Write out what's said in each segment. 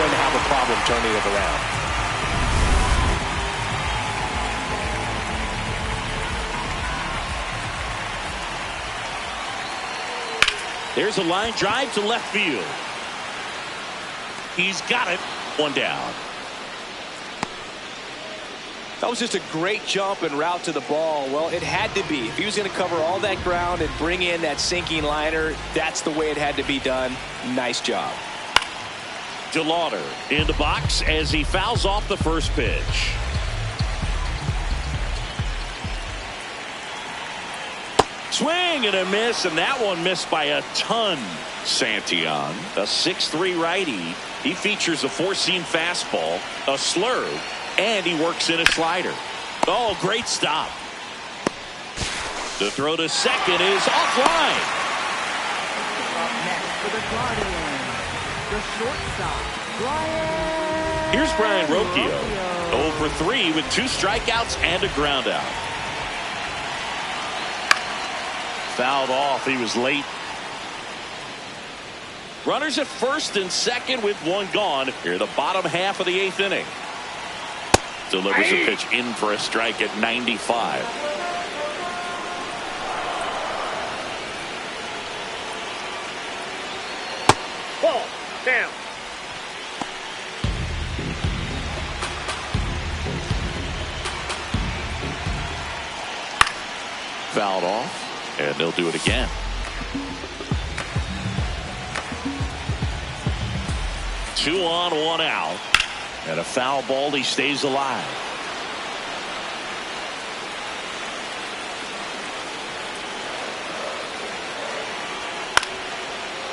going to have a problem turning it around. There's a line drive to left field. He's got it. One down. That was just a great jump and route to the ball. Well, it had to be. If he was going to cover all that ground and bring in that sinking liner, that's the way it had to be done. Nice job. DeLauder in the box as he fouls off the first pitch. Swing and a miss, and that one missed by a ton. Santillan, a 6'3" righty. He features a four-seam fastball, a slurve, and he works in a slider. Oh, great stop. The throw to second is offline. Up next for the Guardians, the shortstop, Brian. Here's Brian Rocchio, 0 for 3 with 2 strikeouts and a ground out. Fouled off. He was late. Runners at first and second with 1 gone. Here the bottom half of the 8th inning. Delivers a pitch in for a strike at 95. Ball. Down. Fouled off. And they'll do it again. Two on, 1 out. And a foul ball. He stays alive.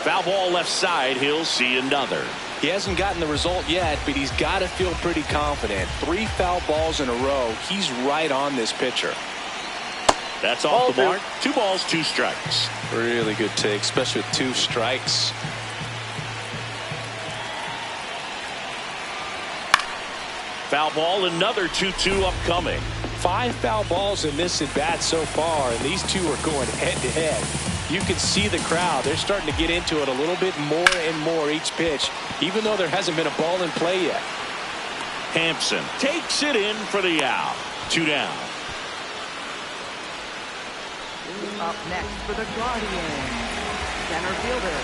Foul ball left side. He'll see another. He hasn't gotten the result yet, but he's got to feel pretty confident. 3 foul balls in a row. He's right on this pitcher. That's off the mark. 2 balls, 2 strikes. Really good take, especially with 2 strikes. Foul ball, another 2-2 upcoming. 5 foul balls in this at bat so far, and these 2 are going head to head. You can see the crowd. They're starting to get into it a little bit more and more each pitch, even though there hasn't been a ball in play yet. Hampson takes it in for the out. 2 down. Up next for the Guardians, center fielder,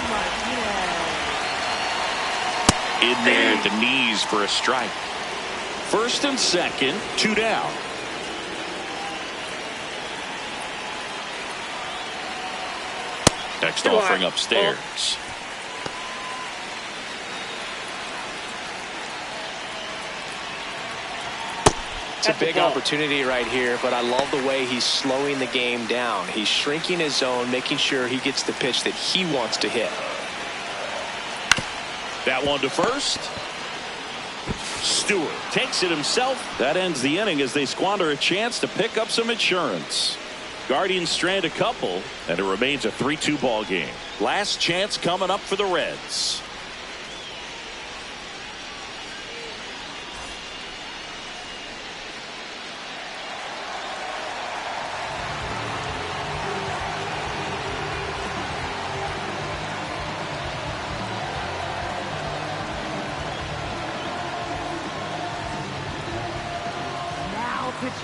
Martinez. In there at the knees for a strike. First and second, 2 down. Next offering upstairs. It's a big opportunity right here, but I love the way he's slowing the game down. He's shrinking his zone, making sure he gets the pitch that he wants to hit. That one to first. Stewart takes it himself. That ends the inning as they squander a chance to pick up some insurance. Guardians strand a couple, and it remains a 3-2 ball game. Last chance coming up for the Reds.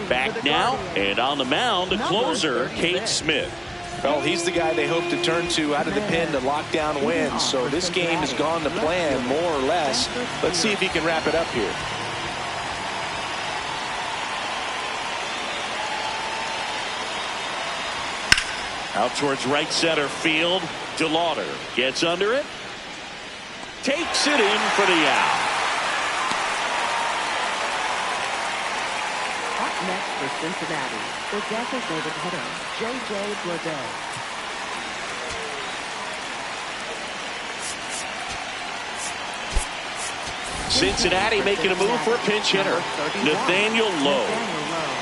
Back now, and on the mound, the closer, Kate Smith. Well, he's the guy they hope to turn to out of the pen to lock down wins. So this game has gone to plan, more or less. Let's see if he can wrap it up here. Out towards right center field. DeLauder gets under it. Takes it in for the out. Next for Cincinnati, the designated hitter, J.J. Bleday. Cincinnati making a move for a pinch hitter, Nathaniel Lowe.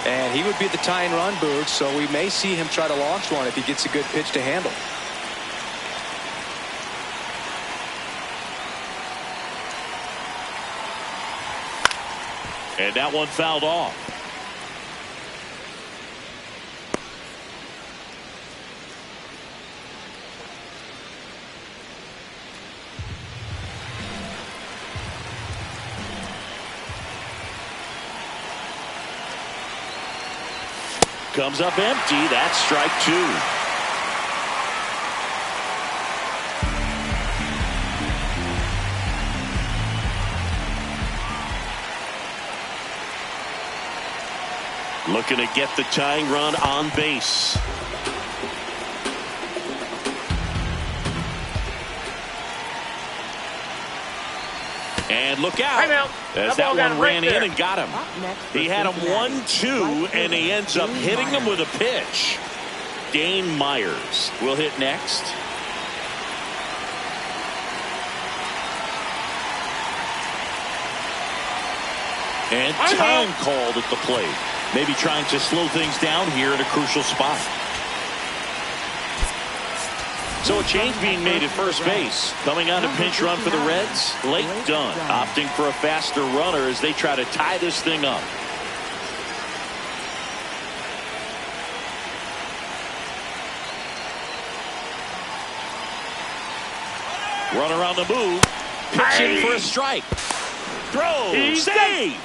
And he would be the tying run, Boots, so we may see him try to launch one if he gets a good pitch to handle. And that one fouled off. Comes up empty. That's strike two. Looking to get the tying run on base. And look out. As that one ran in and got him. He had him 1-2, and he ends up hitting him with a pitch. Dane Myers will hit next. And time called at the plate. Maybe trying to slow things down here in a crucial spot. So a change being made at first base. Coming on a pinch run for the Reds, Blake Dunn opting for a faster runner as they try to tie this thing up. Runner on the move. Pitching for a strike. Throw. Save.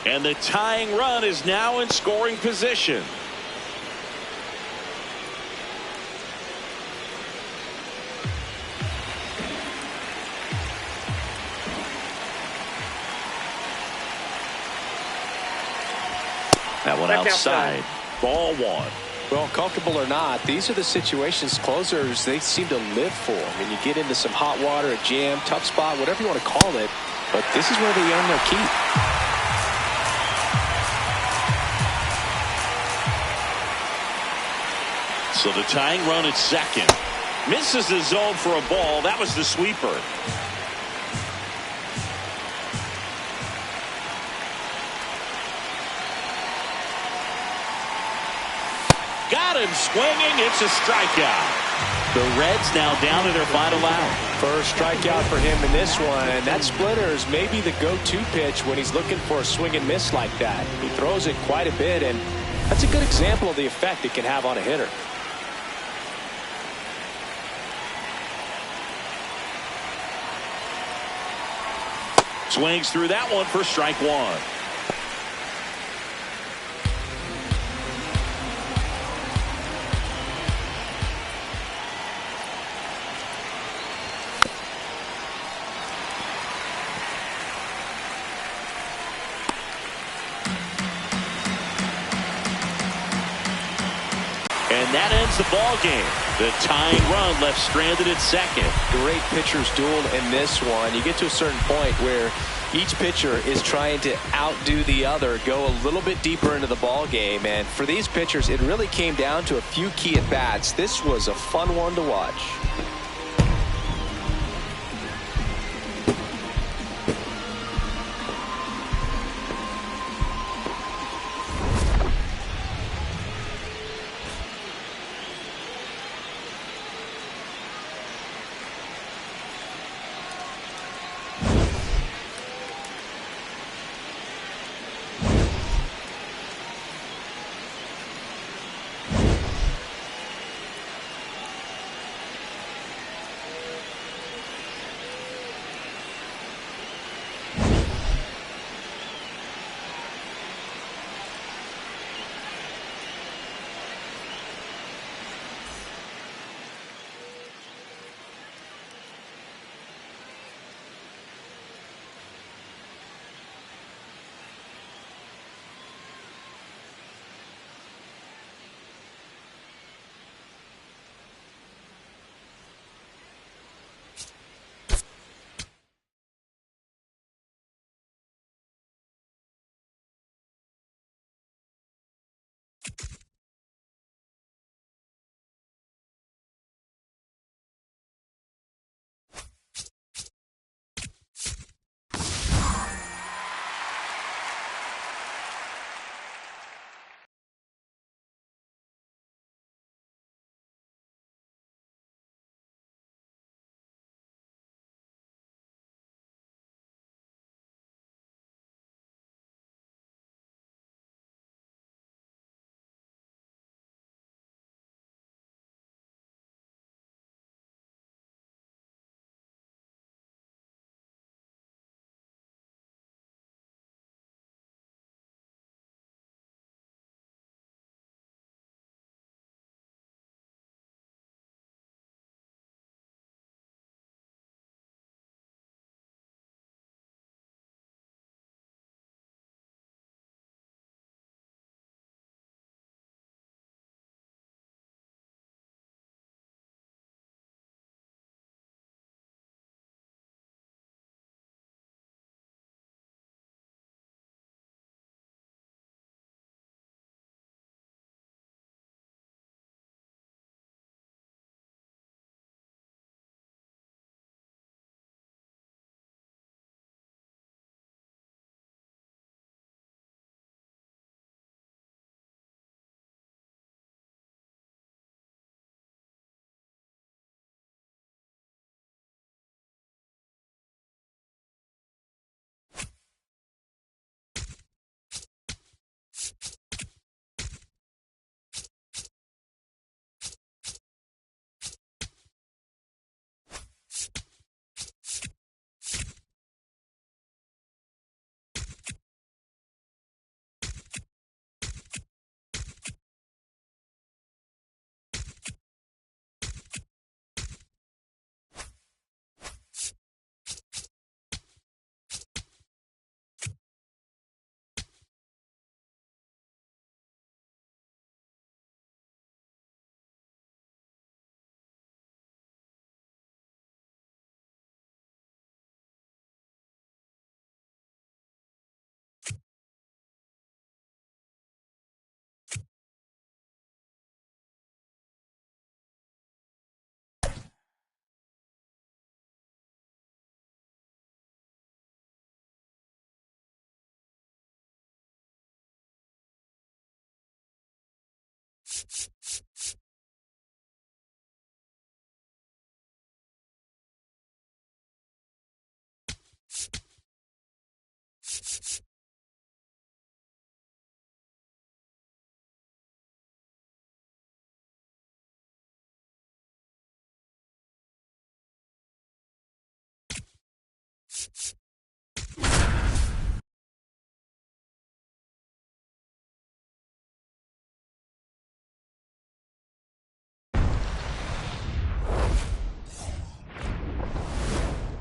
And the tying run is now in scoring position. That one outside. Ball one. Well, comfortable or not, these are the situations closers they seem to live for. I mean, you get into some hot water, a jam, tough spot, whatever you want to call it, but this is where they earn their keep. So the tying run at second. Misses the zone for a ball. That was the sweeper. Got him swinging. It's a strikeout. The Reds now down to their final out. First strikeout for him in this one, and that splitter is maybe the go-to pitch when he's looking for a swing and miss like that. He throws it quite a bit, and that's a good example of the effect it can have on a hitter. Swings through that one for strike one. And that ends the ball game. The tying run left stranded at second. Great pitchers duel in this one. You get to a certain point where each pitcher is trying to outdo the other, go a little bit deeper into the ball game, and for these pitchers it really came down to a few key at bats. This was a fun one to watch.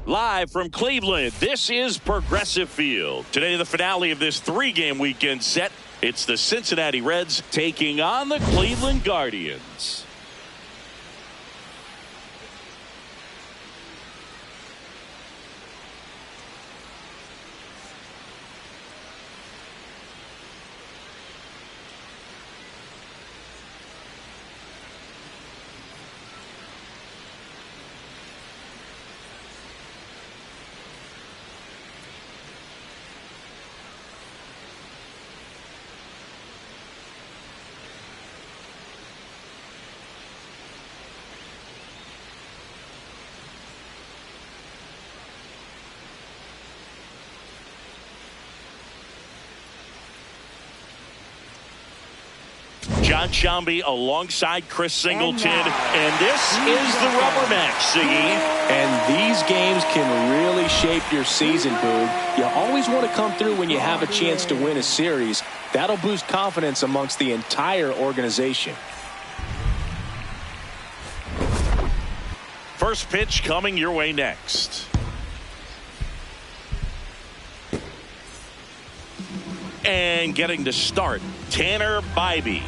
Live from Cleveland, this is Progressive Field. Today, the finale of this 3-game weekend set. It's the Cincinnati Reds taking on the Cleveland Guardians. John Shambi alongside Chris Singleton, and this is the rubber match, Siggy. And these games can really shape your season, Boog. You always want to come through when you have a chance to win a series. That'll boost confidence amongst the entire organization. First pitch coming your way next. And getting to start, Tanner Bybee.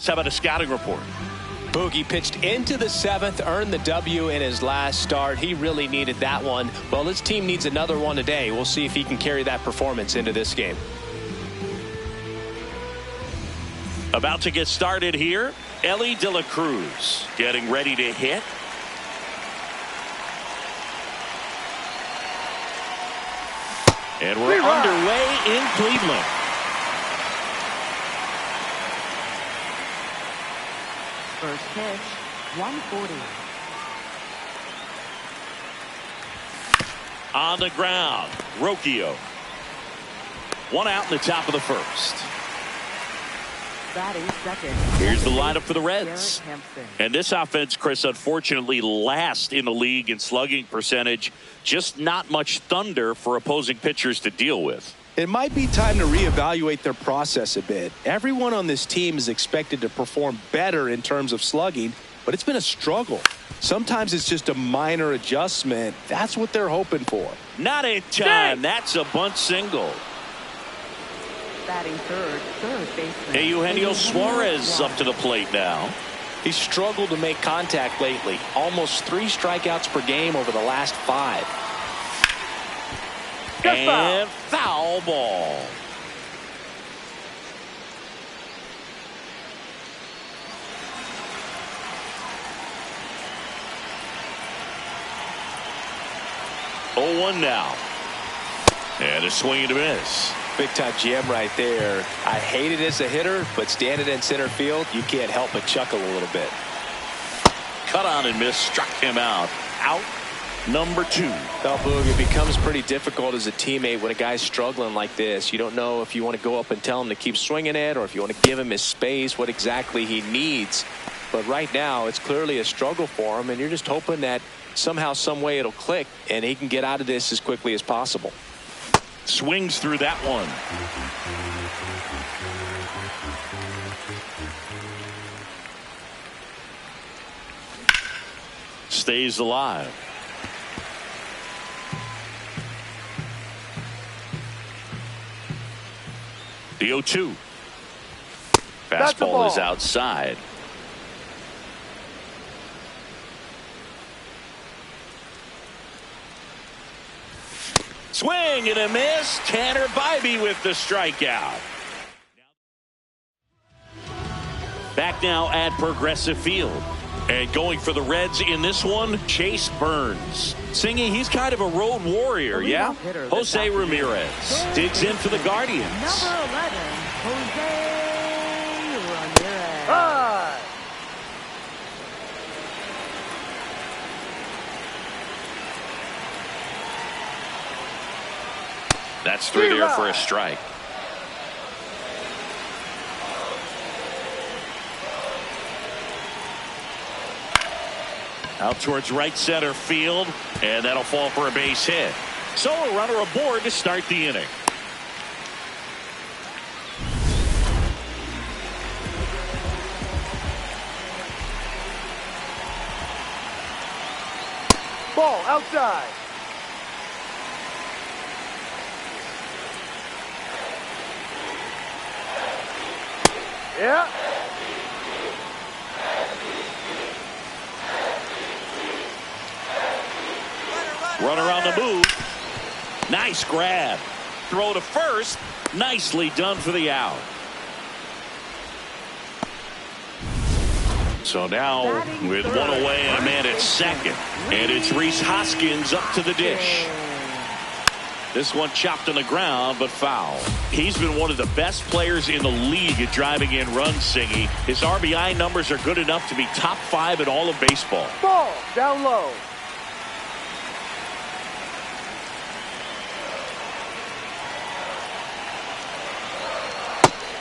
How about a scouting report? Boogie pitched into the 7th, earned the W in his last start. He really needed that one. Well, his team needs another one today. We'll see if he can carry that performance into this game. About to get started here, Elly de la Cruz getting ready to hit. And we're underway in Cleveland. First pitch, 140. On the ground, Rocchio. One out in the top of the first. Batting second. Here's the lineup for the Reds. And this offense, Chris, unfortunately last in the league in slugging percentage. Just not much thunder for opposing pitchers to deal with. It might be time to reevaluate their process a bit. Everyone on this team is expected to perform better in terms of slugging, but it's been a struggle. Sometimes it's just a minor adjustment. That's what they're hoping for. Not in time. That's a bunt single. Batting third baseman. Eugenio Suarez up to the plate now. He's struggled to make contact lately. Almost 3 strikeouts per game over the last 5. And foul ball. 0-1 now. And a swing and a miss. Big time jam right there. I hate it as a hitter, but standing in center field, you can't help but chuckle a little bit. Cut on and miss, struck him out. Out number 2. Well, Boog, it becomes pretty difficult as a teammate when a guy's struggling like this. You don't know if you want to go up and tell him to keep swinging it or if you want to give him his space, what exactly he needs. But right now, it's clearly a struggle for him, and you're just hoping that somehow, some way it'll click and he can get out of this as quickly as possible. Swings through that one. Stays alive. The 0-2. Fastball is outside. Swing and a miss. Tanner Bybee with the strikeout. Back now at Progressive Field. And going for the Reds in this one, Chase Burns. Singing, he's kind of a road warrior, yeah? Jose Ramirez digs in for the Guardians. Number 11, Jose Ramirez. That's 3 there for a strike. Out towards right center field, and that'll fall for a base hit. So a runner aboard to start the inning. Ball outside. Yeah. Runner on the move. Nice grab. Throw to first. Nicely done for the out. So now with one away and a man at second. And it's Rhys Hoskins up to the dish. This one chopped on the ground, but foul. He's been one of the best players in the league at driving in runs, Singy. His RBI numbers are good enough to be top 5 in all of baseball. Ball down low.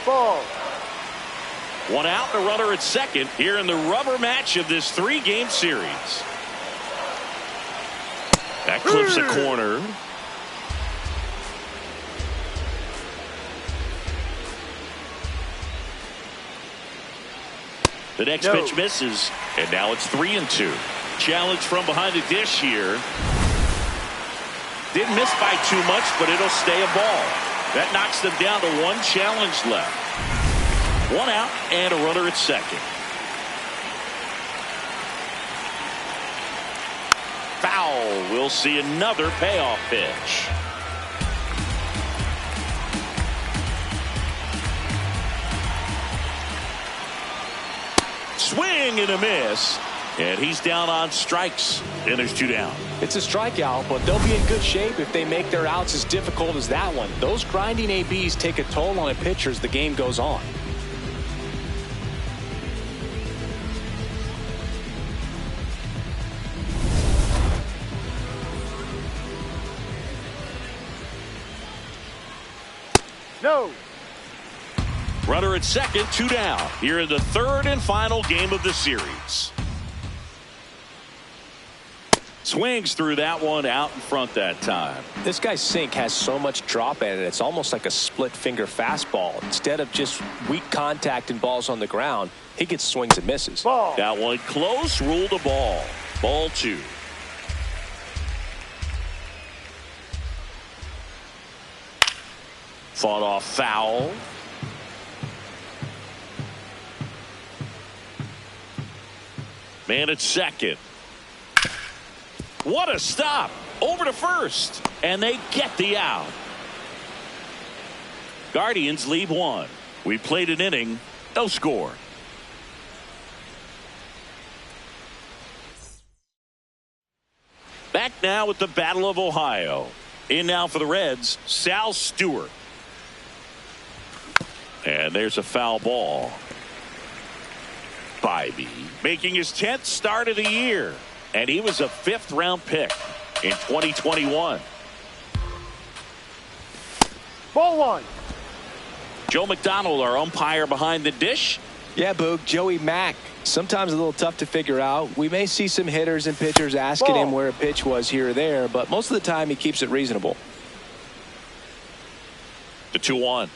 Ball. One out, the runner at second here in the rubber match of this 3-game series. That clips a corner. The next pitch misses, and now it's 3-2. Challenge from behind the dish here. Didn't miss by too much, but it'll stay a ball. That knocks them down to 1 challenge left. 1 out and a runner at second. Foul. We'll see another payoff pitch. Swing and a miss. And he's down on strikes. And there's 2 down. It's a strikeout, but they'll be in good shape if they make their outs as difficult as that one. Those grinding ABs take a toll on a pitcher as the game goes on. No. Runner at second, 2 down. Here in the 3rd and final game of the series. Swings through that one, out in front that time. This guy's sink has so much drop in it. It's almost like a split finger fastball. Instead of just weak contact and balls on the ground, he gets swings and misses. Ball. That one close, ruled a ball. Ball 2. Fought off foul. Man at second. What a stop. Over to first. And they get the out. Guardians lead 1. We played an inning. No score. Back back now with the Battle of Ohio. In now for the Reds, Sal Stewart. And there's a foul ball. Bybee making his 10th start of the year. And he was a 5th-round pick in 2021. Ball 1. Joe McDonald, our umpire behind the dish. Yeah, Boog, Joey Mack. Sometimes a little tough to figure out. We may see some hitters and pitchers asking him where a pitch was here or there, but most of the time he keeps it reasonable. The 2-1.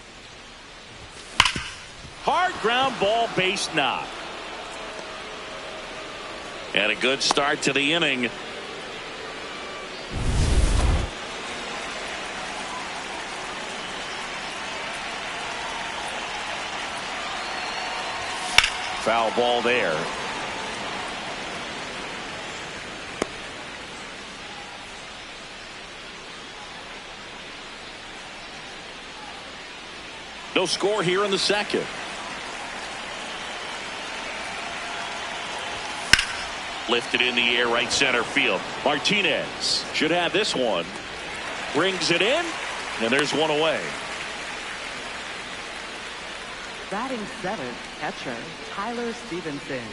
Hard ground ball, base knock. And a good start to the inning. Foul ball there. No score here in the second. Lifted in the air, right center field. Martinez should have this one. Brings it in, and there's one away. Batting 7th, catcher Tyler Stevenson.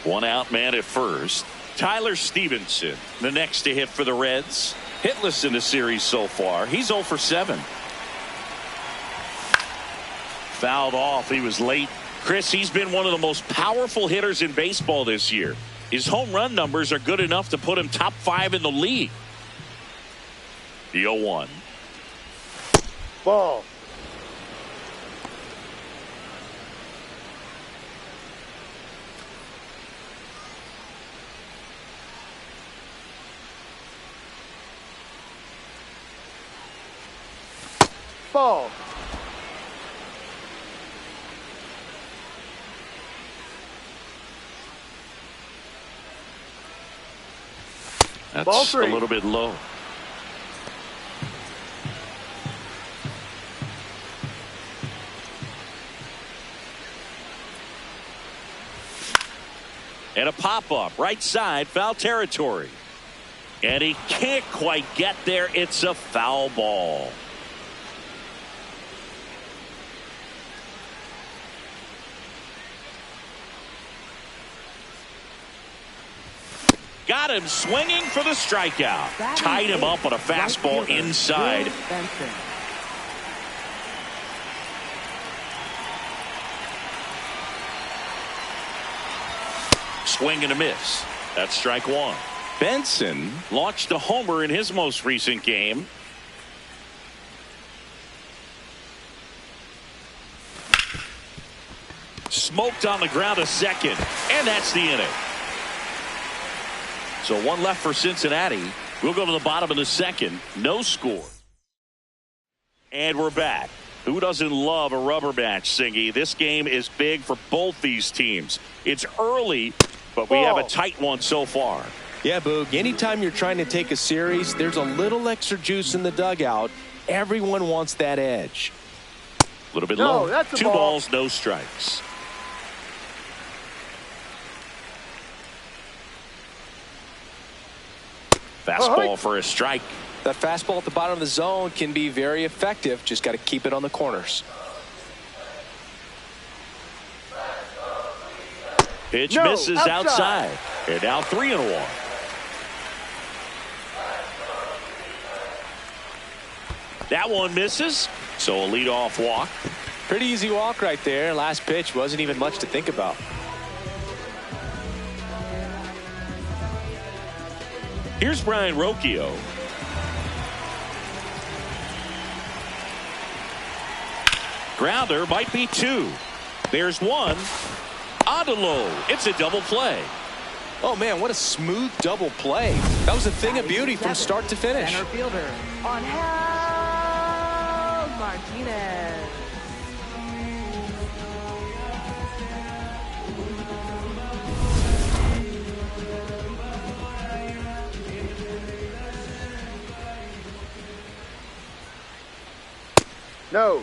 One out man at first. Tyler Stevenson, the next to hit for the Reds. Hitless in the series so far. He's 0 for 7. Fouled off. He was late. Chris, he's been one of the most powerful hitters in baseball this year. His home run numbers are good enough to put him top 5 in the league. The 0-1. Ball. Ball. That's Ball a 3. little bit low. And a pop-up, right side, foul territory. And he can't quite get there. It's a foul ball. Got him swinging for the strikeout. Tied him up on a fastball inside. Swing and a miss. That's strike 1. Benson launched a homer in his most recent game. Smoked on the ground to second. And that's the inning. So one left for Cincinnati. We'll go to the bottom of the second. No score. And we're back. Who doesn't love a rubber match, Singy? This game is big for both these teams. It's early, but we have a tight one so far. Yeah, Boog, anytime you're trying to take a series, there's a little extra juice in the dugout. Everyone wants that edge. A little bit low. That's a 2 ball. balls, no strikes. Fastball for a strike. That fastball at the bottom of the zone can be very effective. Just got to keep it on the corners. Pitch misses outside. And now 3-1. That one misses. So a leadoff walk. Pretty easy walk right there. Last pitch wasn't even much to think about. Here's Brian Rocchio. Grounder might be 2. There's 1. Odelo. It's a double play. Oh, man, what a smooth double play. That was a thing of beauty from start to finish. Center fielder on held Martinez. No.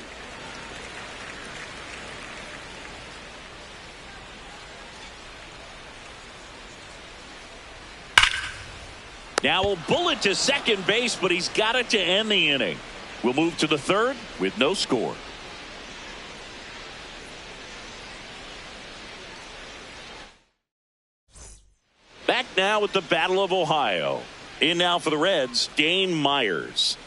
Now we'll bullet to second base, but he's got it to end the inning. We'll move to the third with no score. Back now with the Battle of Ohio. In now for the Reds, Dane Myers.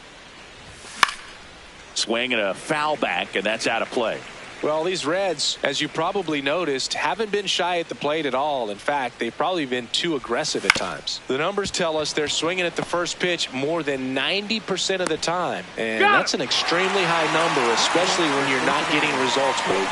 Swing and a foul back, and that's out of play. Well, these Reds, as you probably noticed, haven't been shy at the plate at all. In fact, they've probably been too aggressive at times. The numbers tell us they're swinging at the first pitch more than 90% of the time. And that's an extremely high number, especially when you're not getting results, Blue.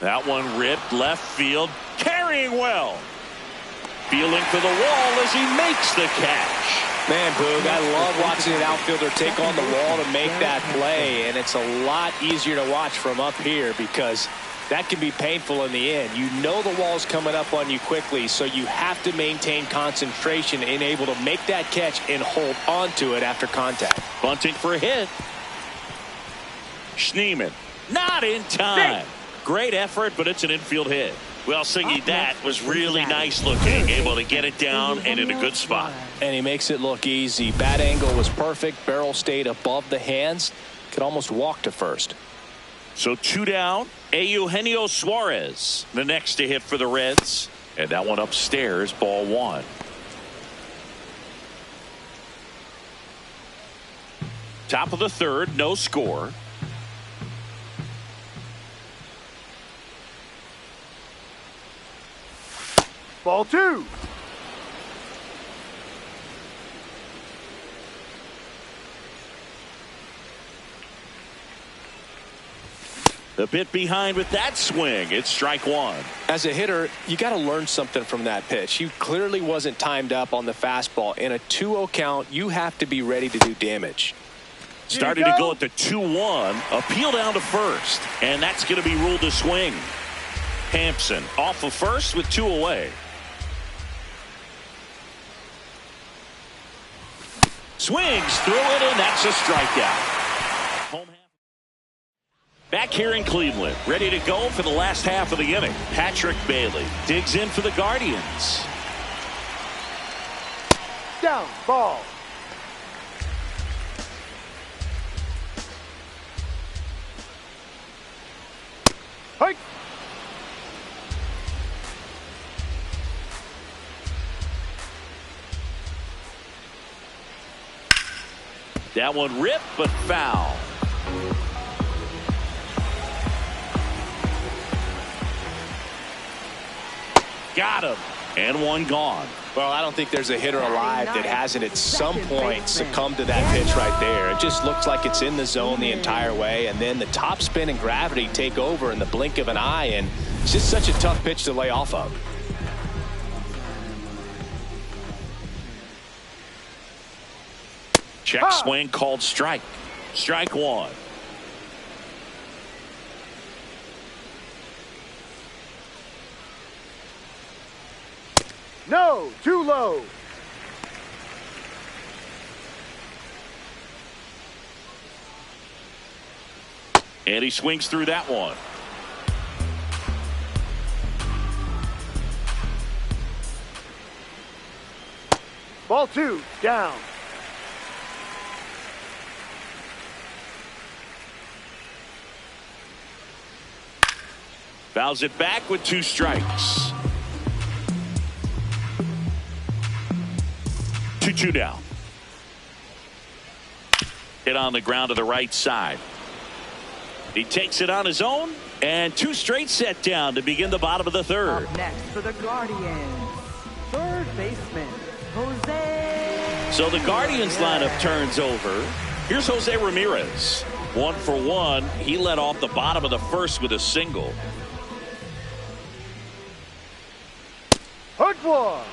That one ripped left field, carrying well. Fielding for the wall as he makes the catch. Man, Boog, I love watching an outfielder take on the wall to make that play, and it's a lot easier to watch from up here because that can be painful in the end. You know the wall's coming up on you quickly, so you have to maintain concentration and able to make that catch and hold on to it after contact. Bunting for a hit. Schneemann, not in time. Great effort, but it's an infield hit. Well, Singy, that was really nice looking. Able to get it down and in a good spot. And he makes it look easy. Bat angle was perfect. Barrel stayed above the hands. Could almost walk to first. So 2 down. Eugenio Suarez, the next to hit for the Reds. And that one upstairs, ball 1. Top of the third, no score. Ball 2. A bit behind with that swing. It's strike 1. As a hitter, you got to learn something from that pitch. He clearly wasn't timed up on the fastball. In a 2-0 count, you have to be ready to do damage. Starting to go at the 2-1. Appeal down to first. And that's going to be ruled a swing. Hampson off of first with 2 away. Swings through it, and that's a strikeout. Back here in Cleveland, ready to go for the last half of the inning. Patrick Bailey digs in for the Guardians. Down, ball. Hike. That one ripped, but foul. Got him. And one gone. Well, I don't think there's a hitter alive that hasn't at some point succumbed to that pitch right there. It just looks like it's in the zone the entire way, and then the top spin and gravity take over in the blink of an eye, and it's just such a tough pitch to lay off of. Check swing called strike. Strike 1. No, too low. And he swings through that one. Ball 2, down. Fouls it back with 2 strikes. 2-2 down. Hit on the ground to the right side. He takes it on his own, and 2 straight set down to begin the bottom of the third. Up next for the Guardians, third baseman, Jose. So the Guardians lineup turns over. Here's Jose Ramirez. 1 for 1. He led off the bottom of the first with a single. Hook 1.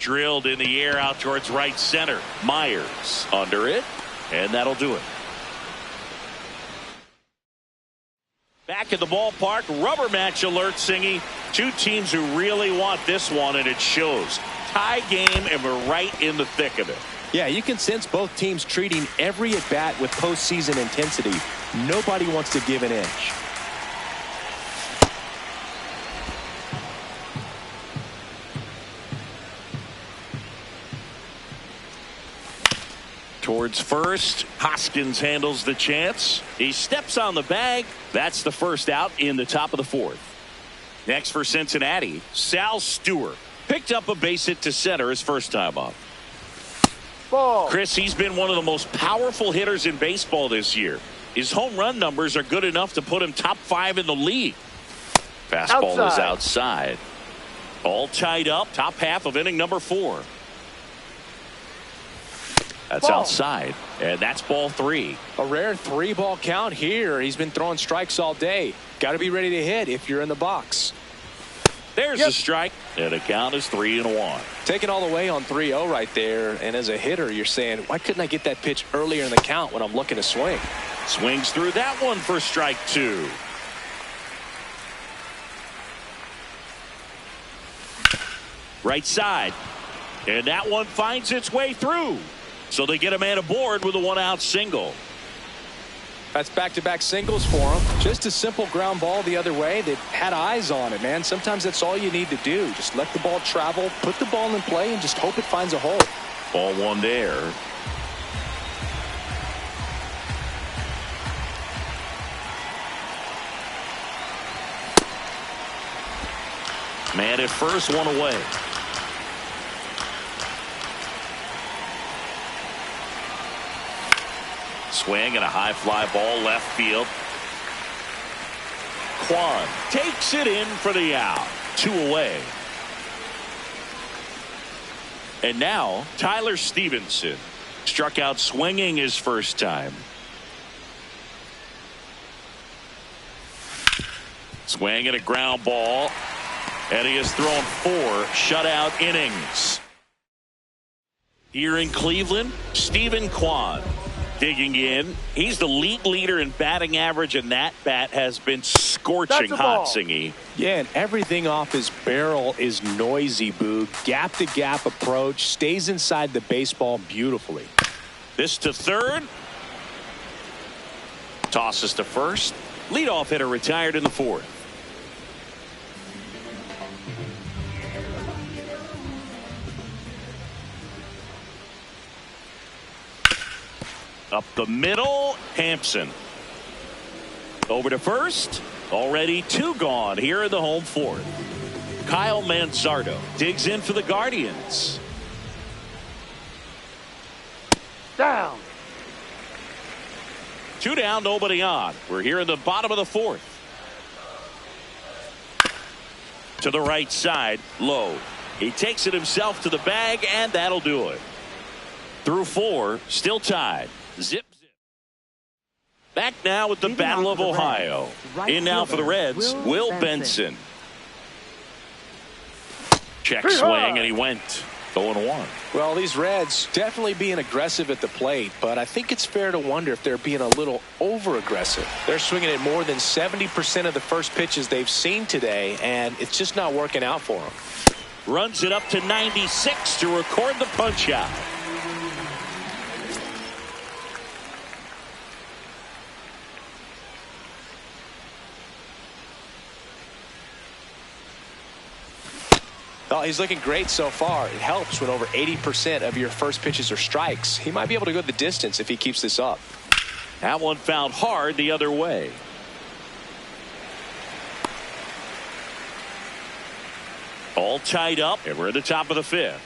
Drilled in the air out towards right center. Myers under it, and that'll do it. Back at the ballpark, rubber match alert, Singy. Two teams who really want this one, and it shows. Tie game, and we're right in the thick of it. Yeah, you can sense both teams treating every at-bat with postseason intensity. Nobody wants to give an inch. Towards first, Hoskins handles the chance. He steps on the bag. That's the first out in the top of the fourth. Next for Cincinnati, Sal Stewart picked up a base hit to center his first time up. Ball. Chris, he's been one of the most powerful hitters in baseball this year. His home run numbers are good enough to put him top 5 in the league. Fastball is outside. All tied up, top half of inning number 4. That's outside, and that's ball 3. A rare 3-ball count here. He's been throwing strikes all day. Got to be ready to hit if you're in the box. There's a strike, and the count is 3-1. Taking all the way on 3-0 right there, and as a hitter, you're saying, why couldn't I get that pitch earlier in the count when I'm looking to swing? Swings through that one for strike 2. Right side, and that one finds its way through. So they get a man aboard with a 1-out single. That's back-to-back singles for him. Just a simple ground ball the other way that had eyes on it, man. Sometimes that's all you need to do. Just let the ball travel, put the ball in play, and just hope it finds a hole. Ball 1 there. Man at first, 1 away. Swing and a high fly ball left field. Kwan takes it in for the out. 2 away. And now Tyler Stevenson struck out swinging his first time. Swing and a ground ball. And he has thrown 4 shutout innings. Here in Cleveland, Stephen Kwan digging in. He's the league leader in batting average, and that bat has been scorching hot, Singy. Yeah, and everything off his barrel is noisy, Boog. Gap-to-gap approach, stays inside the baseball beautifully. This to third. Tosses to first. Leadoff hitter retired in the 4th. Up the middle, Hampson. Over to first. Already 2 gone here in the home 4th. Kyle Manzardo digs in for the Guardians. Down. 2 down, nobody on. We're here in the bottom of the 4th. To the right side, low. He takes it himself to the bag, and that'll do it. Through 4, still tied. Zip, zip. Back now with the Battle of Ohio. In now for the Reds, Will Benson. Check swing, and he went 0-1. Well, these Reds definitely being aggressive at the plate, but I think it's fair to wonder if they're being a little over-aggressive. They're swinging at more than 70% of the first pitches they've seen today, and it's just not working out for them. Runs it up to 96 to record the punch-out. Well, he's looking great so far. It helps when over 80% of your first pitches are strikes. He might be able to go the distance if he keeps this up. That one found hard the other way. All tied up, and we're at the top of the 5th.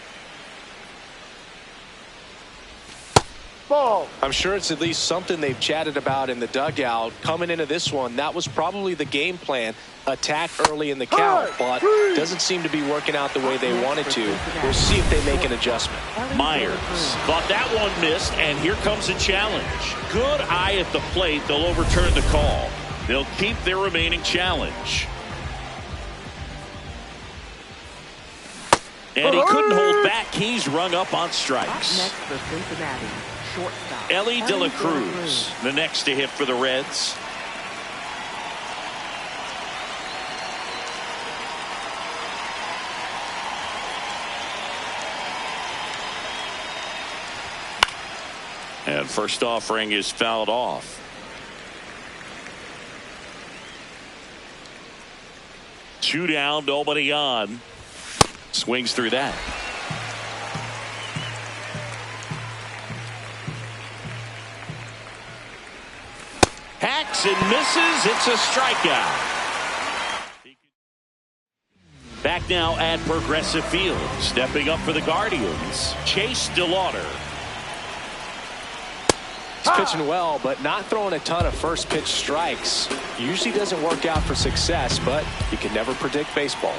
Ball. I'm sure it's at least something they've chatted about in the dugout. Coming into this one, that was probably the game plan. Attack early in the count, but doesn't seem to be working out the way they wanted to. We'll see if they make an adjustment. Myers thought that one missed, and here comes a challenge. Good eye at the plate. They'll overturn the call. They'll keep their remaining challenge. And he couldn't hold back. He's rung up on strikes. Next for Cincinnati, shortstop Elly de la Cruz, the next to hit for the Reds. And first offering is fouled off. Two down, nobody on. Swings through that. Hacks and misses. It's a strikeout. Back now at Progressive Field. Stepping up for the Guardians, Chase DeLauder. He's pitching well, but not throwing a ton of first pitch strikes. Usually doesn't work out for success, but you can never predict baseball.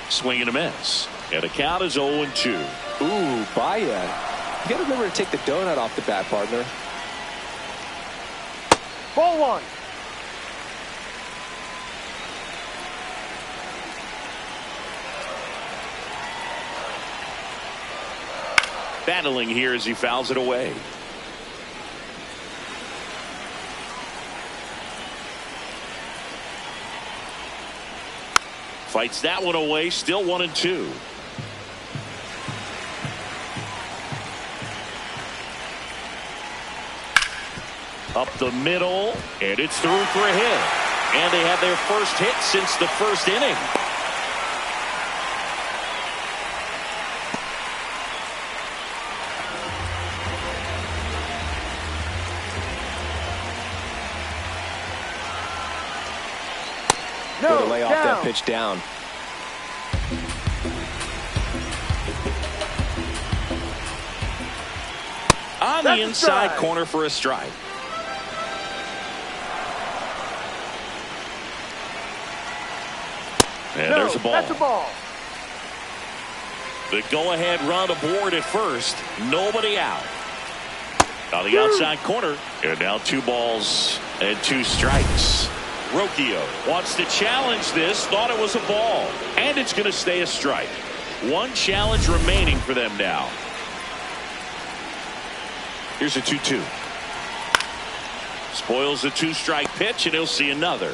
Swing and a miss. And the count is 0-2. Ooh, Baya. You got to remember to take the donut off the bat, partner. Ball one. Battling here as he fouls it away. Fights that one away. Still 1-2. Up the middle, and it's through for a hit. And they have their first hit since the first inning. Way to lay off that pitch down. On the inside corner for a strike. And there's a ball. That's a ball. The go-ahead run aboard at first. Nobody out. On the outside corner. And now 2 balls and 2 strikes. Rocchio wants to challenge this. Thought it was a ball. And it's going to stay a strike. 1 challenge remaining for them now. Here's a 2-2. Spoils a 2-strike pitch, and he'll see another.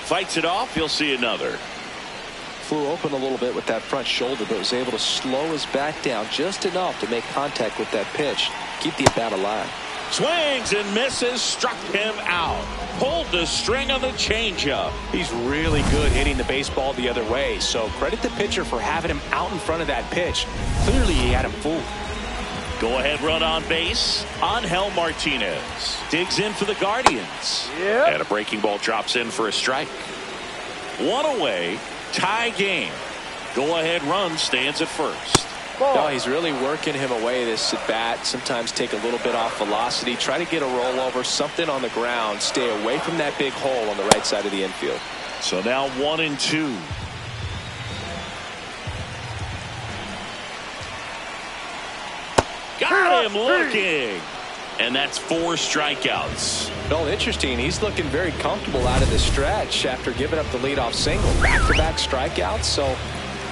Fights it off. He'll see another. Flew open a little bit with that front shoulder, but was able to slow his bat down just enough to make contact with that pitch. Keep the at-bat alive. Swings and misses. Struck him out. Pulled the string on the changeup. He's really good hitting the baseball the other way, so credit the pitcher for having him out in front of that pitch. Clearly he had him fooled. Go-ahead run on base. Angel Martinez digs in for the Guardians. Yep. And a breaking ball drops in for a strike. 1 away. Tie game. Go-ahead run stands at first. No, he's really working him away this at bat. Sometimes take a little bit off velocity. Try to get a rollover, something on the ground. Stay away from that big hole on the right side of the infield. So now 1-2. Got him looking. And that's 4 strikeouts. Well, interesting. He's looking very comfortable out of the stretch after giving up the leadoff single. Back-to-back strikeouts. So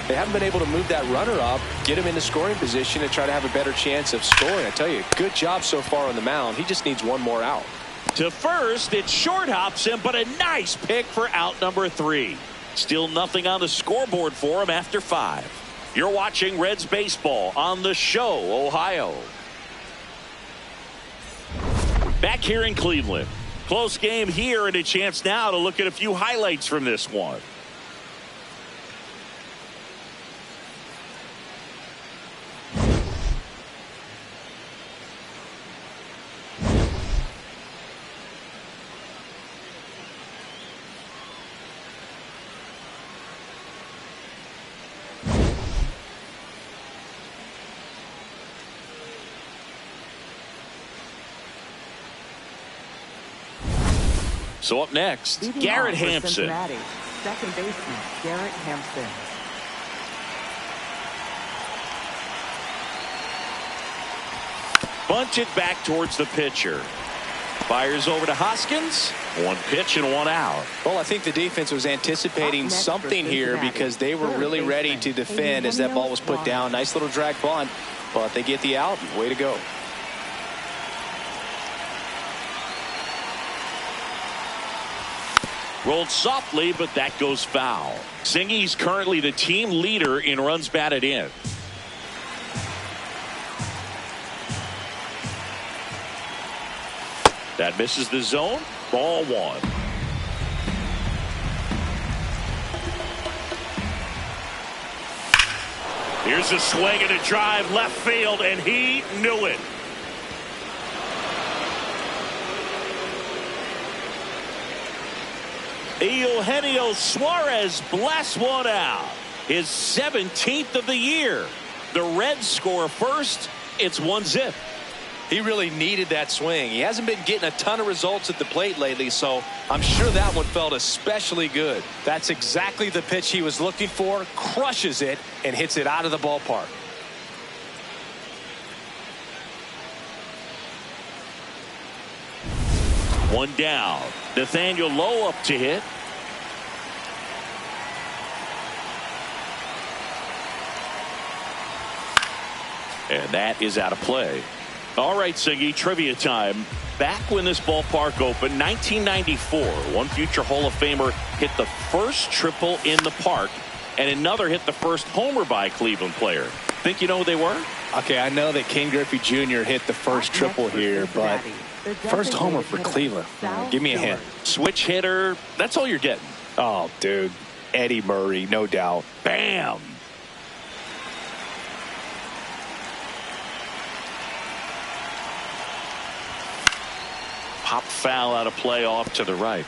they haven't been able to move that runner up, get him into scoring position, and try to have a better chance of scoring. I tell you, good job so far on the mound. He just needs 1 more out. To first, it short hops him, but a nice pick for out number 3. Still nothing on the scoreboard for him after 5. You're watching Reds baseball on The Show, Ohio. Back here in Cleveland. Close game here, and a chance now to look at a few highlights from this one. So up next, Leading Garrett off for Hampson. Cincinnati, second baseman Garrett Hampson. Bunch it back towards the pitcher. Fires over to Hoskins. 1 pitch and 1 out. Well, I think the defense was anticipating something here because they were really ready to defend as that ball was put down. Nice little drag bunt, but they get the out. Way to go. Rolled softly, but that goes foul. Singy's currently the team leader in runs batted in. That misses the zone. Ball one. Here's a swing and a drive left field, and he knew it. Eugenio Suarez blasts one out. His 17th of the year. The Reds score first. It's 1-0. He really needed that swing. He hasn't been getting a ton of results at the plate lately, so I'm sure that one felt especially good. That's exactly the pitch he was looking for. Crushes it and hits it out of the ballpark. One down. Nathaniel Lowe up to hit. And that is out of play. All right, Singy, trivia time. Back when this ballpark opened, 1994, one future Hall of Famer hit the first triple in the park, and another hit the first homer by a Cleveland player. Think you know who they were? Okay, I know that Ken Griffey Jr. hit the first triple here, but first homer for Cleveland. Give me a hint. Switch hitter. That's all you're getting. Oh, dude. Eddie Murray, no doubt. Bam. Pop foul out of play off to the right.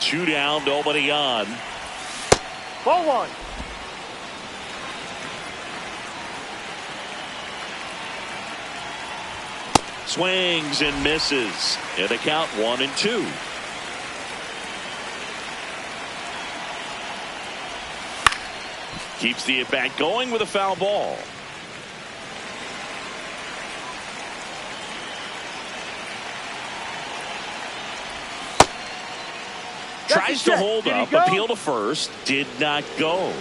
Two down, nobody on. Ball one. Swings and misses. And the count 1-2. Keeps the at-bat going with a foul ball. Tries to hold up, appeal to first, did not go.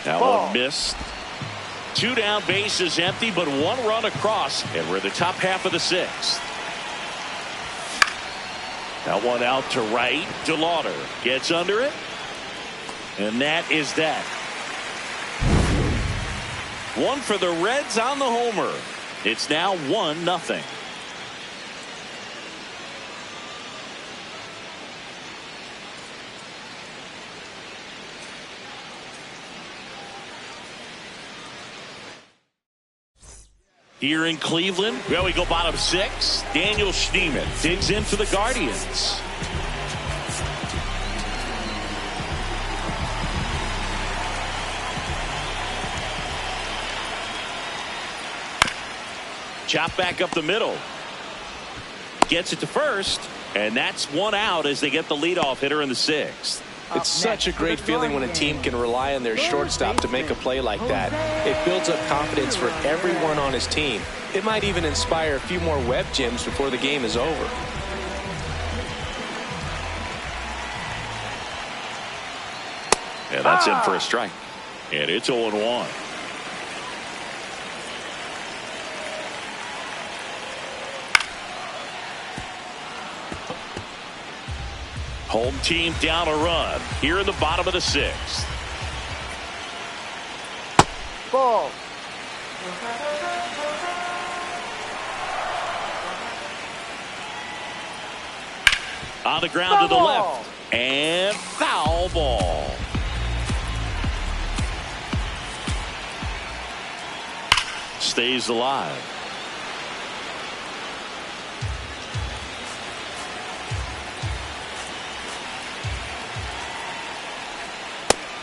That one missed. Two down, bases empty, but one run across, and we're in the top half of the sixth. That one out to right. DeLauder gets under it, and that is that. One for the Reds on the homer. It's now 1-0. Here in Cleveland, well, we go bottom six. Daniel Schneemann digs in for the Guardians. Chop back up the middle. Gets it to first, and that's one out as they get the leadoff hitter in the sixth. It's such a great feeling when a team can rely on their shortstop to make a play like that. It builds up confidence for everyone on his team. It might even inspire a few more web gems before the game is over. And that's in for a strike. And it's 0-1. Home team down a run here in the bottom of the sixth. Ball. On the ground to the left. And foul ball. Stays alive.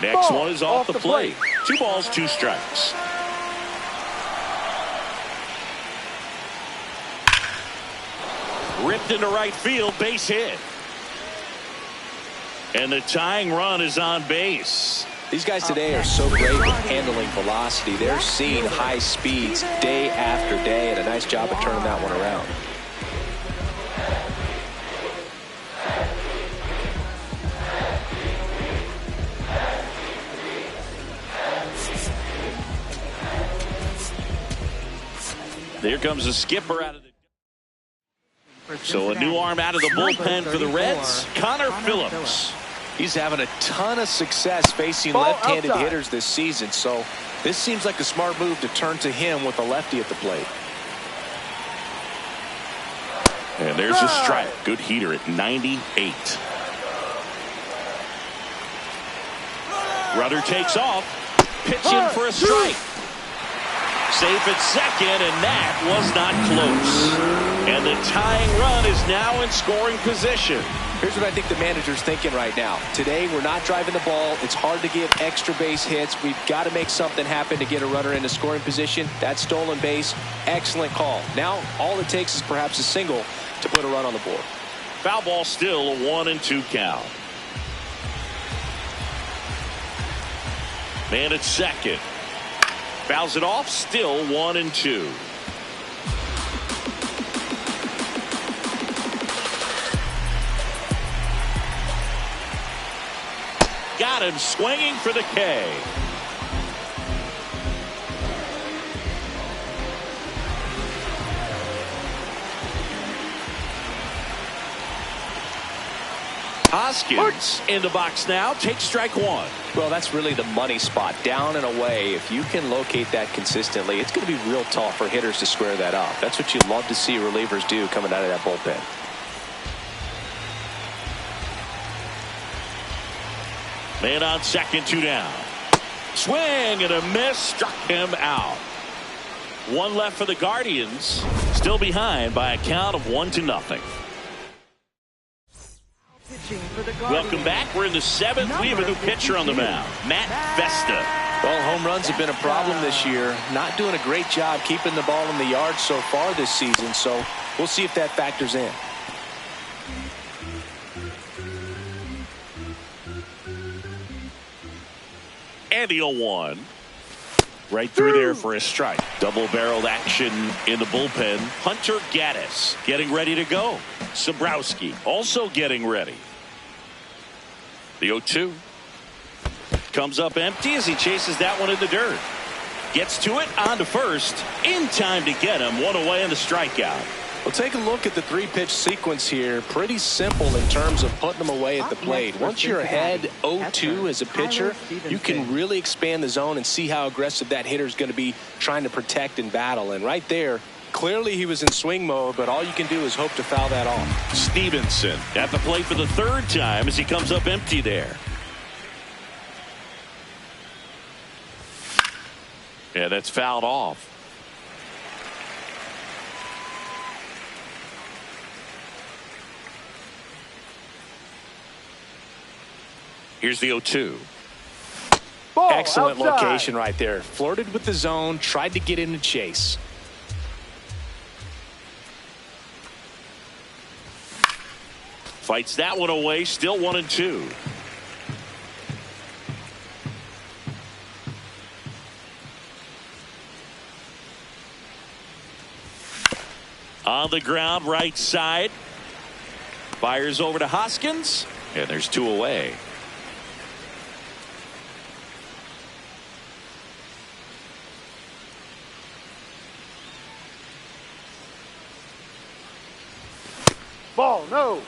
Next one is off the plate. 2 balls, 2 strikes. Ripped into right field, base hit. And the tying run is on base. These guys today are so great with handling velocity. They're seeing high speeds day after day, and a nice job of turning that one around. There comes the skipper out of the... For So a new arm out of the bullpen for the Reds, Connor Phillips. He's having a ton of success facing Ball left-handed outside. hitters this season, so this seems like a smart move to turn to him with a lefty at the plate. And there's a strike. Good heater at 98. Rudder takes off. Pitching for a strike. Safe at second, and that was not close. And the tying run is now in scoring position. Here's what I think the manager's thinking right now. Today, we're not driving the ball. It's hard to get extra base hits. We've got to make something happen to get a runner into scoring position. That stolen base, excellent call. Now, all it takes is perhaps a single to put a run on the board. Foul ball, still a 1-2 count. Man at second. Fouls it off, still 1-2. Got him swinging for the K. Hoskins in the box now. Takes strike one. Well, that's really the money spot. Down and away. If you can locate that consistently, it's going to be real tough for hitters to square that up. That's what you love to see relievers do coming out of that bullpen. Man on second, 2 down. Swing and a miss. Struck him out. One left for the Guardians. Still behind by a count of 1-0. Welcome back. We're in the 7th. We have a new pitcher on the mound, Matt Vesta. Well, home runs have been a problem this year. Not doing a great job keeping the ball in the yard so far this season, so we'll see if that factors in. And the 0-1. Right through there for a strike. Double-barreled action in the bullpen. Hunter Gaddis getting ready to go. Sabrowski also getting ready. The 0-2 comes up empty as he chases that one in the dirt. Gets to it, on to first. In time to get him. One away in the strikeout. Well, take a look at the 3-pitch sequence here. Pretty simple in terms of putting them away at the plate. Once you're ahead 0-2 as a pitcher, you can really expand the zone and see how aggressive that hitter is going to be trying to protect and battle. And right there, clearly he was in swing mode, but all you can do is hope to foul that off. Stevenson at the plate for the 3rd time as he comes up empty there. Yeah, that's fouled off. Here's the 0-2. Ball Excellent outside. location right there. Flirted with the zone, tried to get in the chase. Fights that one away, still 1-2. On the ground, right side. Fires over to Hoskins, and there's 2 away. Ball, no.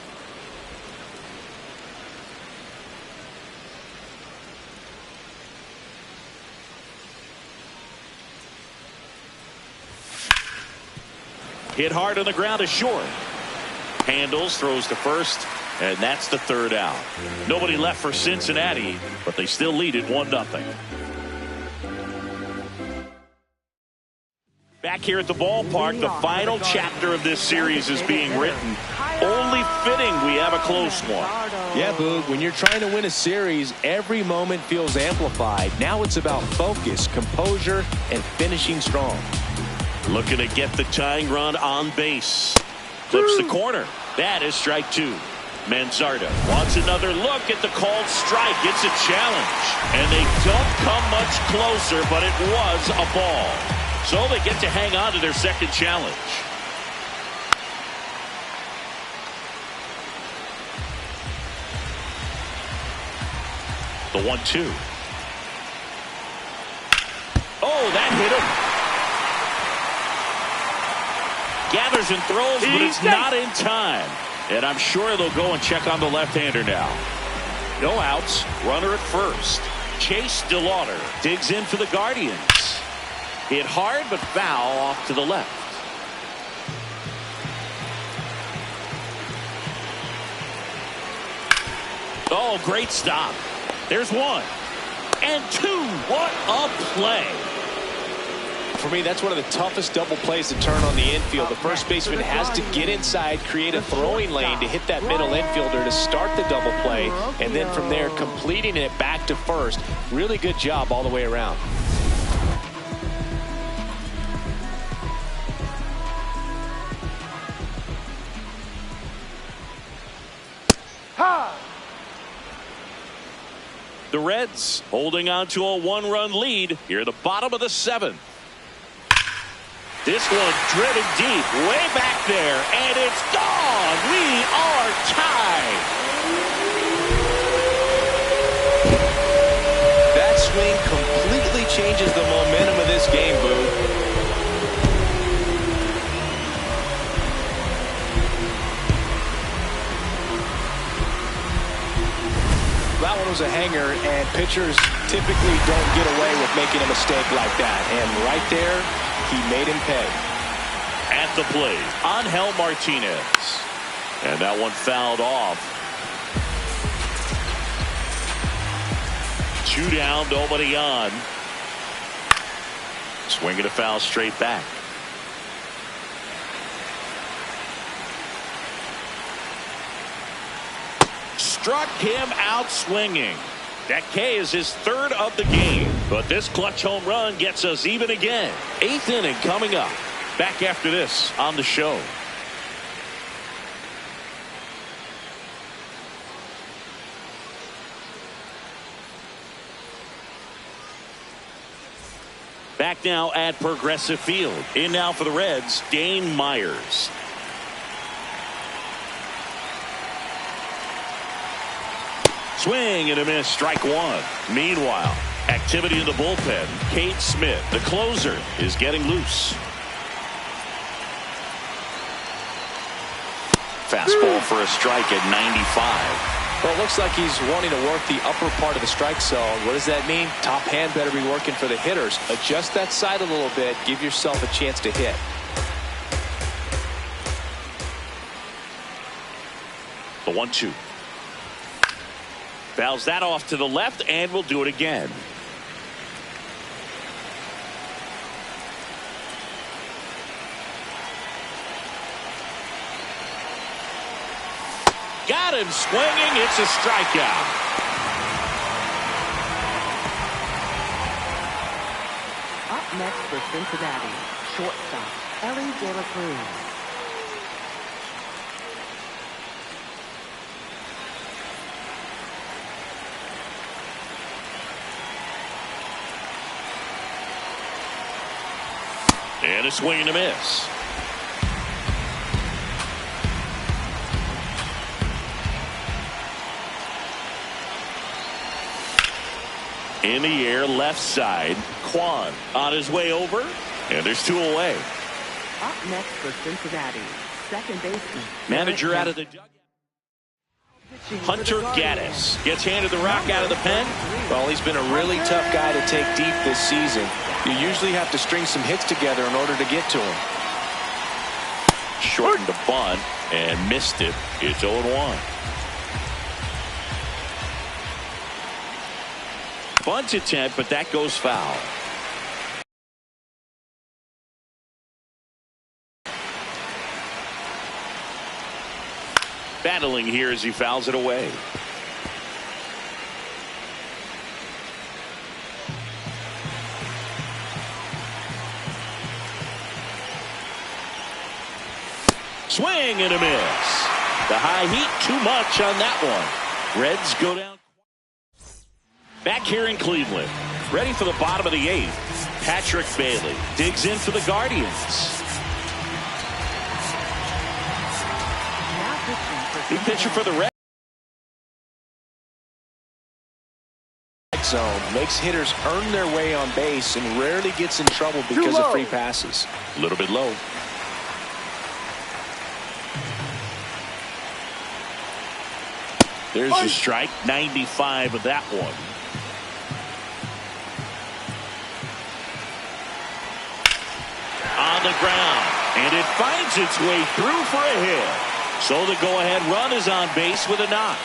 Hit hard on the ground is short. Handles, throws to first, and that's the 3rd out. Nobody left for Cincinnati, but they still lead it 1-0. Back here at the ballpark, the final chapter of this series is being written. Only fitting we have a close one. Yeah, Boog, when you're trying to win a series, every moment feels amplified. Now it's about focus, composure, and finishing strong. Looking to get the tying run on base. Flips the corner. That is strike 2. Manzardo wants another look at the called strike. It's a challenge. And they don't come much closer, but it was a ball. So they get to hang on to their second challenge. The 1-2. Oh, that hit him. Gathers and throws, but it's not in time. And I'm sure they'll go and check on the left-hander now. No outs. Runner at first. Chase DeLauder digs in for the Guardians. Hit hard, but foul off to the left. Oh, great stop. There's one. And two. What a play. For me, that's one of the toughest double plays to turn on the infield. The first baseman has to get inside, create a throwing lane to hit that middle infielder to start the double play, and then from there completing it back to first. Really good job all the way around. The Reds holding on to a one-run lead here at the bottom of the seventh. This one driven deep, way back there, and it's gone. We are tied. That swing completely changes the momentum of this game, Boo. That one was a hanger, and pitchers typically don't get away with making a mistake like that. And right there, he made him pay. At the plate, Angel Martinez. And that one fouled off. 2 down, nobody on. Swinging a foul straight back. Struck him out swinging. That K is his third of the game, but this clutch home run gets us even again. 8th inning coming up. Back after this on the show. Back now at Progressive Field. In now for the Reds, Dane Myers. Swing and a miss, strike one. Meanwhile, activity in the bullpen. Cade Smith, the closer, is getting loose. Fastball for a strike at 95. Well, it looks like he's wanting to work the upper part of the strike zone. What does that mean? Top hand better be working for the hitters. Adjust that side a little bit. Give yourself a chance to hit. The 1-2. Fouls that off to the left, and we'll do it again. Got him swinging. It's a strikeout. Up next for Cincinnati, shortstop, Elly de la Cruz. And a swing and a miss. In the air, left side. Kwan on his way over. And there's 2 away. Up next for Cincinnati, second baseman. Manager out of the dugout. Hunter Gaddis gets handed the rock out of the pen. Well, he's been a really tough guy to take deep this season. You usually have to string some hits together in order to get to him. Shortened the bunt and missed it. It's 0-1. Bunt attempt, but that goes foul. Battling here as he fouls it away. Swing and a miss. The high heat, too much on that one. Reds go down. Back here in Cleveland, ready for the bottom of the 8th. Patrick Bailey digs in for the Guardians. Big pitcher for the Reds. Zone makes hitters earn their way on base and rarely gets in trouble because of free passes. A little bit low. There's a strike, 95 of that one. On the ground, and it finds its way through for a hit. So the go-ahead run is on base with a knock.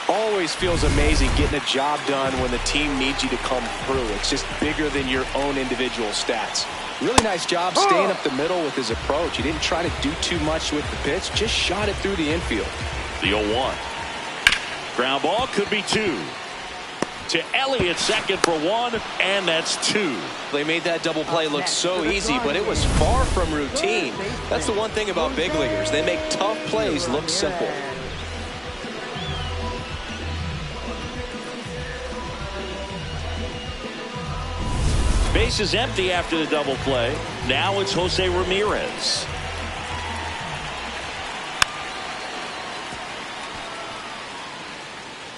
Always feels amazing getting a job done when the team needs you to come through. It's just bigger than your own individual stats. Really nice job staying up the middle with his approach. He didn't try to do too much with the pitch, just shot it through the infield. The 0-1. Ground ball could be 2. To Elly at second for 1, and that's 2. They made that double play look so easy, but it was far from routine. That's the one thing about big leaguers. They make tough plays look simple. Base is empty after the double play. Now it's Jose Ramirez.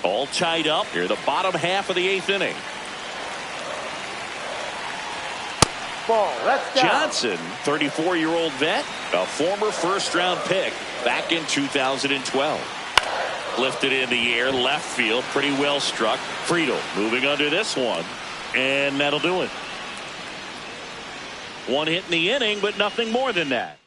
All tied up here, the bottom half of the 8th inning. Ball, that's down. Johnson, 34-year-old vet, a former first-round pick back in 2012. Lifted in the air, left field, pretty well struck. Friedel moving under this one, and that'll do it. One hit in the inning, but nothing more than that.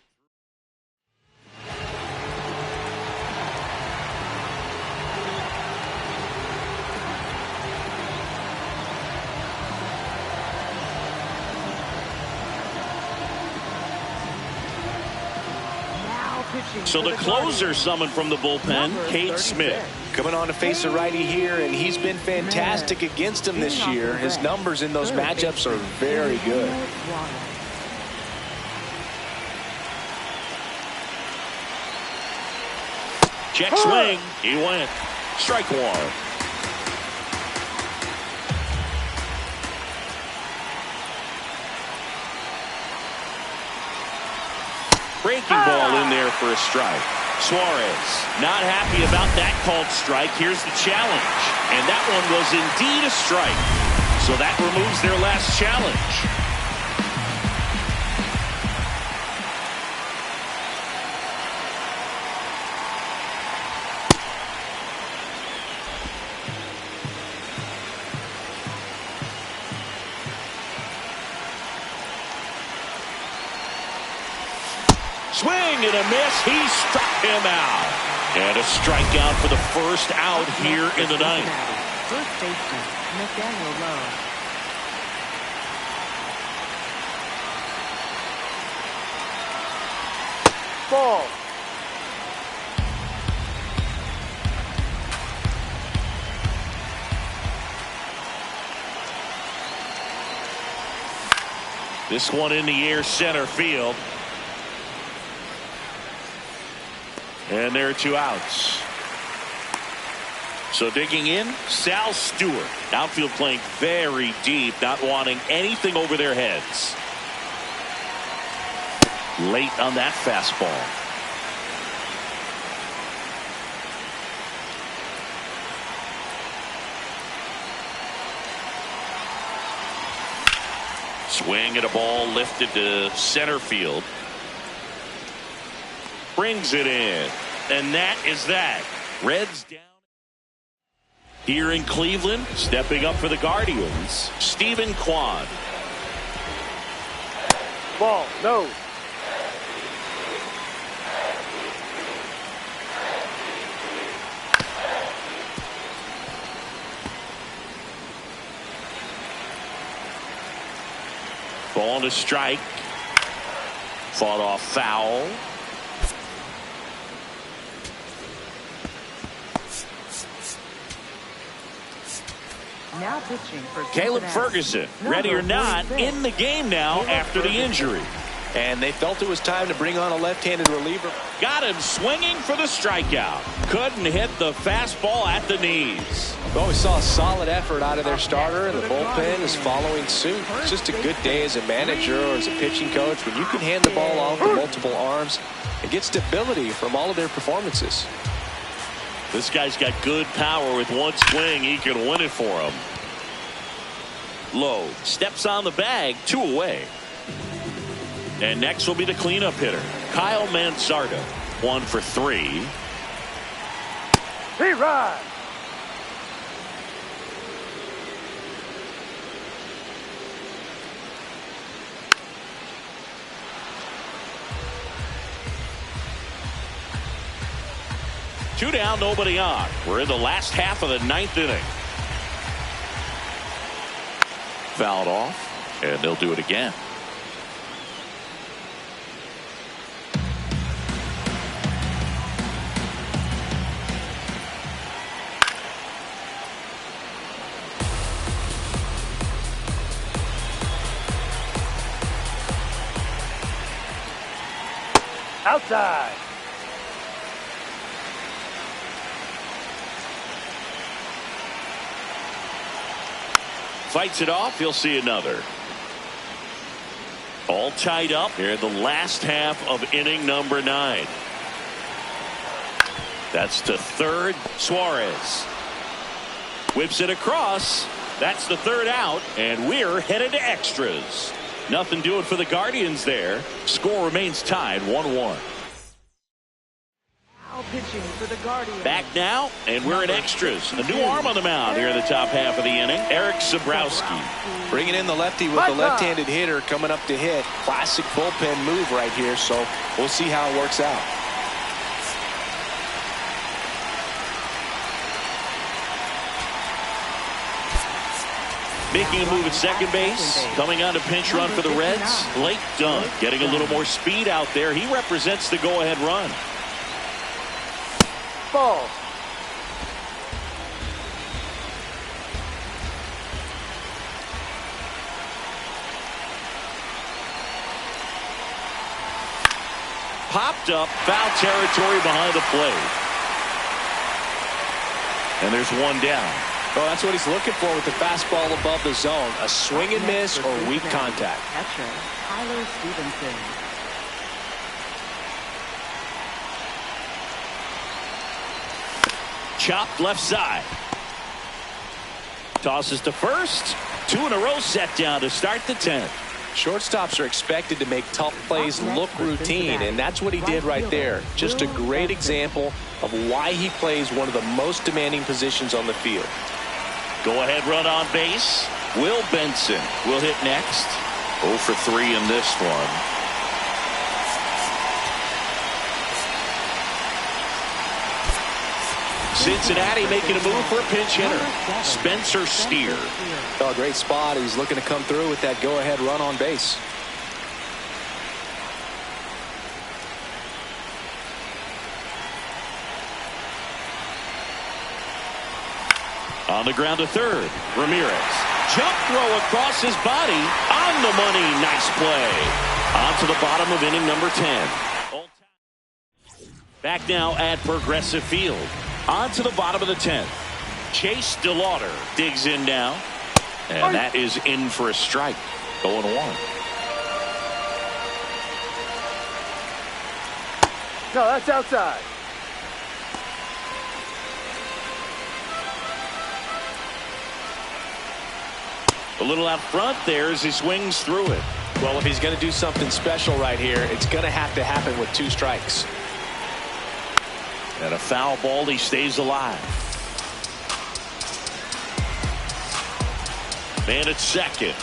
So the closer summoned from the bullpen, Cade Smith. Coming on to face a righty here, and he's been fantastic against him this year. His numbers in those matchups are very good. Check swing. He went. Strike 1. Breaking ball in there for a strike. Suarez not happy about that called strike. Here's the challenge. And that one was indeed a strike. So that removes their last challenge. Swing and a miss. He struck him out. And a strikeout for the first out here in the ninth. First baseman, Nathaniel Lowe. Ball. This one in the air, center field. And there are 2 outs. So digging in, Sal Stewart. Outfield playing very deep, not wanting anything over their heads. Late on that fastball. Swing at a ball lifted to center field. Brings it in. And that is that. Reds down. Here in Cleveland, stepping up for the Guardians, Stephen Kwan. Ball, no. Ball to strike. Fought off foul. Now pitching for Caleb Cincinnati. Ferguson, ready or not, in the game now after the injury. And they felt it was time to bring on a left-handed reliever. Got him swinging for the strikeout. Couldn't hit the fastball at the knees. Well, we saw a solid effort out of their starter, and the bullpen is following suit. It's just a good day as a manager or as a pitching coach when you can hand the ball off to multiple arms and get stability from all of their performances. This guy's got good power. With one swing, he can win it for him. Lowe steps on the bag, 2 away. And next will be the cleanup hitter, Kyle Mansardo. 1 for 3. He rides. Two down, nobody on. We're in the last half of the 9th inning. Fouled off, and they'll do it again. Outside. Fights it off. He'll see another. All tied up here in the last half of inning number 9. That's to third. Suarez whips it across. That's the 3rd out, and we're headed to extras. Nothing doing for the Guardians there. Score remains tied 1-1. Pitching for the Guardians. Back now, and we're in extras. A new arm on the mound here in the top half of the inning. Eric Sabrowski. Bringing in the lefty with the left-handed hitter coming up to hit. Classic bullpen move right here, so we'll see how it works out. Making a move at second base. Coming on a pinch run for the Reds. Blake Dunn getting a little more speed out there. He represents the go-ahead run. Ball. Popped up, foul territory behind the plate. And there's one down. Well, that's what he's looking for with the fastball above the zone. A swing and miss or weak contact. Catcher, Tyler Stevenson. Chopped left side. Tosses to first. 2 in a row set down to start the 10th. Shortstops are expected to make tough plays look routine, and that's what he did right there. Just a great example of why he plays one of the most demanding positions on the field. Go ahead run on base. Will Benson will hit next. 0 for 3 in this one. Cincinnati making a move for a pinch hitter. Spencer Steer. Oh, great spot. He's looking to come through with that go-ahead run on base. On the ground to third. Ramirez. Jump throw across his body. On the money. Nice play. On to the bottom of inning number 10. Back now at Progressive Field. On to the bottom of the 10th. Chase DeLauder digs in now. And that is in for a strike. 0-1. No, that's outside. A little out front there as he swings through it. Well, if he's going to do something special right here, it's going to have to happen with 2 strikes. And a foul ball, he stays alive. Man at second.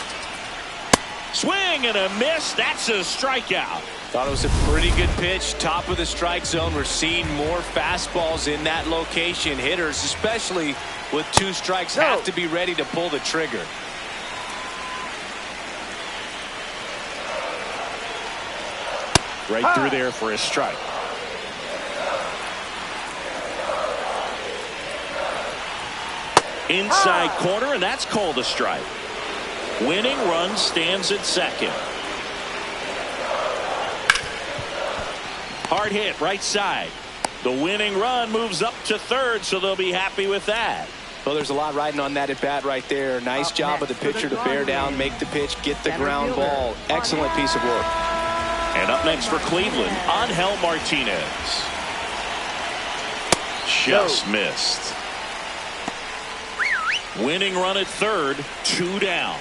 Swing and a miss. That's a strikeout. Thought it was a pretty good pitch. Top of the strike zone. We're seeing more fastballs in that location. Hitters, especially with 2 strikes, have to be ready to pull the trigger. Right through there for a strike. Inside corner, and that's called a strike. Winning run stands at second. Hard hit right side. The winning run moves up to third, so they'll be happy with that. Well, there's a lot riding on that at bat right there. Nice job of the pitcher to bear down, make the pitch, get the ground ball. Excellent piece of work. And up next for Cleveland, Angel Martinez. Just missed. Winning run at third, 2 down.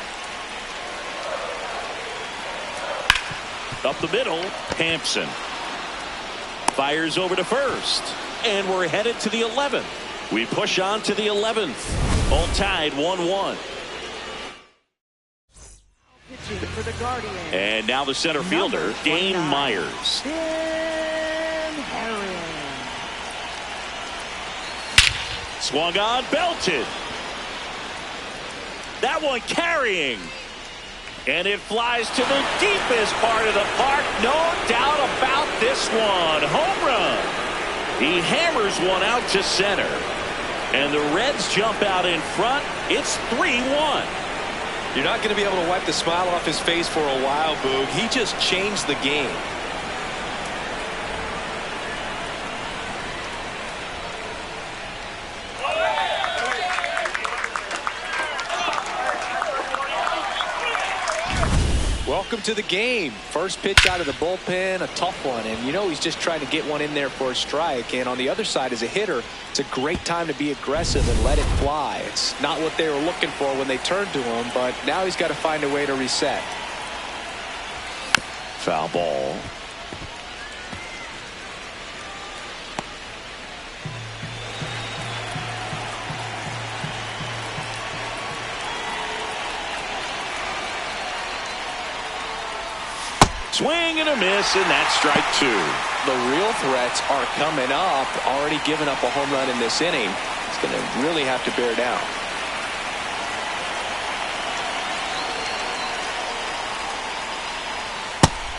Up the middle, Hampson fires over to first, and we're headed to the 11th. We push on to the 11th. All tied 1-1. Pitching for the Guardians. And now the center fielder, Dane Myers. Swung on, belted. That one carrying. And it flies to the deepest part of the park. No doubt about this one. Home run. He hammers one out to center. And the Reds jump out in front. It's 3-1. You're not going to be able to wipe the smile off his face for a while, Boog. He just changed the game. Welcome to the game. First pitch out of the bullpen, a tough one, and you know he's just trying to get one in there for a strike. And on the other side, as a hitter, it's a great time to be aggressive and let it fly. It's not what they were looking for when they turned to him, but now he's got to find a way to reset. Foul ball. Swing and a miss, and that's strike two. The real threats are coming up. Already given up a home run in this inning. He's going to really have to bear down.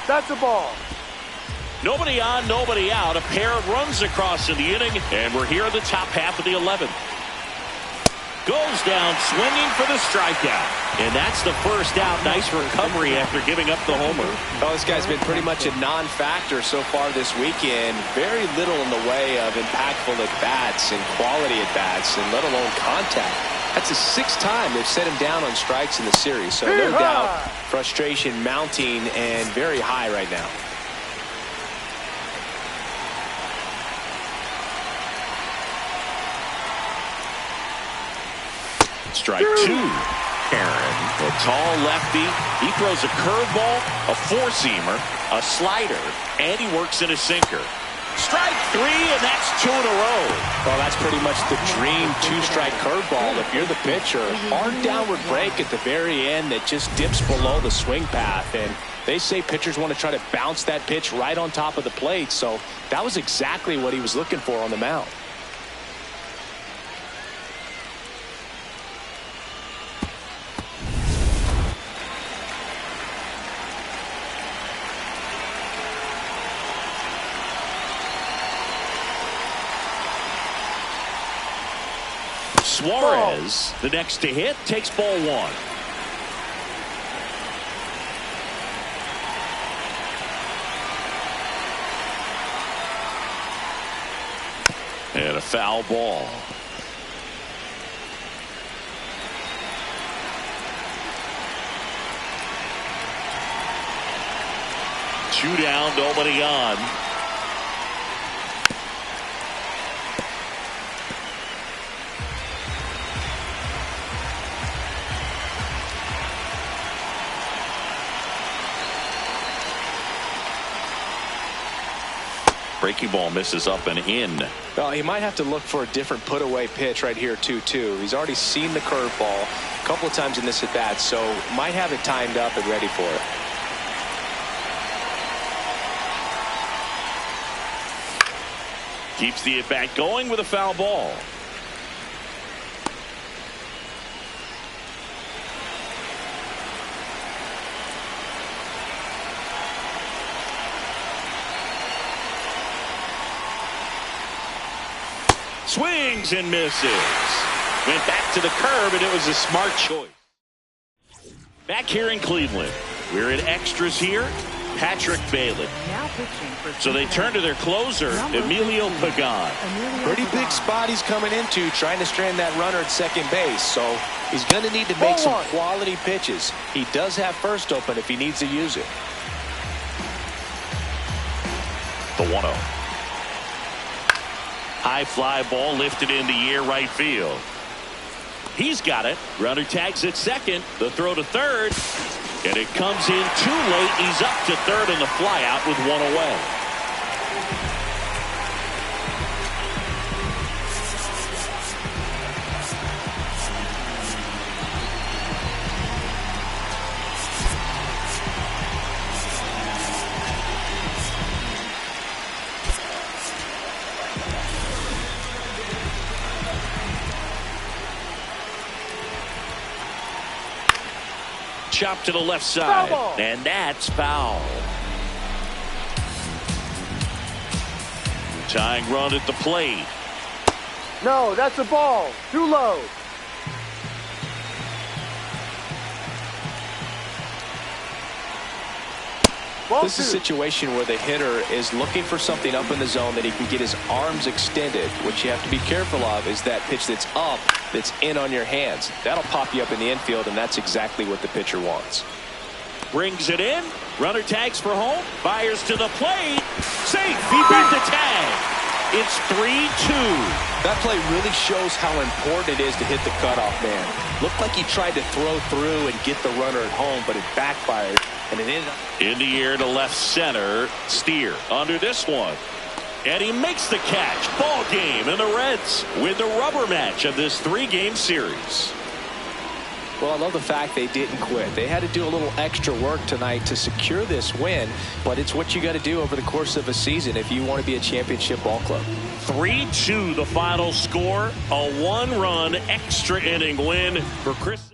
That's a ball. Nobody on, nobody out. A pair of runs across in the inning, and we're here in the top half of the 11th. Goes down swinging for the strikeout. And that's the first out. Nice recovery after giving up the homer. Well, this guy's been pretty much a non-factor so far this weekend. Very little in the way of impactful at-bats and quality at-bats, and let alone contact. That's the 6th time they've set him down on strikes in the series. So no doubt frustration mounting and very high right now. Strike two. Aaron, a tall lefty. He throws a curveball, a four-seamer, a slider, and he works in a sinker. Strike three, and that's 2 in a row. Well, that's pretty much the dream two-strike curveball. If you're the pitcher, hard downward break at the very end that just dips below the swing path. And they say pitchers want to try to bounce that pitch right on top of the plate. So that was exactly what he was looking for on the mound. Suarez, the next to hit, takes ball one. And a foul ball. Two down, nobody on. Breaking ball misses up and in. Well, he might have to look for a different put-away pitch right here, 2-2. He's already seen the curveball a couple of times in this at-bat, so might have it timed up and ready for it. Keeps the at-bat going with a foul ball. Swings and misses. Went back to the curb, and it was a smart choice. Back here in Cleveland, we're in extras here. Patrick Bailey. Now pitching for So they turn to their closer, Emilio Pagan. Pretty big spot he's coming into, trying to strand that runner at second base. So he's going to need to make some quality pitches. He does have first open if he needs to use it. The 1-0. High fly ball lifted in the air right field. He's got it. Runner tags at second. The throw to third. And it comes in too late. He's up to third in the flyout with one away. Chop to the left side, and that's foul. Tying run at the plate. No, that's a ball. Too low. Ball This is a situation where the hitter is looking for something up in the zone that he can get his arms extended. What you have to be careful of is that pitch that's up, that's in on your hands. That'll pop you up in the infield, and that's exactly what the pitcher wants. Brings it in. Runner tags for home. Fires to the plate. Safe. He beat the tag. It's 3-2. That play really shows how important it is to hit the cutoff man. Looked like he tried to throw through and get the runner at home, but it backfired. And it ended up in the air to left center. Steer under this one. And he makes the catch. Ball game, and the Reds win the rubber match of this 3-game series. Well, I love the fact they didn't quit. They had to do a little extra work tonight to secure this win, but it's what you got to do over the course of a season if you want to be a championship ball club. 3-2 the final score. A 1-run extra inning win for Chris.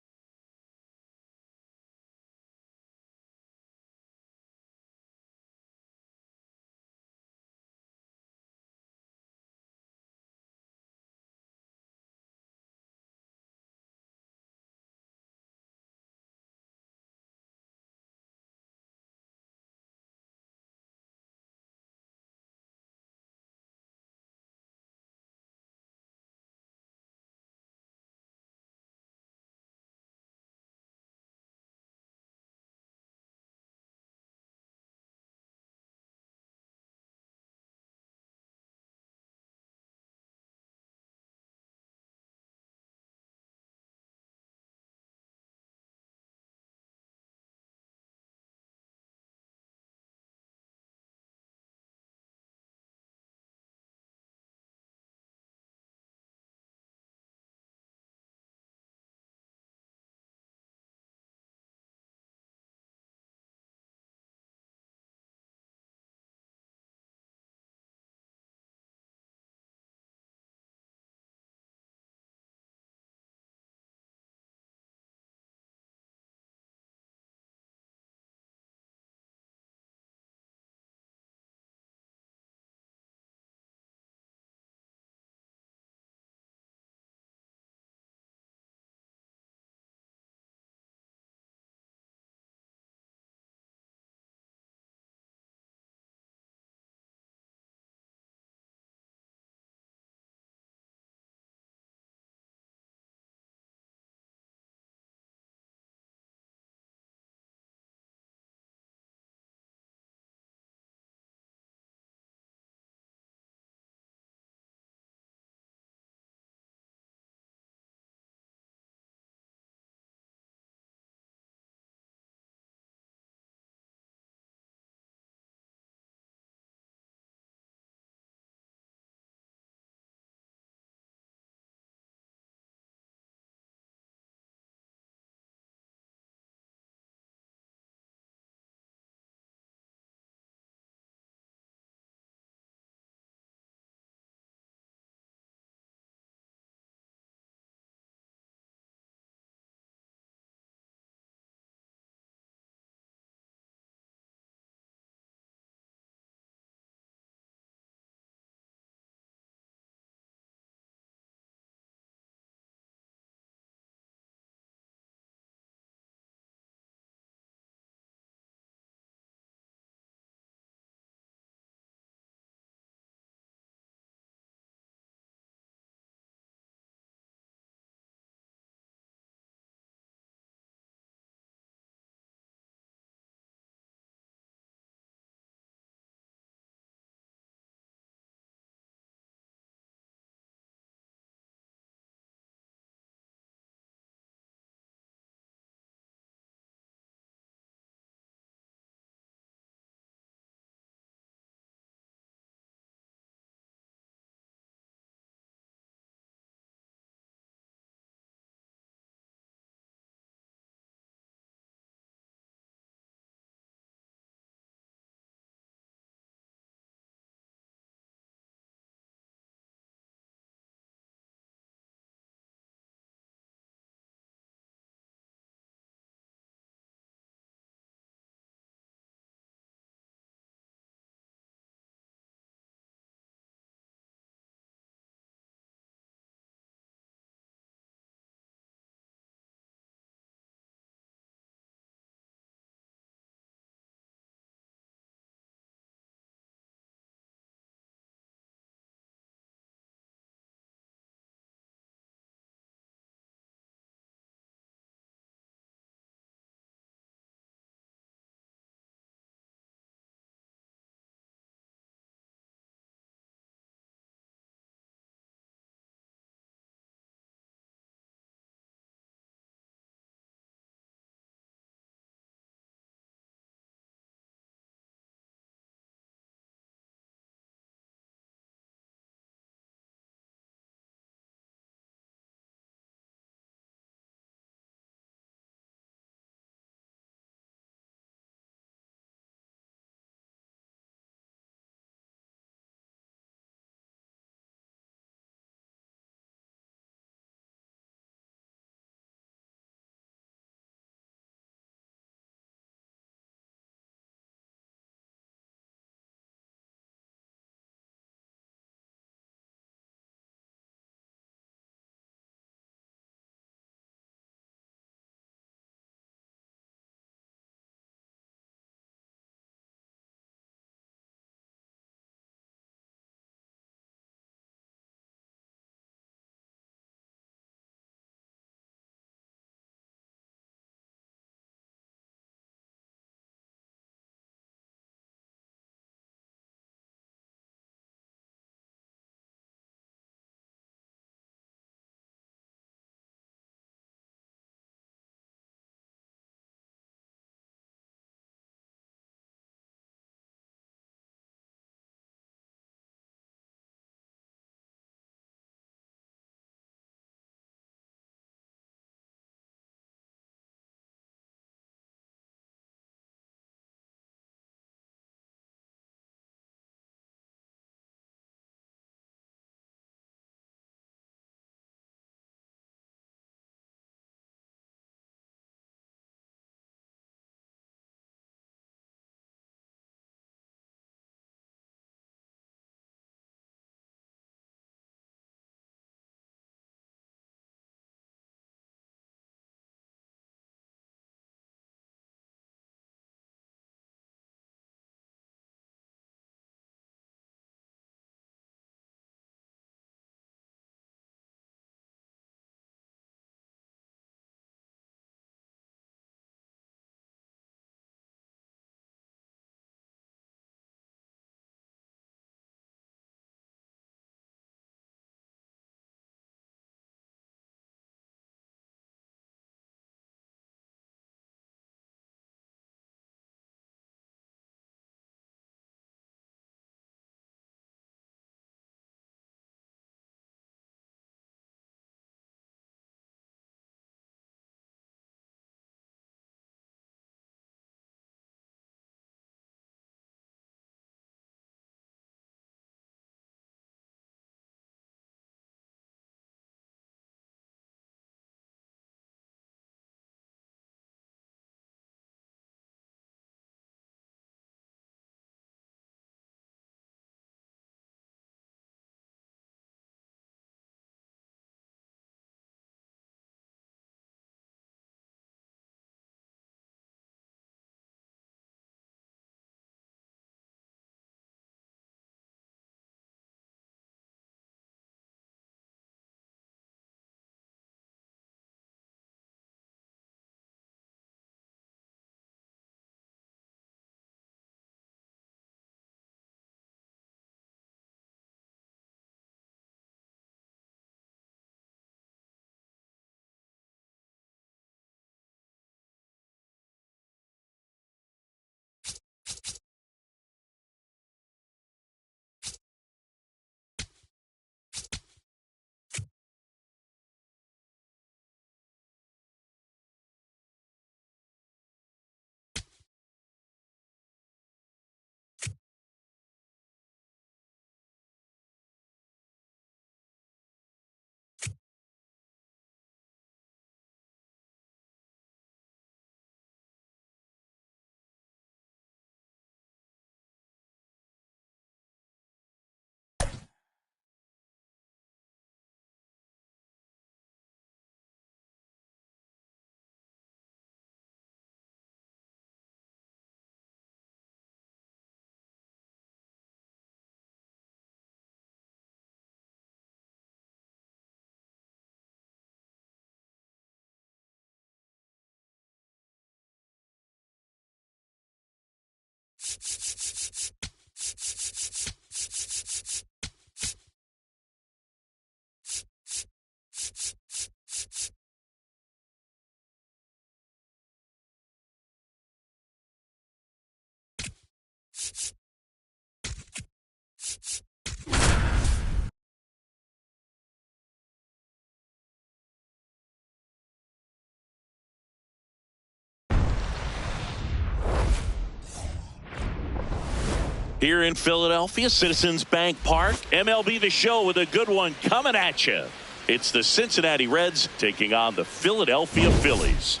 Here in Philadelphia, Citizens Bank Park, MLB The Show with a good one coming at you. It's the Cincinnati Reds taking on the Philadelphia Phillies.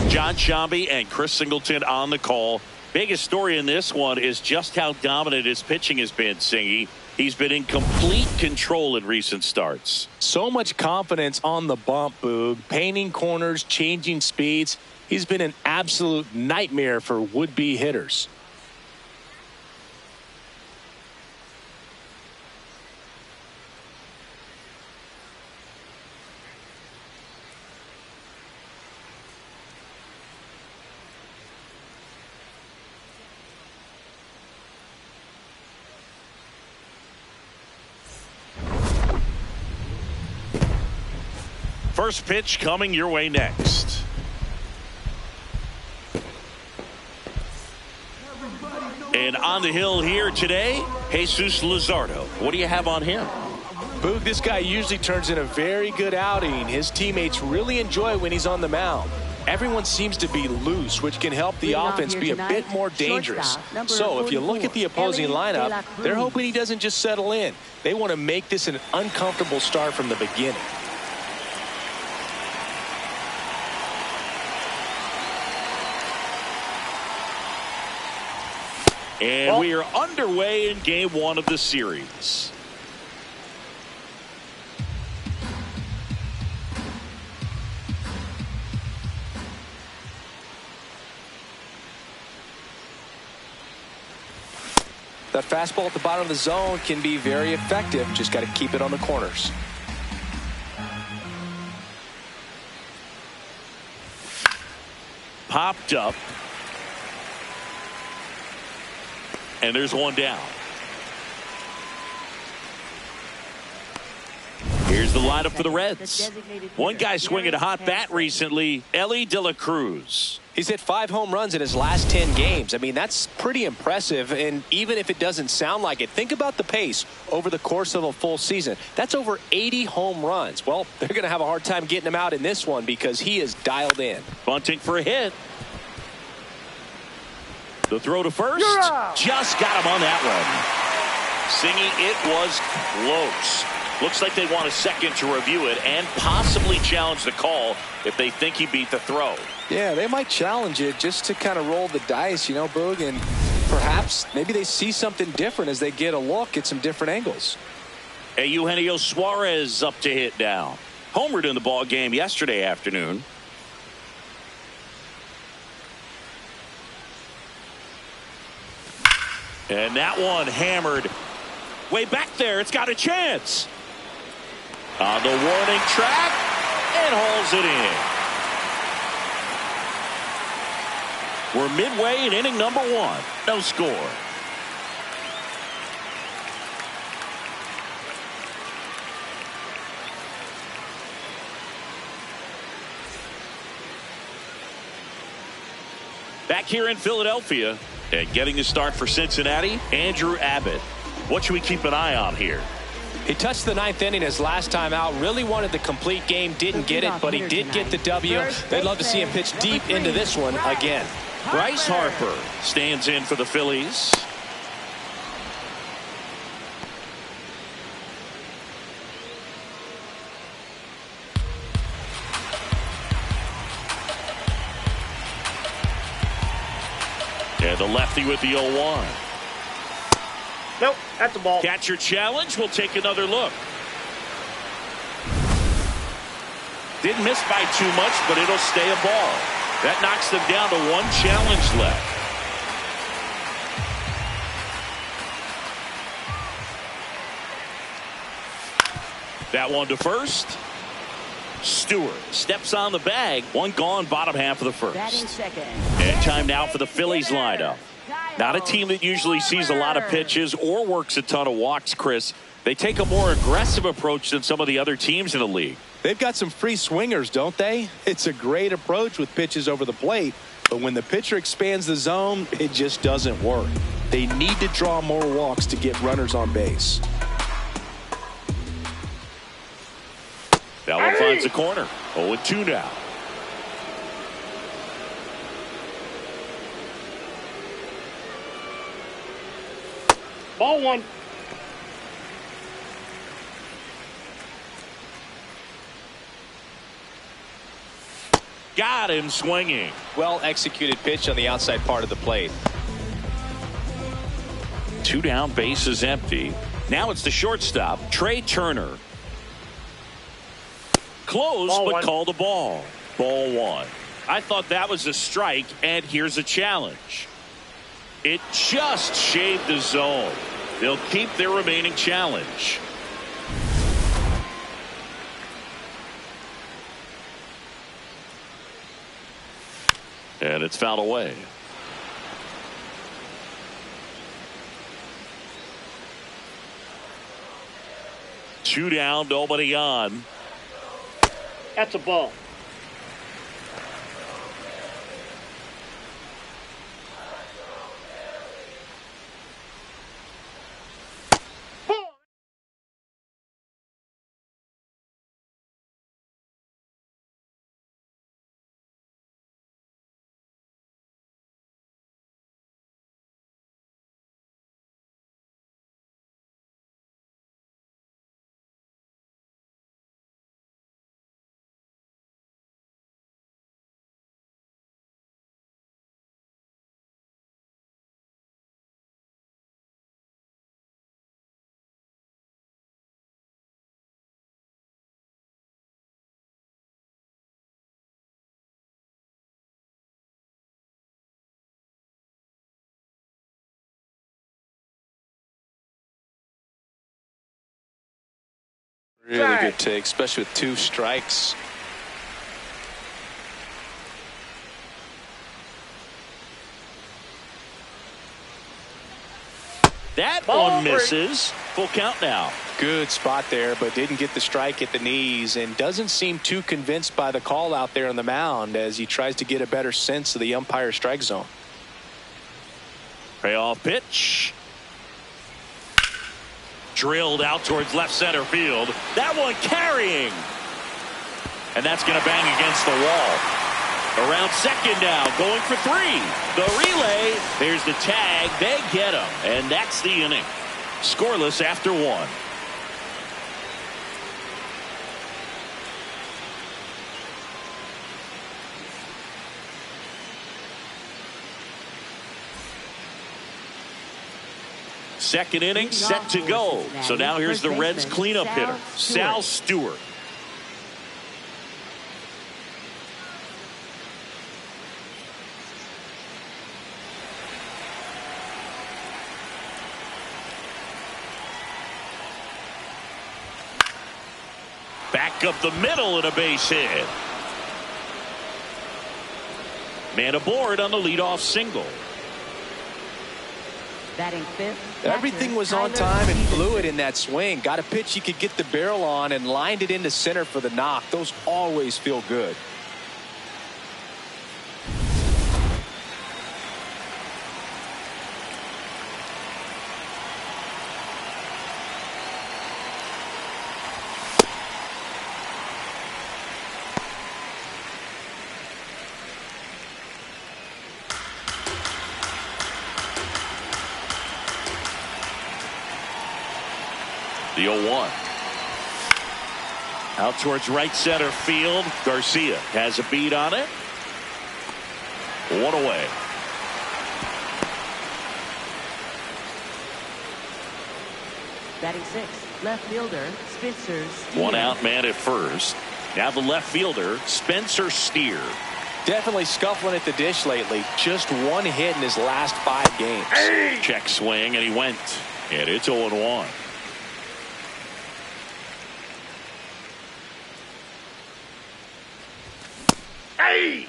John Shambi and Chris Singleton on the call. Biggest story in this one is just how dominant his pitching has been, Singy. He's been in complete control in recent starts. So much confidence on the bump, Boog. Painting corners, changing speeds. He's been an absolute nightmare for would-be hitters. First pitch coming your way next. And on the hill here today, Jesus Luzardo. What do you have on him? Boog, this guy usually turns in a very good outing. His teammates really enjoy when he's on the mound. Everyone seems to be loose, which can help the offense be a bit more dangerous. So if you look at the opposing lineup, they're hoping he doesn't just settle in. They want to make this an uncomfortable start from the beginning. And we are underway in game one of the series. That fastball at the bottom of the zone can be very effective. Just got to keep it on the corners. Popped up. And there's one down. Here's the lineup for the Reds. One guy swinging a hot bat recently, Elly de la Cruz. He's hit 5 home runs in his last 10 games. I mean, that's pretty impressive. And even if it doesn't sound like it, think about the pace over the course of a full season. That's over 80 home runs. Well, they're going to have a hard time getting him out in this one because he is dialed in. Bunting for a hit. The throw to first. Just got him on that one. Singy, it was close. Looks like they want a second to review it and possibly challenge the call if they think he beat the throw. Yeah, they might challenge it just to kind of roll the dice, you know, Boog, and perhaps maybe they see something different as they get a look at some different angles. Hey, Eugenio Suarez up to hit now. Homered in the ball game yesterday afternoon. And that one hammered way back there. It's got a chance. On the warning track and hauls it in. We're midway in inning number 1. No score. Back here in Philadelphia and getting the start for Cincinnati, Andrew Abbott. What should we keep an eye on here? He touched the 9th inning his last time out. Really wanted the complete game. Didn't get it, but he did get the W. They'd love to see him pitch deep into this one again. Bryce Harper stands in for the Phillies. And the lefty with the 0-1. Nope, that's a ball. Catcher challenge. We'll take another look. Didn't miss by too much, but it'll stay a ball. That knocks them down to 1 challenge left. That one to first. Stewart steps on the bag. 1 gone, bottom half of the first. And time now for the Phillies lineup. Not a team that usually sees a lot of pitches or works a ton of walks, Chris. They take a more aggressive approach than some of the other teams in the league. They've got some free swingers, don't they? It's a great approach with pitches over the plate. But when the pitcher expands the zone, it just doesn't work. They need to draw more walks to get runners on base. That one finds a corner. 0-2 now. Ball one. Got him swinging. Well executed pitch on the outside part of the plate. 2 down, base is empty. Now it's the shortstop, Trey Turner. Close, Ball but one. called a ball. Ball one. I thought that was a strike, and here's a challenge. It just shaved the zone. They'll keep their remaining challenge. And it's fouled away. Two down, nobody on. That's a ball. Really good take, especially with 2 strikes. That Ball one three. misses. Full count now. Good spot there, but didn't get the strike at the knees and doesn't seem too convinced by the call out there on the mound as he tries to get a better sense of the umpire strike zone. Payoff pitch. Drilled out towards left center field. That one carrying. And that's going to bang against the wall. Around second now, going for 3. The relay. There's the tag. They get him. And that's the inning. Scoreless after 1. Second inning set to go. So now here's the Reds cleanup hitter, Sal Stewart. Back up the middle and a base hit. Man aboard on the leadoff single. Batting fifth. Everything was on time and fluid in that swing. Got a pitch he could get the barrel on and lined it into center for the knock. Those always feel good. The 0-1. Out towards right center field. Garcia has a beat on it. 1 away. Batting sixth. Left fielder Spencer Steer. 1 out, man at first. Now the left fielder Spencer Steer. Definitely scuffling at the dish lately. Just 1 hit in his last 5 games. Check swing, and he went. And it's 0-1. Hey!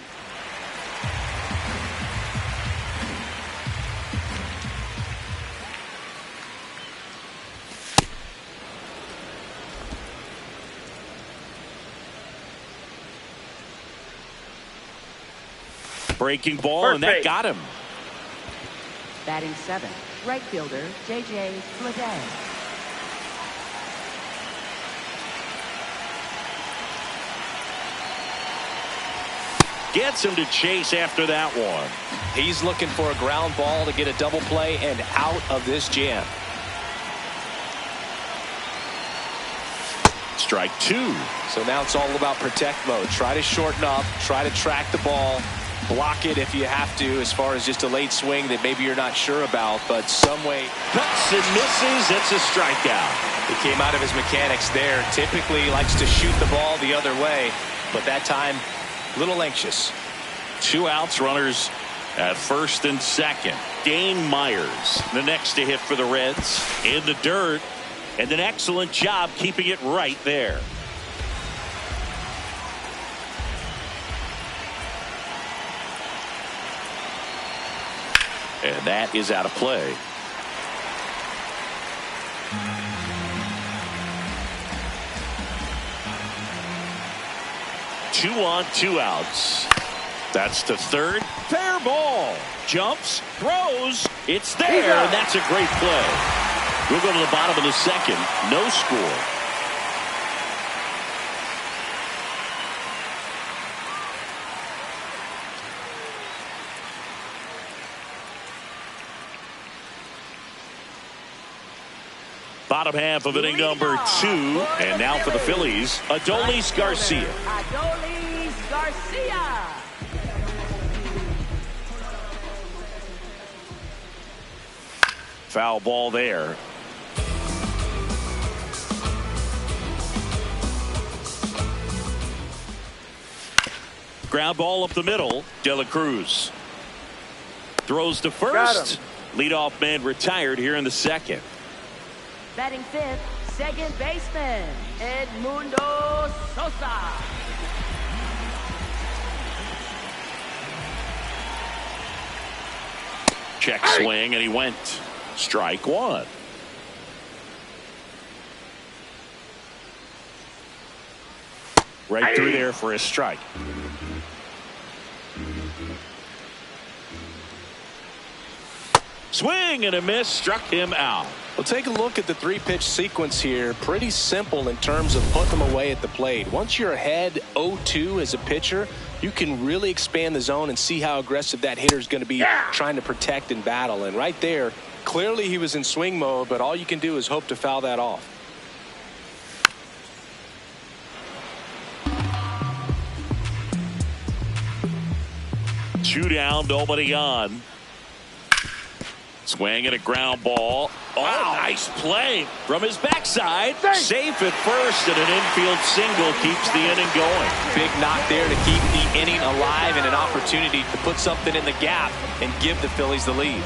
Breaking ball, First and that base. got him. Batting seventh, right fielder J.J. Bleday. Gets him to chase after that one. He's looking for a ground ball to get a double play and out of this jam. Strike two. So now it's all about protect mode. Try to shorten up, try to track the ball, block it if you have to, as far as just a late swing that maybe you're not sure about, but some way. Cuts and misses. It's a strikeout. He came out of his mechanics there. Typically likes to shoot the ball the other way, but that time a little anxious. 2 outs, runners at first and second. Dane Myers, the next to hit for the Reds, in the dirt, and an excellent job keeping it right there. And that is out of play. Two on, 2 outs. That's to third. Fair ball. Jumps, throws. It's there, and that's a great play. We'll go to the bottom of the second. No score. Bottom half of inning number 2. And now for the Phillies, Adolis Garcia. Adolis Garcia. Foul ball there. Ground ball up the middle. De La Cruz throws to first. Leadoff man retired here in the second. Batting fifth, second baseman Edmundo Sosa. Check swing, and he went. Strike one. Right through there for a strike. Swing and a miss, struck him out. Well, take a look at the 3-pitch sequence here. Pretty simple in terms of putting them away at the plate. Once you're ahead 0-2 as a pitcher, you can really expand the zone and see how aggressive that hitter is going to be trying to protect and battle. And right there, clearly he was in swing mode, but all you can do is hope to foul that off. Two down, nobody on. Swing and a ground ball. Oh, nice play from his backside. Safe at first, and an infield single keeps the inning going. Big knock there to keep the inning alive and an opportunity to put something in the gap and give the Phillies the lead.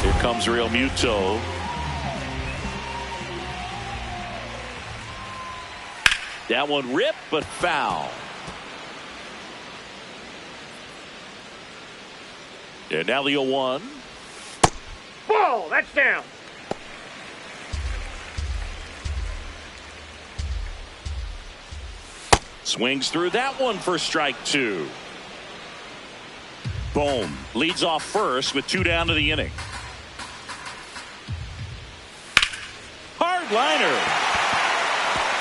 Here comes Real Muto. That one ripped, but foul. And now the 0-1. Ball, that's down. Swings through that one for strike two. Bohm leads off first with 2 down to the inning. Hard liner.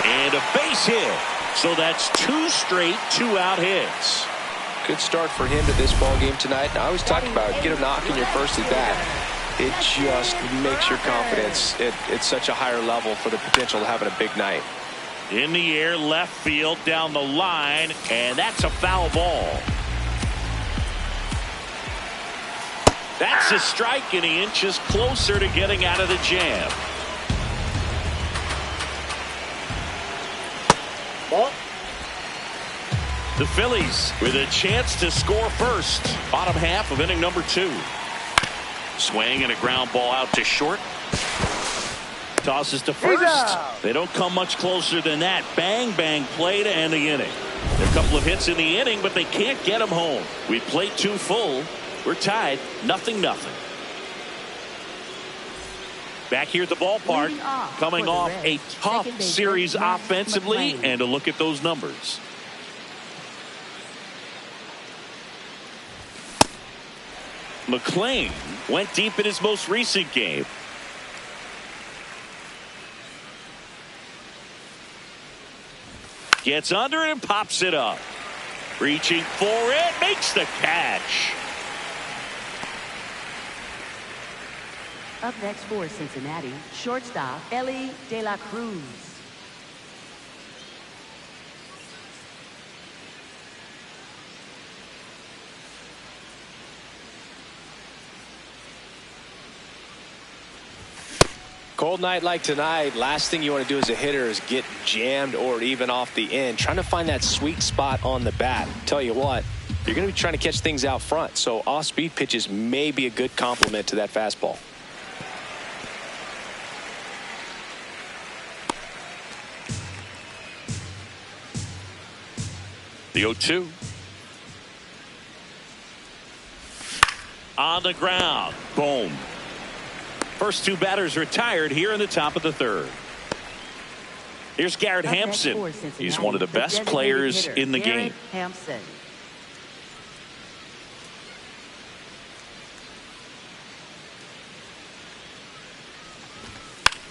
And a base hit. So that's 2 straight 2-out hits. Good start for him to this ball game tonight. Now, I always talk about get a knock in your first at bat. It just makes your confidence at such a higher level for the potential of having a big night. In the air, left field, down the line, and that's a foul ball. That's a strike, and he inches closer to getting out of the jam. Ball. The Phillies with a chance to score first. Bottom half of inning number 2. Swing and a ground ball out to short. Tosses to first. They don't come much closer than that. Bang, bang play to end the inning. There are a couple of hits in the inning, but they can't get them home. We played 2 full. We're tied 0-0. Back here at the ballpark, coming off a tough series offensively, and a look at those numbers. McClain went deep in his most recent game. Gets under it and pops it up. Reaching for it, makes the catch. Up next for Cincinnati, shortstop Elly de la Cruz. Cold night like tonight, last thing you want to do as a hitter is get jammed or even off the end. Trying to find that sweet spot on the bat. Tell you what, you're going to be trying to catch things out front, so off-speed pitches may be a good complement to that fastball. The 0-2. On the ground. Boom. First two batters retired here in the top of the third. Here's Garrett Hampson. He's one of the best players in the game. Hampson.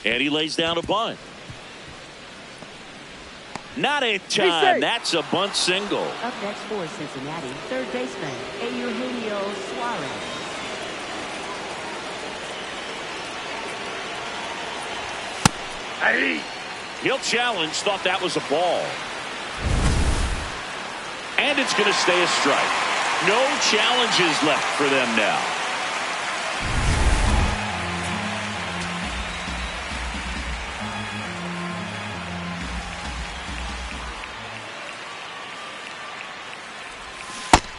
And he lays down a bunt. Not a ton. That's a bunt single. Up next for Cincinnati, third baseman Eugenio Suarez. He'll challenge. Thought that was a ball. And it's going to stay a strike. No challenges left for them now.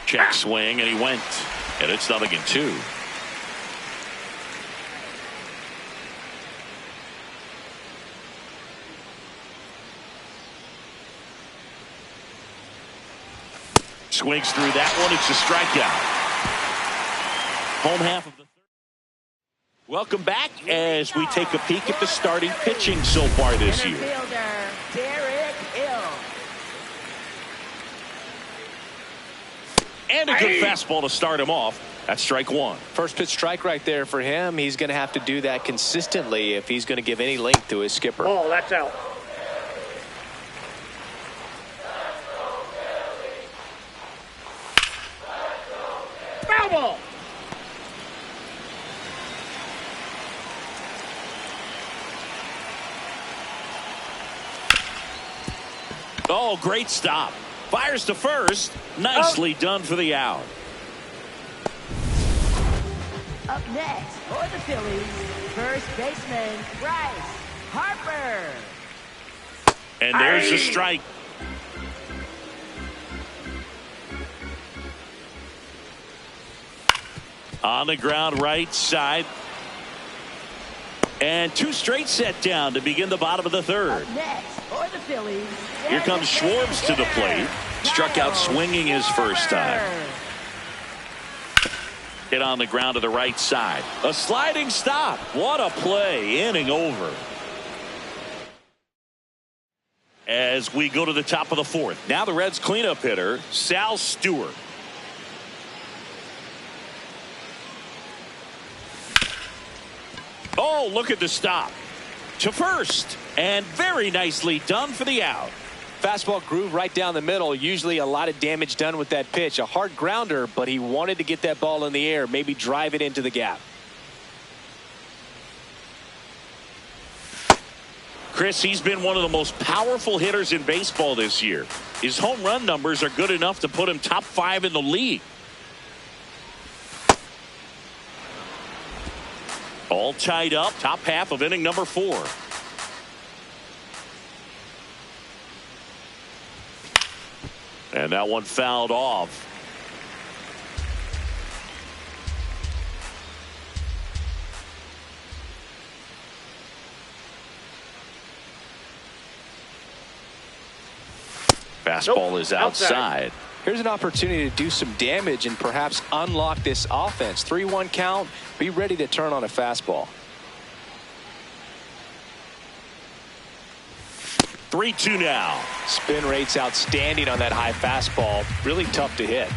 Check swing, and he went. And it's 0-2. Swings through that one. It's a strikeout. Home half of the third. Welcome back as we take a peek at the starting pitching so far this year. And a good fastball to start him off. That's strike one. First pitch strike right there for him. He's going to have to do that consistently if he's going to give any length to his skipper. Oh, that's out. Foul ball. Oh, great stop. Fires to first. Nicely done for the out. Up next for the Phillies, first baseman Bryce Harper. And there's a strike. On the ground, right side. And two straight set down to begin the bottom of the third. Up next for the Phillies. Here comes Schwartz to the plate. Struck out swinging his first time. Hit on the ground to the right side. A sliding stop. What a play. Inning over. As we go to the top of the fourth. Now the Reds cleanup hitter, Sal Stewart. Oh, look at the stop. To first. And very nicely done for the out. Fastball groove right down the middle. Usually a lot of damage done with that pitch. A hard grounder, but he wanted to get that ball in the air. Maybe drive it into the gap. Chris, he's been one of the most powerful hitters in baseball this year. His home run numbers are good enough to put him top 5 in the league. All tied up. Top half of inning number 4. And that one fouled off. Fastball is outside. Here's an opportunity to do some damage and perhaps unlock this offense. 3-1 count. Be ready to turn on a fastball. 3-2 now. Spin rate's outstanding on that high fastball. Really tough to hit.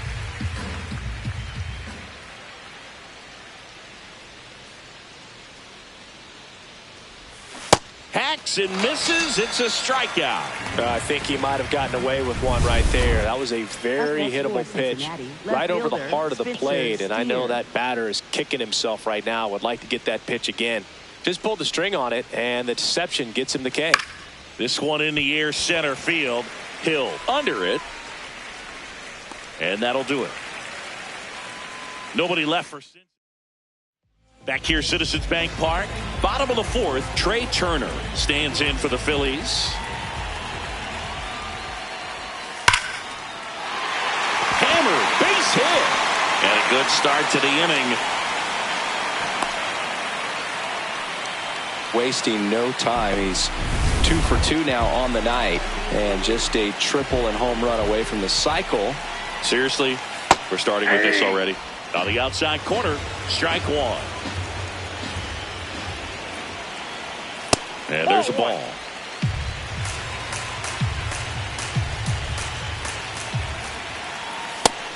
Swings and misses. It's a strikeout. I think he might have gotten away with one right there. That was a very hittable pitch right over the heart of the plate. And I know that batter is kicking himself right now. Would like to get that pitch again. Just pulled the string on it, and the deception gets him the K. This one in the air, center field. Hill under it. And that'll do it. Nobody left for Cincinnati. Back here, Citizens Bank Park. Bottom of the fourth, Trey Turner stands in for the Phillies. Hammered, base hit. And a good start to the inning. Wasting no time. He's 2 for 2 now on the night, and just a triple and home run away from the cycle. Seriously, we're starting with this already. On the outside corner, strike one. And there's a ball.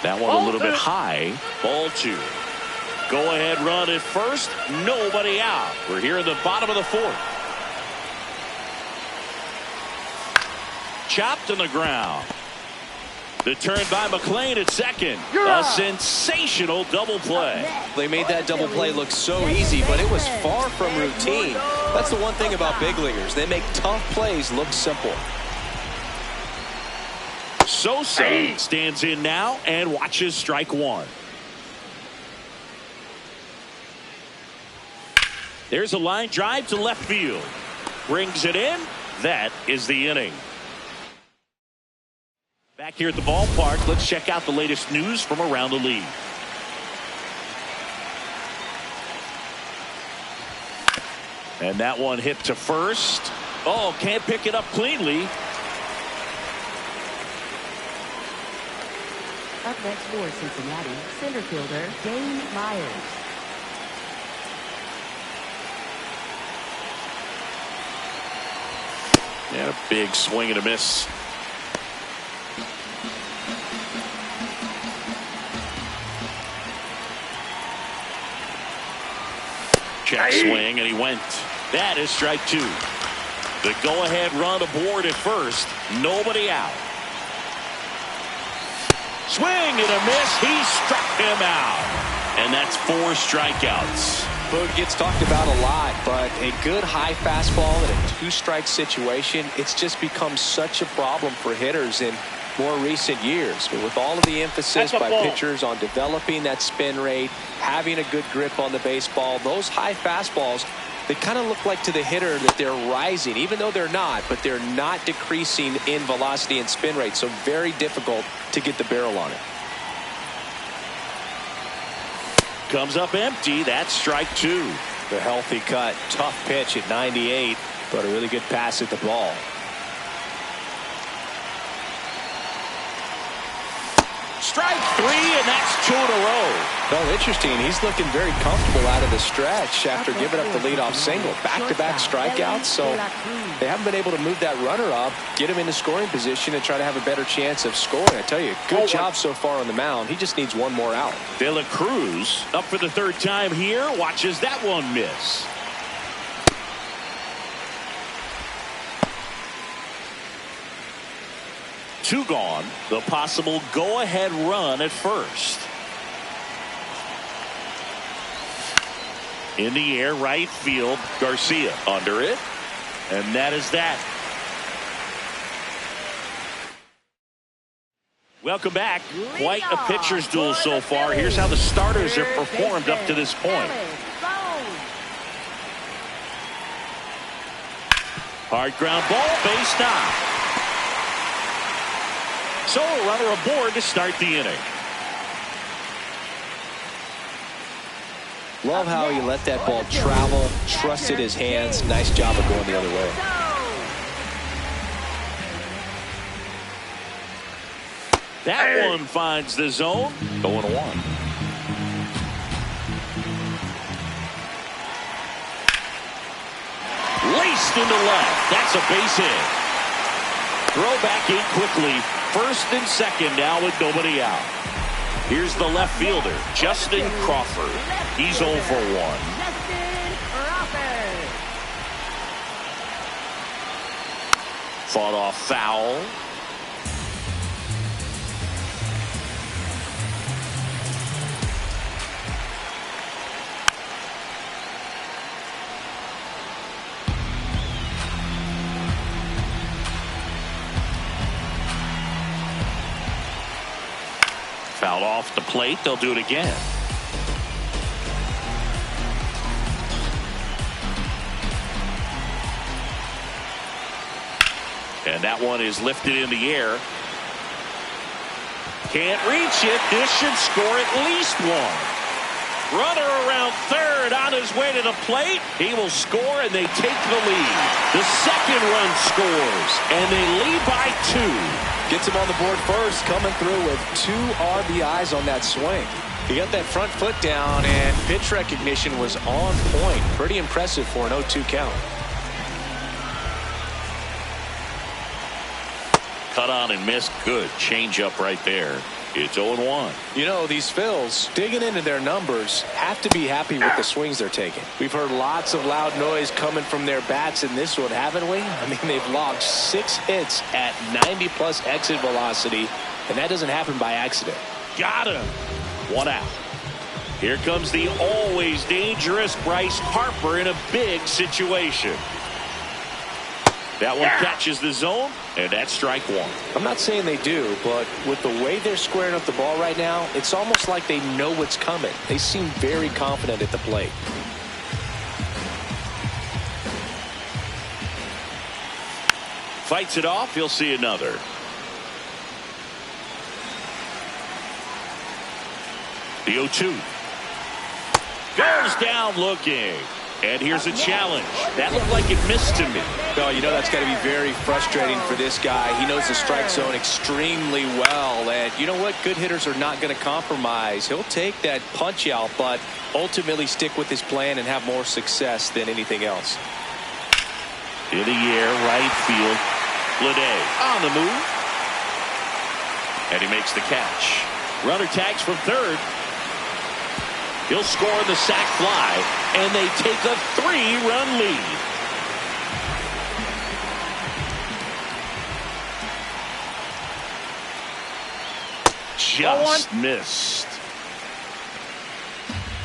That one a little bit high. Ball 2. Go ahead run at first. Nobody out. We're here in the bottom of the fourth. Chopped on the ground. The turn by McClain at second. A sensational double play. They made that double play look so easy, but it was far from routine. That's the one thing about big leaguers. They make tough plays look simple. Sosa stands in now and watches strike one. There's a line drive to left field. Brings it in. That is the inning. Back here at the ballpark, let's check out the latest news from around the league. And that one hit to first. Oh, can't pick it up cleanly. Up next for Cincinnati, center fielder Dane Myers. And a big swing and a miss. Check swing, and he went. That is strike 2. The go-ahead run aboard at first. Nobody out. Swing and a miss. He struck him out. And that's 4 strikeouts. Boog gets talked about a lot, but a good high fastball in a 2-strike situation, it's just become such a problem for hitters in more recent years. But with all of the emphasis by pitchers on developing that spin rate, having a good grip on the baseball, those high fastballs, they kind of look like to the hitter that they're rising, even though they're not, but they're not decreasing in velocity and spin rate. So very difficult to get the barrel on it. Comes up empty. That's strike 2. The healthy cut. Tough pitch at 98, but a really good pass at the ball. Strike 3, and that's 2 in a row. Well, interesting. He's looking very comfortable out of the stretch after giving up the leadoff single. Back-to-back strikeouts, so they haven't been able to move that runner up, get him into scoring position, and try to have a better chance of scoring. I tell you, good job so far on the mound. He just needs one more out. De La Cruz up for the 3rd time here. Watches that one miss. Two gone. The possible go-ahead run at first. In the air, right field. Garcia under it. And that is that. Welcome back. Quite a pitcher's duel so far. Here's how the starters have performed up to this point. Hard ground ball, base knock. So a runner aboard to start the inning. Love how he let that ball travel, trusted his hands. Nice job of going the other way. That one finds the zone. 0-1. Laced into left. That's a base hit. Throw back in quickly. 1st and 2nd now with nobody out. Here's the left fielder, Justin Crawford. He's 0 for 1. Fought off foul. Foul off the plate. They'll do it again. And that one is lifted in the air. Can't reach it. This should score at least one. Runner around third on his way to the plate. He will score, and they take the lead. The second run scores, and they lead by 2. Gets him on the board first, coming through with 2 RBIs on that swing. He got that front foot down, and pitch recognition was on point. Pretty impressive for an 0-2 count. Cut on and missed. Good change up right there. It's 0-1. You know, these Phils, digging into their numbers, have to be happy with the swings they're taking. We've heard lots of loud noise coming from their bats in this one, haven't we? I mean, they've logged 6 hits at 90+ exit velocity, and that doesn't happen by accident. Got him. 1 out. Here comes the always dangerous Bryce Harper in a big situation. That one catches the zone, and that's strike 1. I'm not saying they do, but with the way they're squaring up the ball right now, it's almost like they know what's coming. They seem very confident at the plate. Fights it off. He'll see another. The 0-2. Goes down looking. And here's a challenge. That looked like it missed to me. Oh, you know that's got to be very frustrating for this guy. He knows the strike zone extremely well. And you know what? Good hitters are not going to compromise. He'll take that punch out, but ultimately stick with his plan and have more success than anything else. In the air, right field. Lede on the move. And he makes the catch. Runner tags from third. He'll score the sac fly, and they take a 3-run lead. Just missed.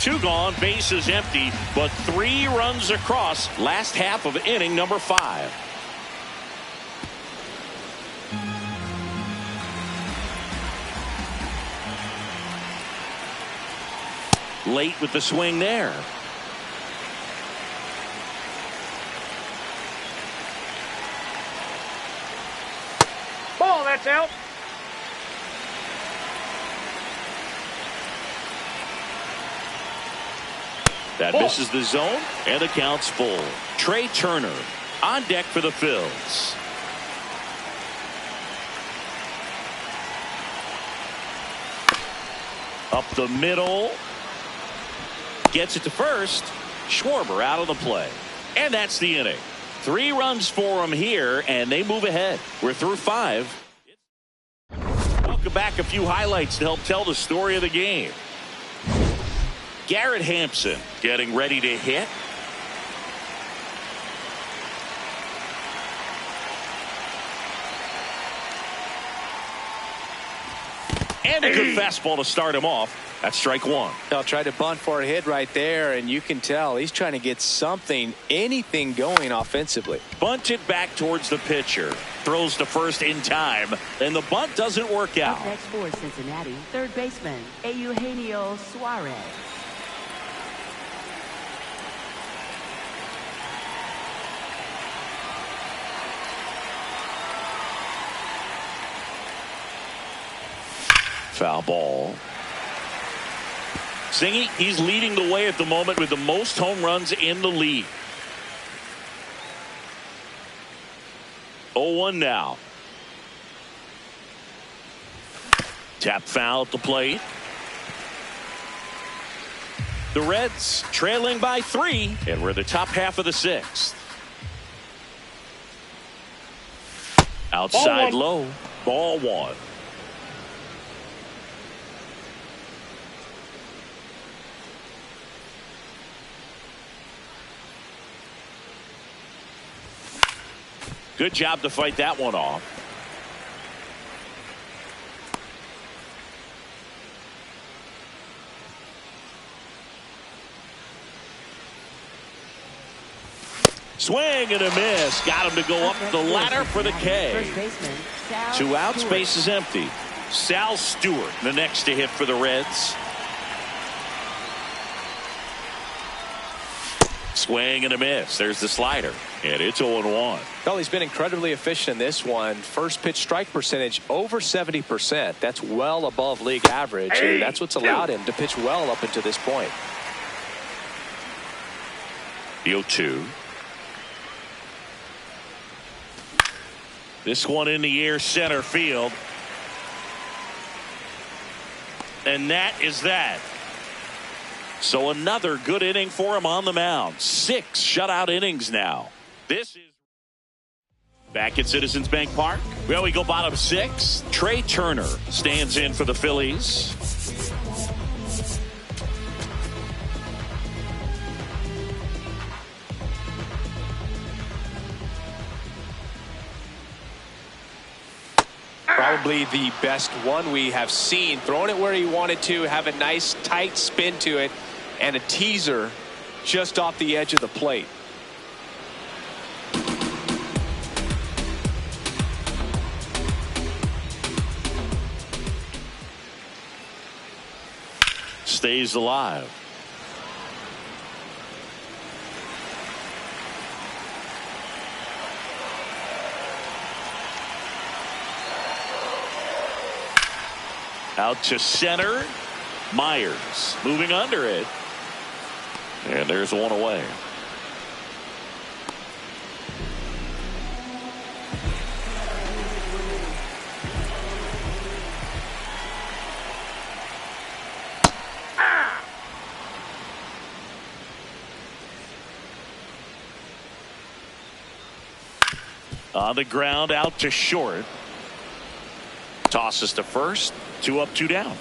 2 gone, bases empty, but 3 runs across last half of inning number 5. Late with the swing there. Ball, that's out. That misses the zone, and the count's full. Trey Turner on deck for the Phils. Up the middle. Gets it to first. Schwarber out of the play. And that's the inning. 3 runs for him here, and they move ahead. We're through 5. Welcome back. A few highlights to help tell the story of the game. Garrett Hampson getting ready to hit. And a good fastball to start him off. That's strike 1. I'll try to bunt for a hit right there, and you can tell he's trying to get something, anything going offensively. Bunted back towards the pitcher. Throws to first in time, and the bunt doesn't work out. Up next for Cincinnati, third baseman, Eugenio Suarez. Foul ball. Singy, he's leading the way at the moment with the most home runs in the league. 0-1 now. Tap foul at the plate. The Reds trailing by 3, and we're the top half of the 6th. Outside low. Ball 1. Good job to fight that one off. Swing and a miss. Got him to go up the ladder for the K. 2 outs, base is empty. Sal Stewart, the next to hit for the Reds. Swing and a miss. There's the slider. And it's 0-1. Well, he's been incredibly efficient in this one. First pitch strike percentage over 70%. That's well above league average. And that's what's allowed him to pitch well up until this point. The 0-2. This one in the air, center field. And that is that. So another good inning for him on the mound. 6 shutout innings now. This is back at Citizens Bank Park. Well, we go bottom 6. Trey Turner stands in for the Phillies. Probably the best one we have seen. Throwing it where he wanted to, have a nice tight spin to it, and a teaser just off the edge of the plate. Stays alive. Out to center. Myers moving under it. And there's one away. On the ground, out to short. Tosses to first. 2 up, 2 down.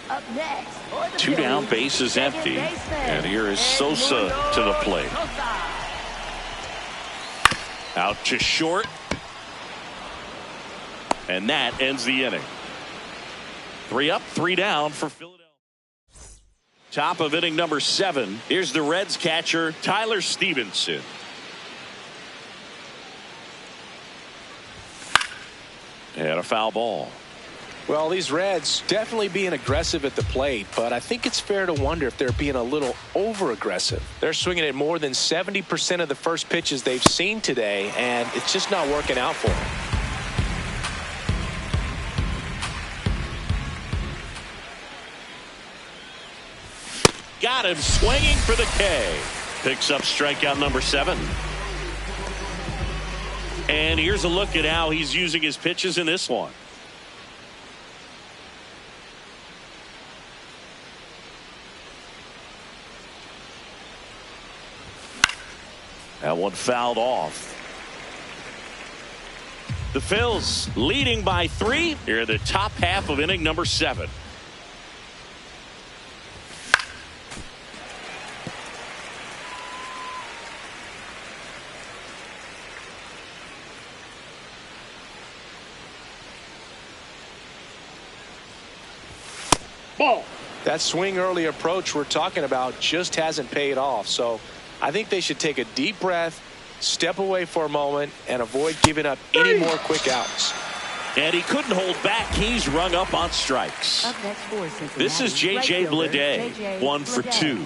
Up next, 2 down, base is empty. And here is Sosa to the plate. Out to short. And that ends the inning. 3 up, 3 down for Philadelphia. Top of inning number 7. Here's the Reds catcher, Tyler Stevenson. And a foul ball. Well, these Reds definitely being aggressive at the plate, but I think it's fair to wonder if they're being a little over-aggressive. They're swinging at more than 70% of the first pitches they've seen today, and it's just not working out for them. Got him swinging for the K. Picks up strikeout number 7. And here's a look at how he's using his pitches in this one. That one fouled off. The Phils leading by 3 here in the top half of inning number 7. Ball. That swing early approach we're talking about just hasn't paid off. So I think they should take a deep breath, step away for a moment, and avoid giving up any more quick outs. And he couldn't hold back. He's rung up on strikes. Up next for Cincinnati, This is J.J. Bleday, 1 for 2.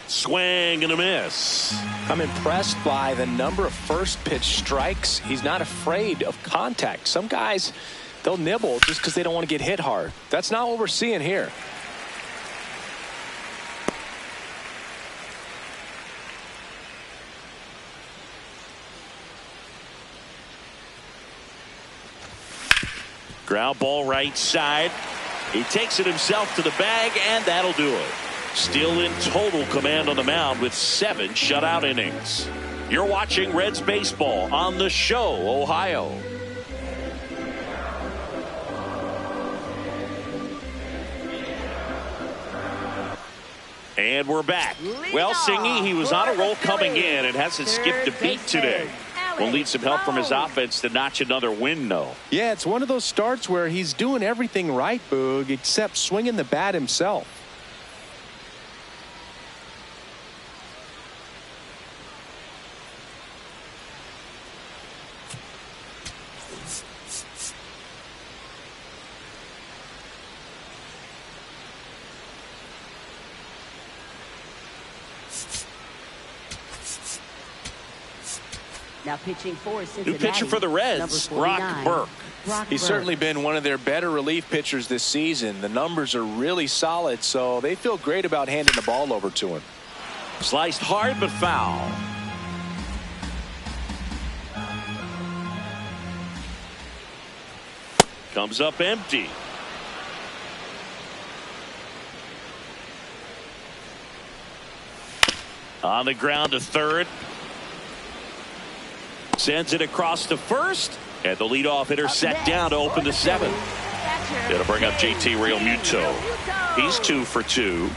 Swing and a miss. I'm impressed by the number of first pitch strikes. He's not afraid of contact. Some guys, they'll nibble just because they don't want to get hit hard. That's not what we're seeing here. Ground ball right side. He takes it himself to the bag, and that'll do it. Still in total command on the mound with 7 shutout innings. You're watching Reds baseball on The Show, Ohio. And And we're back. Well, Singy, he was on a roll coming in and hasn't skipped a beat today. Will need some help from his offense to notch another win, though. Yeah, it's one of those starts where he's doing everything right, Boog, except swinging the bat himself. Now pitching for Cincinnati. New pitcher for the Reds, Brock Burke. He's certainly been one of their better relief pitchers this season. The numbers are really solid, so they feel great about handing the ball over to him. Sliced hard but foul. Comes up empty. On the ground to third. Sends it across to first. And the leadoff hitter set down to open the seventh. It'll bring up JT Realmuto. He's 2 for 2.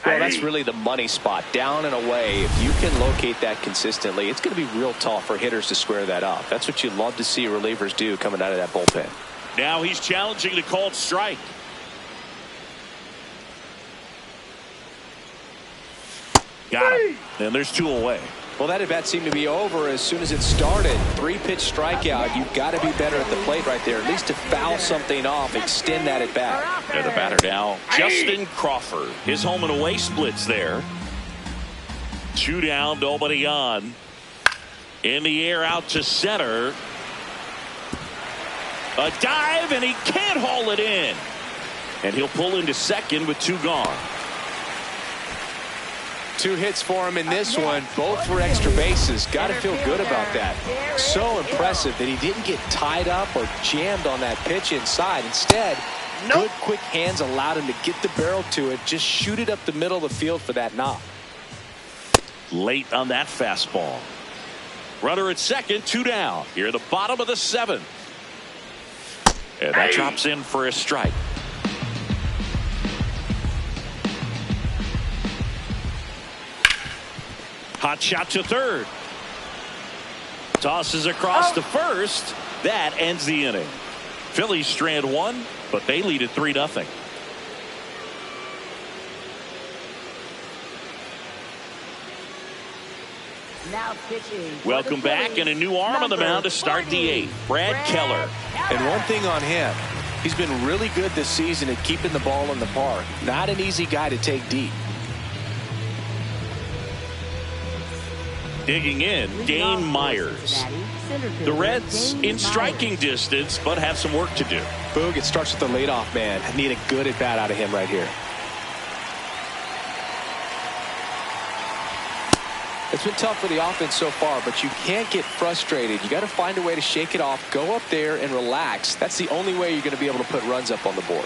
Well, that's really the money spot. Down and away. If you can locate that consistently, it's going to be real tough for hitters to square that up. That's what you love to see relievers do coming out of that bullpen. Now he's challenging the called strike. Got him. And there's 2 away. Well, that at bat seemed to be over as soon as it started. 3-pitch strikeout. You've got to be better at the plate right there, at least to foul something off, extend that at bat. And the batter now, Justin Crawford. His home and away splits there. 2 down, nobody on. In the air out to center. A dive, and he can't haul it in. And he'll pull into second with 2 gone. 2 hits for him in this one, both for extra bases. Got to feel good about that. So impressive that he didn't get tied up or jammed on that pitch inside. Instead, good quick hands allowed him to get the barrel to it, just shoot it up the middle of the field for that knock. Late on that fastball. Runner at second, 2 down. Here at the bottom of the 7th. And that drops in for a strike. Hot shot to third. Tosses across to first. That ends the inning. Phillies strand 1, but they lead at 3-0. Now pitching. Welcome back, and a new arm on the mound to start the 8th. Brad Keller. And one thing on him, he's been really good this season at keeping the ball in the park. Not an easy guy to take deep. Digging in, Dane Myers. The Reds in striking distance, but have some work to do. Boog, it starts with the leadoff man. I need a good at bat out of him right here. It's been tough for the offense so far, but you can't get frustrated. You got to find a way to shake it off, go up there and relax. That's the only way you're going to be able to put runs up on the board.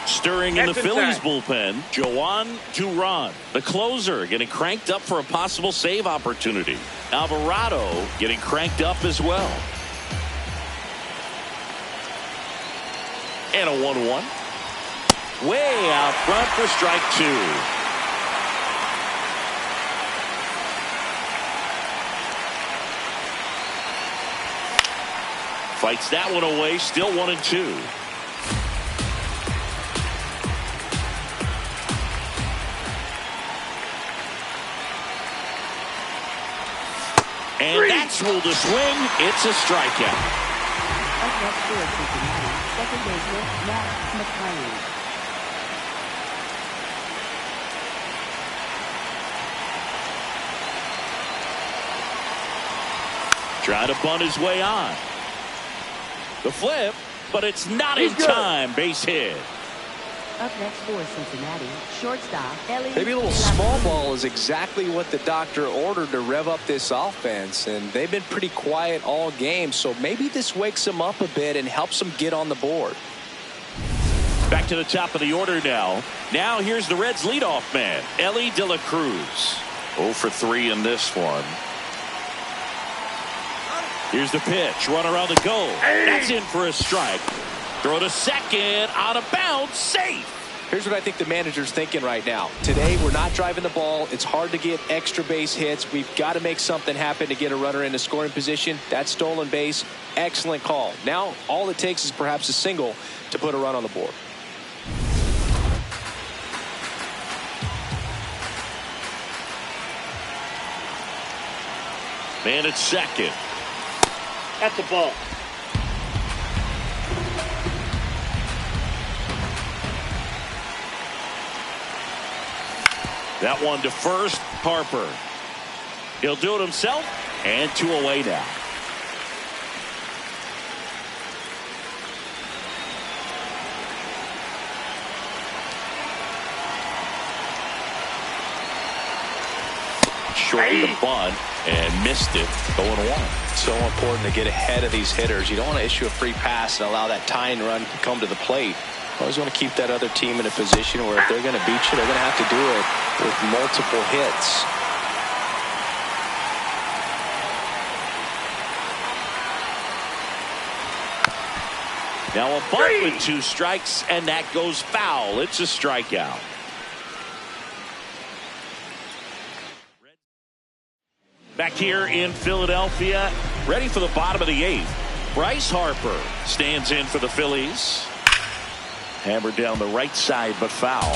Stirring in the Phillies bullpen, Joan Duran, the closer, getting cranked up for a possible save opportunity. Alvarado getting cranked up as well. And a 1-1. Way out front for strike 2. Fights that one away, still 1-2. And that's ruled a swing. It's a strikeout. Up next for Cincinnati, second baseman Matt McClain. Trying to bunt his way on. The flip, but it's not in time. Base hit. Up next for Cincinnati, shortstop Elly. Maybe a little small ball is exactly what the doctor ordered to rev up this offense, and they've been pretty quiet all game, so maybe this wakes them up a bit and helps them get on the board. Back to the top of the order now. Now here's the Reds leadoff man, Elly De La Cruz. 0 for 3 in this one. Here's the pitch. Runner on the go. That's in for a strike. Throw to second. Out of bounds. Safe. Here's what I think the manager's thinking right now. Today, we're not driving the ball. It's hard to get extra base hits. We've got to make something happen to get a runner into scoring position. That stolen base, excellent call. Now, all it takes is perhaps a single to put a run on the board. Man at second. That's a ball. That one to first. Harper. He'll do it himself. And 2 away now. Shortened the bunt and missed it. Going 1. So important to get ahead of these hitters. You don't want to issue a free pass and allow that tying run to come to the plate. Always want to keep that other team in a position where if they're going to beat you, they're going to have to do it with multiple hits. Now a bunt with 2 strikes, and that goes foul. It's a strikeout. Back here in Philadelphia, ready for the bottom of the 8th. Bryce Harper stands in for the Phillies. Hammered down the right side, but foul.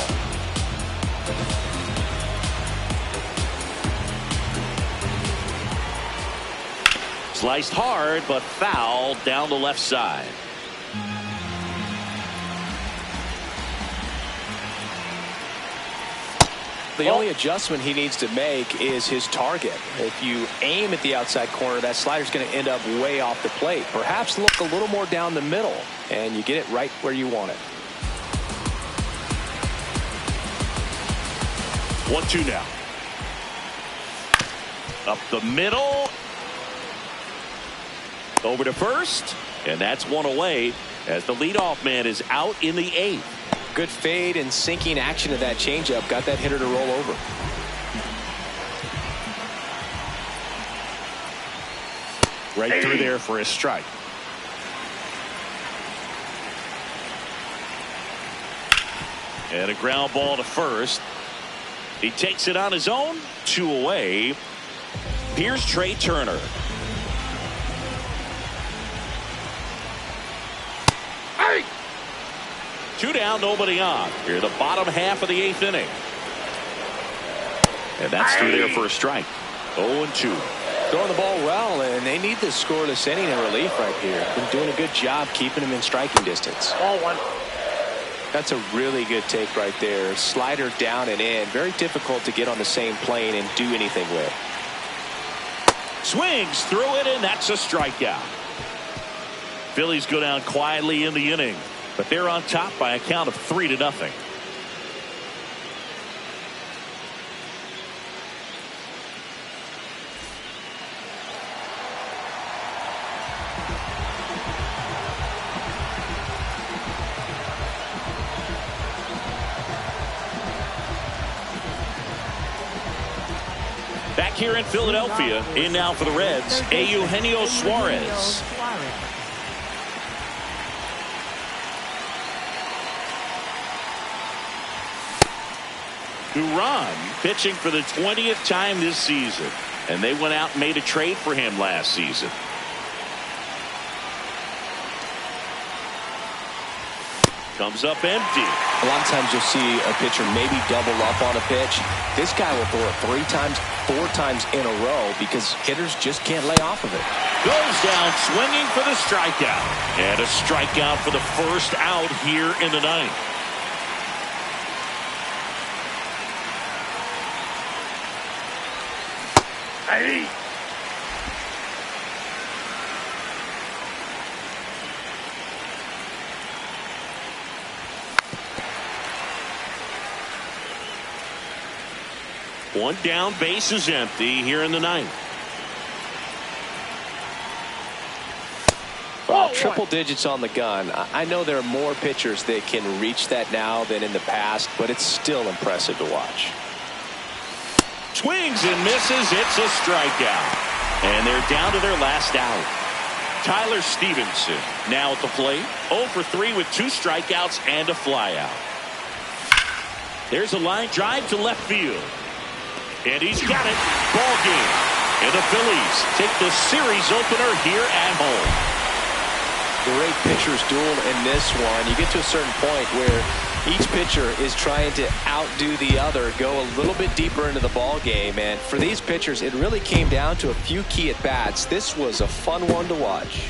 Sliced hard, but foul down the left side. The only adjustment he needs to make is his target. If you aim at the outside corner, that slider's going to end up way off the plate. Perhaps look a little more down the middle, and you get it right where you want it. 1-2 now. Up the middle. Over to first. And that's 1 away as the leadoff man is out in the 8th. Good fade and sinking action of that changeup. Got that hitter to roll over. Right through there for a strike. And a ground ball to first. He takes it on his own. 2 away. Here's Trey Turner. Hey! 2 down, nobody on. Here, the bottom half of the 8th inning. And that's through there for a strike. 0-2. Throwing the ball well, and they need this scoreless inning in relief right here. Been doing a good job keeping him in striking distance. Ball 1. That's a really good take right there. Slider down and in. Very difficult to get on the same plane and do anything with. Swings through it, and that's a strikeout. Phillies go down quietly in the inning, but they're on top by a count of 3-0. Back here in Philadelphia, in now for the Reds, Eugenio Suarez. Duran pitching for the 20th time this season, and they went out and made a trade for him last season. Comes up empty. A lot of times you'll see a pitcher maybe double up on a pitch. This guy will throw it 3 times, 4 times in a row because hitters just can't lay off of it. Goes down swinging for the strikeout. And a strikeout for the first out here in the 9th. Hey! One down, base is empty here in the 9th. Well, triple digits on the gun. I know there are more pitchers that can reach that now than in the past, but it's still impressive to watch. Swings and misses. It's a strikeout. And they're down to their last out. Tyler Stevenson now at the plate. 0 for 3 with 2 strikeouts and a flyout. There's a line drive to left field. And he's got it. Ball game. And the Phillies take the series opener here at home. Great pitchers duel in this one. You get to a certain point where each pitcher is trying to outdo the other, go a little bit deeper into the ball game. And for these pitchers, it really came down to a few key at-bats. This was a fun one to watch.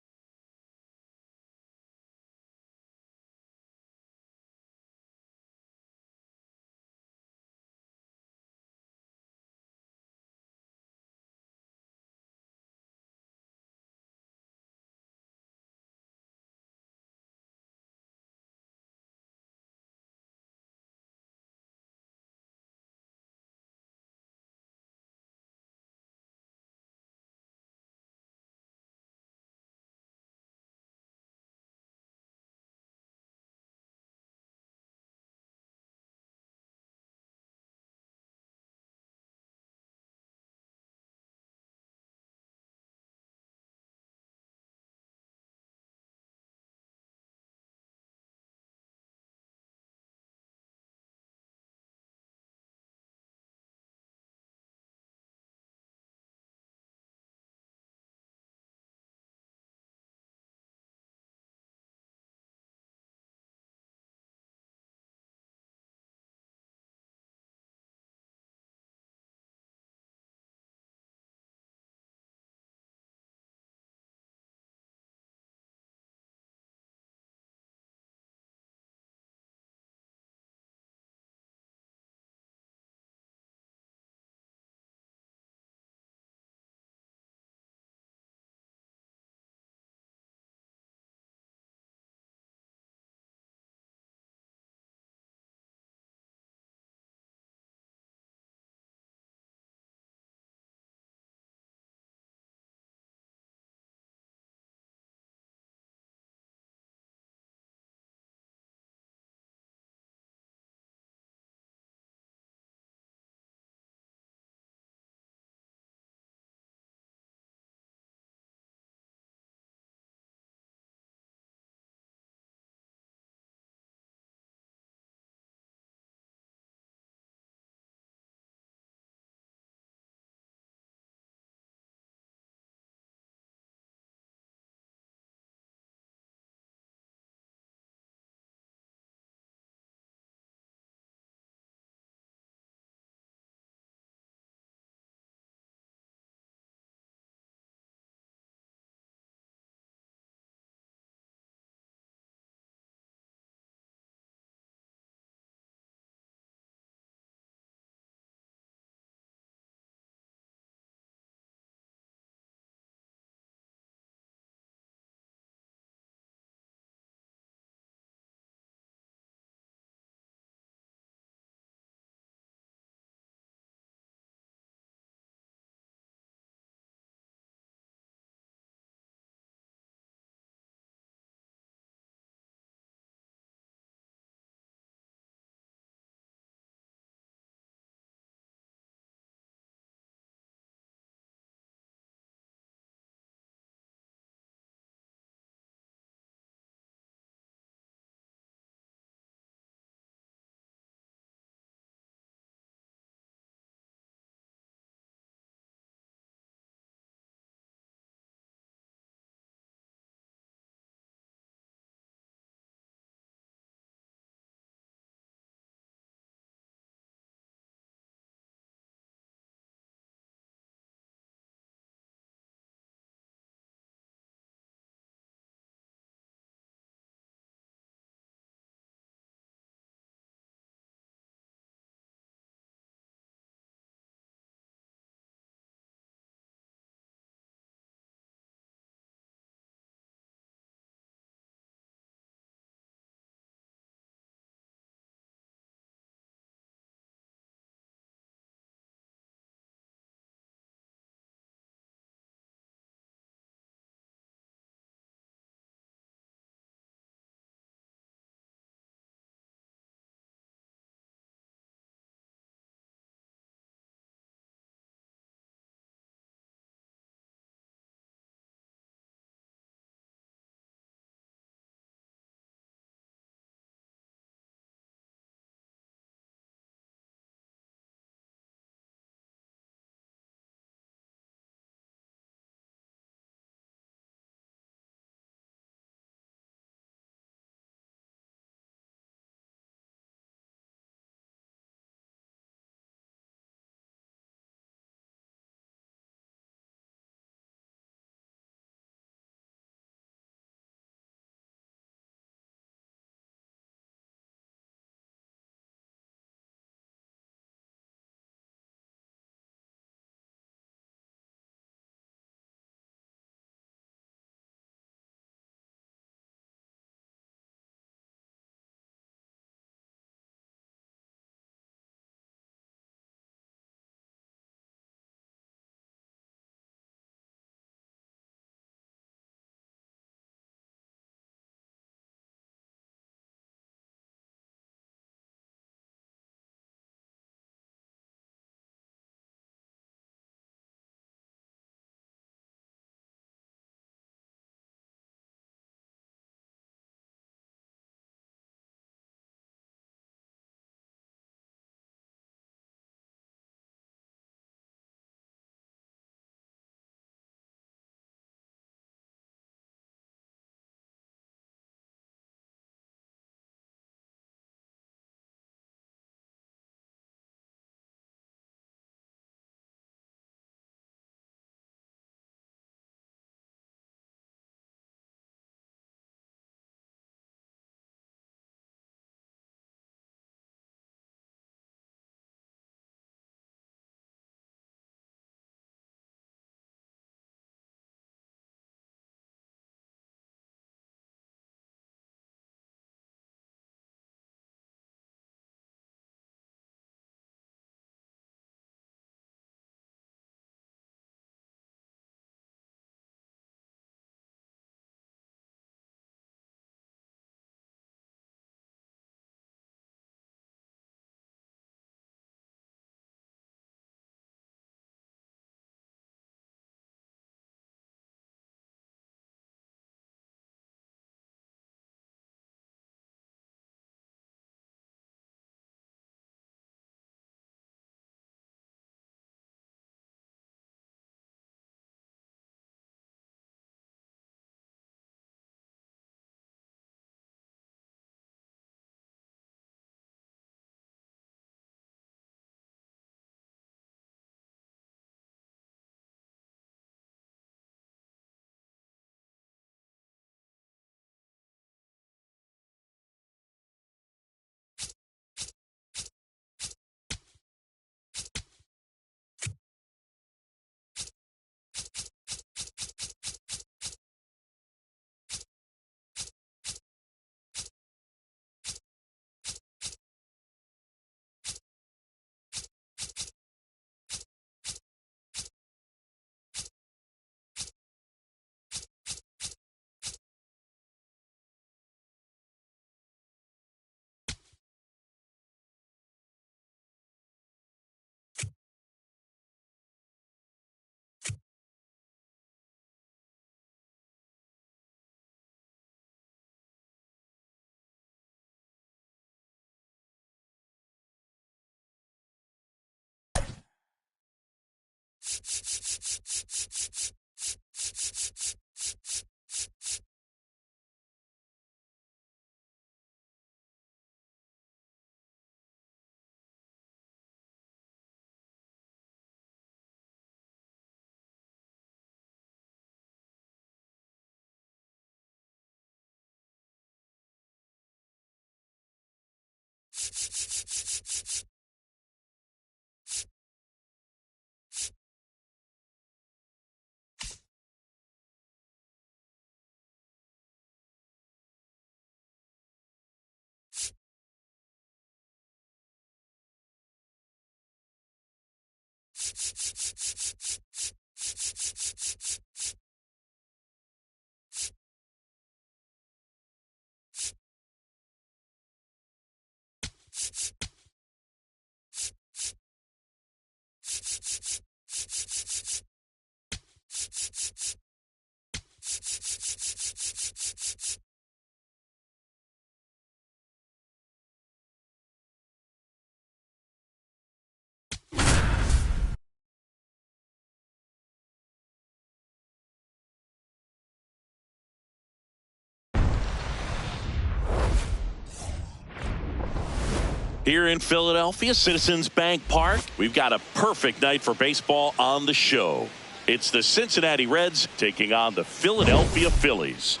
Here in Philadelphia, Citizens Bank Park, we've got a perfect night for baseball on the show. It's the Cincinnati Reds taking on the Philadelphia Phillies.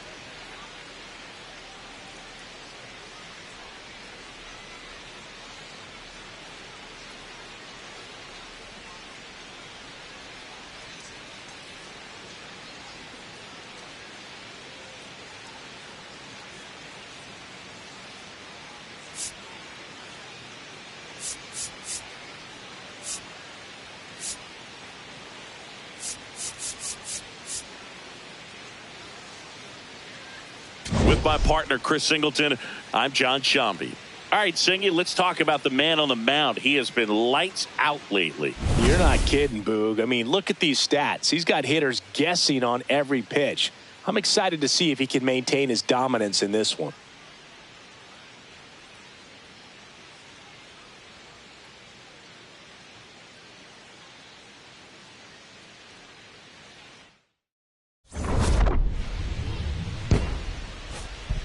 With my partner, Chris Singleton, I'm John Shambi. All right, Singy, let's talk about the man on the mound. He has been lights out lately. You're not kidding, Boog. I mean, look at these stats. He's got hitters guessing on every pitch. I'm excited to see if he can maintain his dominance in this one.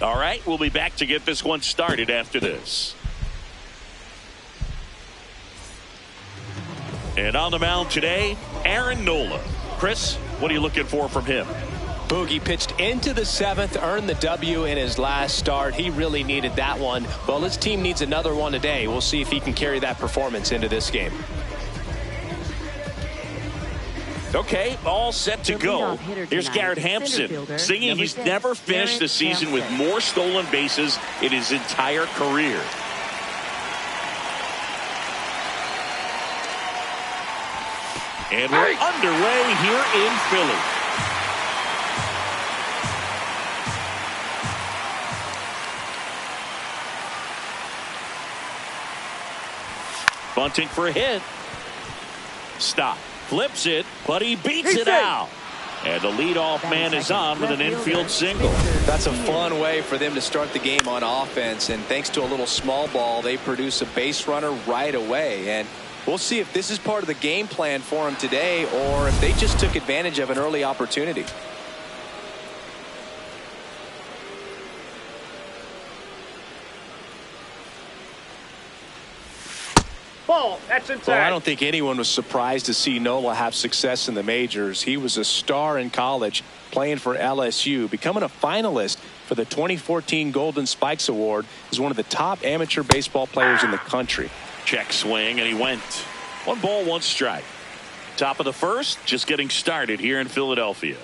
All right, we'll be back to get this one started after this. And on the mound today, Aaron Nola. Chris, what are you looking for from him? Boogie pitched into the seventh, earned the W in his last start. He really needed that one. Well, his team needs another one today. We'll see if he can carry that performance into this game. Okay, all set to go. Here's Garrett Hampson singing he's never finished the season with more stolen bases in his entire career. And we're underway here in Philly. Bunting for a hit. Stop. Flips it, but he beats it out. And the leadoff man is on with an infield single. That's a fun way for them to start the game on offense. And thanks to a little small ball, they produce a base runner right away. And we'll see if this is part of the game plan for them today or if they just took advantage of an early opportunity. Ball, that's inside. Well, I don't think anyone was surprised to see Nola have success in the majors. He was a star in college, playing for LSU, becoming a finalist for the 2014 Golden Spikes Award as one of the top amateur baseball players in the country. Check swing, and he went. 1 ball, 1 strike. Top of the first, just getting started here in Philadelphia.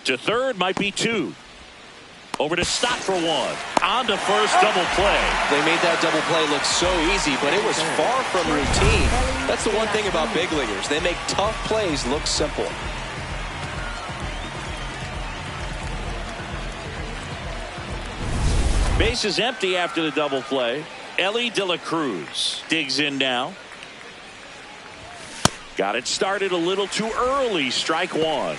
To third, might be 2. Over to Stott for 1. On to first, double play. They made that double play look so easy, but it was far from routine. That's the one thing about big leaguers. They make tough plays look simple. Base is empty after the double play. Elly de la Cruz digs in now. Got it started a little too early. Strike 1.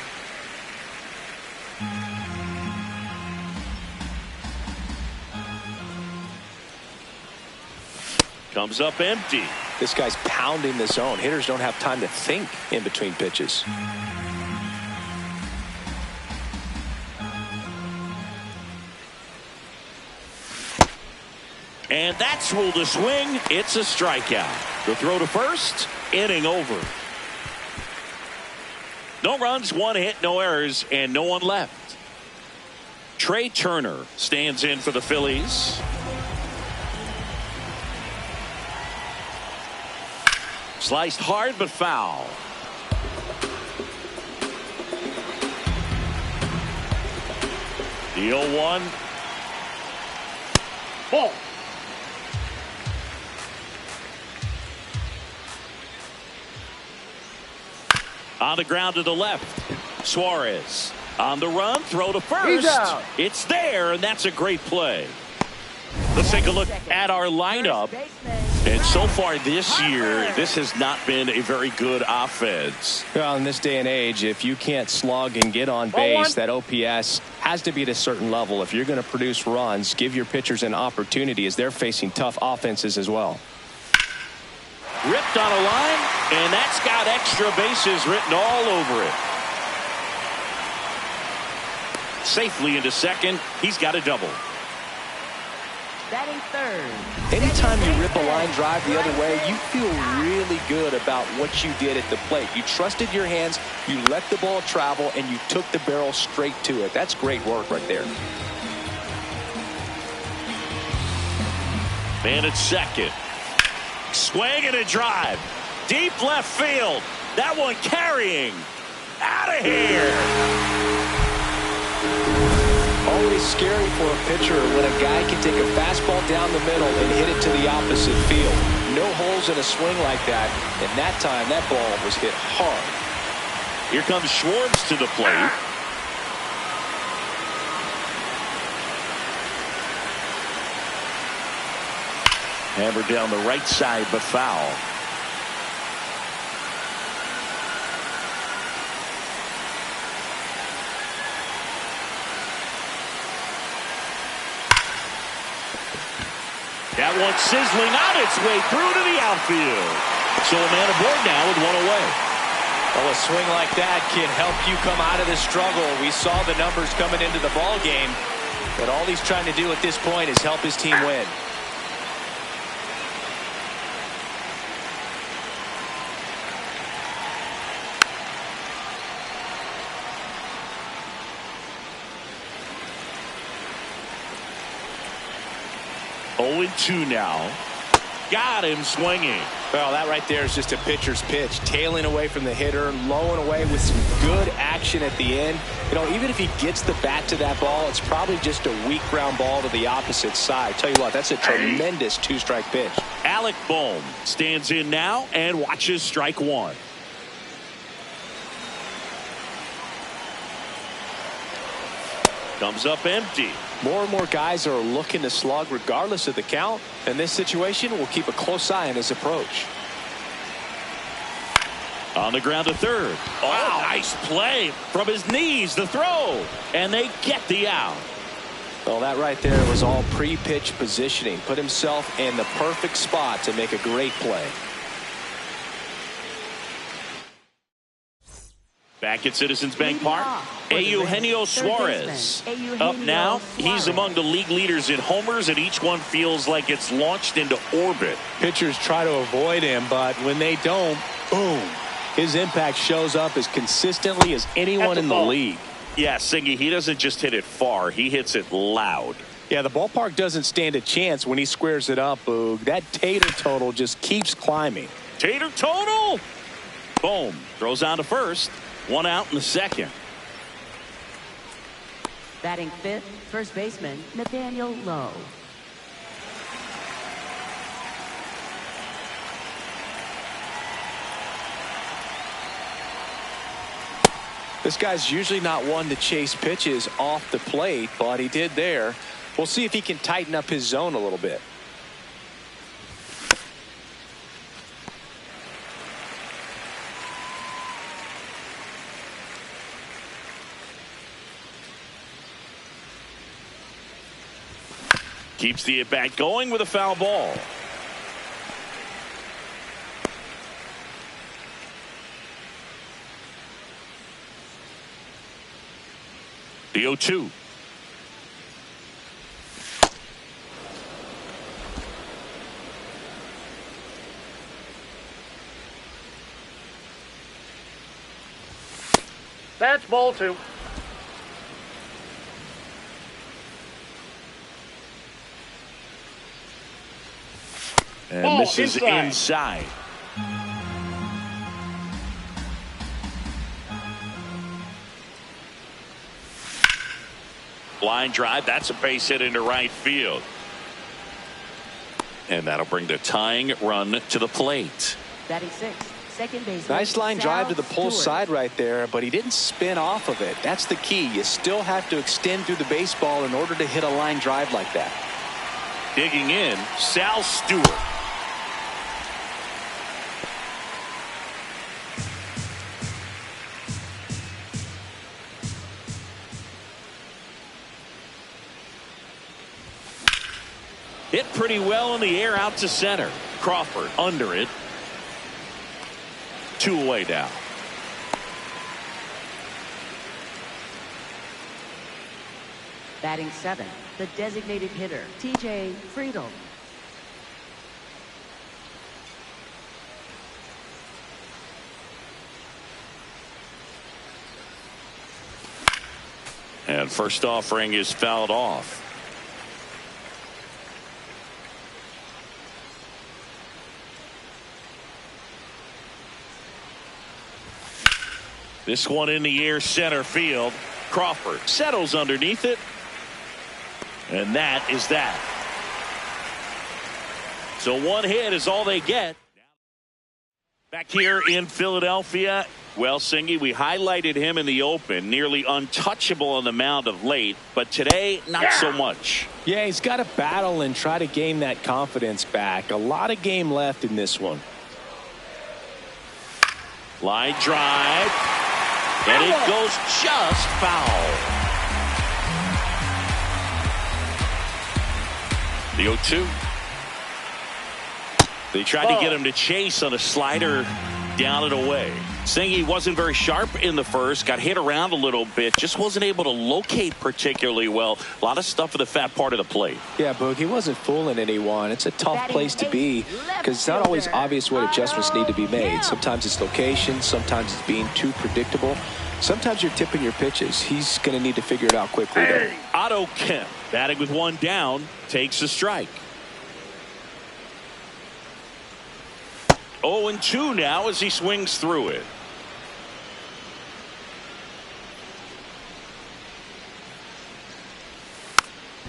Comes up empty. This guy's pounding the zone. Hitters don't have time to think in between pitches. And that's ruled a swing. It's a strikeout. The throw to first. Inning over. No runs, 1 hit, no errors, and no one left. Trey Turner stands in for the Phillies. Sliced hard but foul. The 0-1. Ball. On the ground to the left. Suarez On the run, throw to first. It's there, and that's a great play. Let's take a look at our lineup. And so far this year, this has not been a very good offense. Well, in this day and age, if you can't slug and get on base, that OPS has to be at a certain level. If you're going to produce runs, give your pitchers an opportunity as they're facing tough offenses as well. Ripped on a line, and that's got extra bases written all over it. Safely into second. He's got a double. Batting third. Anytime you rip a line drive the other way, you feel really good about what you did at the plate. You trusted your hands, you let the ball travel, and you took the barrel straight to it. That's great work right there. Man at second. Swing and a drive. Deep left field. That one carrying. Out of here. Always scary for a pitcher when a guy can take a fastball down the middle and hit it to the opposite field. No holes in a swing like that, and that time that ball was hit hard. Here comes Schwartz to the plate. Hammered down the right side, but foul. That one sizzling on its way through to the outfield. So a man aboard now with one away. Well, a swing like that can help you come out of the struggle. We saw the numbers coming into the ball game, but all he's trying to do at this point is help his team win. Oh, 2 now. Got him swinging. Well, that right there is just a pitcher's pitch. Tailing away from the hitter, low and away with some good action at the end. You know, even if he gets the bat to that ball, it's probably just a weak ground ball to the opposite side. Tell you what, that's a tremendous two-strike pitch. Alec Bohm stands in now and watches strike one. Comes up empty. More and more guys are looking to slug regardless of the count. In this situation, we'll keep a close eye on his approach. On the ground to third. Oh, nice play from his knees, the throw. And they get the out. Well, that right there was all pre-pitch positioning. Put himself in the perfect spot to make a great play. Back at Citizens Bank Park, Eugenio Suarez. Up now, he's among the league leaders in homers, and each one feels like it's launched into orbit. Pitchers try to avoid him, but when they don't, boom. His impact shows up as consistently as anyone in the league. Yeah, Singy, he doesn't just hit it far, he hits it loud. Yeah, the ballpark doesn't stand a chance when he squares it up, Boog. That Tater total just keeps climbing. Tater total! Boom. Throws on to first. One out in the second. Batting fifth, first baseman, Nathaniel Lowe. This guy's usually not one to chase pitches off the plate, but he did there. We'll see if he can tighten up his zone a little bit. Keeps the at-bat going with a foul ball. The 0-2. That's ball 2. And ball misses inside. Line drive. That's a base hit into right field. And that'll bring the tying run to the plate. Batting sixth, second baseman. Nice line drive to the pull Stewart. side right there, but he didn't spin off of it. That's the key. You still have to extend through the baseball in order to hit a line drive like that. Digging in, Sal Stewart. Hit pretty well in the air out to center. Crawford under it. 2 away now. Batting 7, the designated hitter, TJ Friedel. And first offering is fouled off. This one in the air center field. Crawford settles underneath it. And that is that. So 1 hit is all they get. Back here in Philadelphia. Well, Singy, we highlighted him in the open. Nearly untouchable on the mound of late. But today, not so much. Yeah, he's got to battle and try to gain that confidence back. A lot of game left in this one. Line drive. And it goes just foul. The 0-2. They tried to get him to chase on a slider down and away. Singy wasn't very sharp in the first. Got hit around a little bit. Just wasn't able to locate particularly well. A lot of stuff in the fat part of the plate. Yeah, Boog, he wasn't fooling anyone. It's a tough place to be because it's not always obvious what adjustments need to be made. Sometimes it's location. Sometimes it's being too predictable. Sometimes you're tipping your pitches. He's going to need to figure it out quickly, though. Otto Kemp, batting with 1 down, takes a strike. 0-2 now as he swings through it.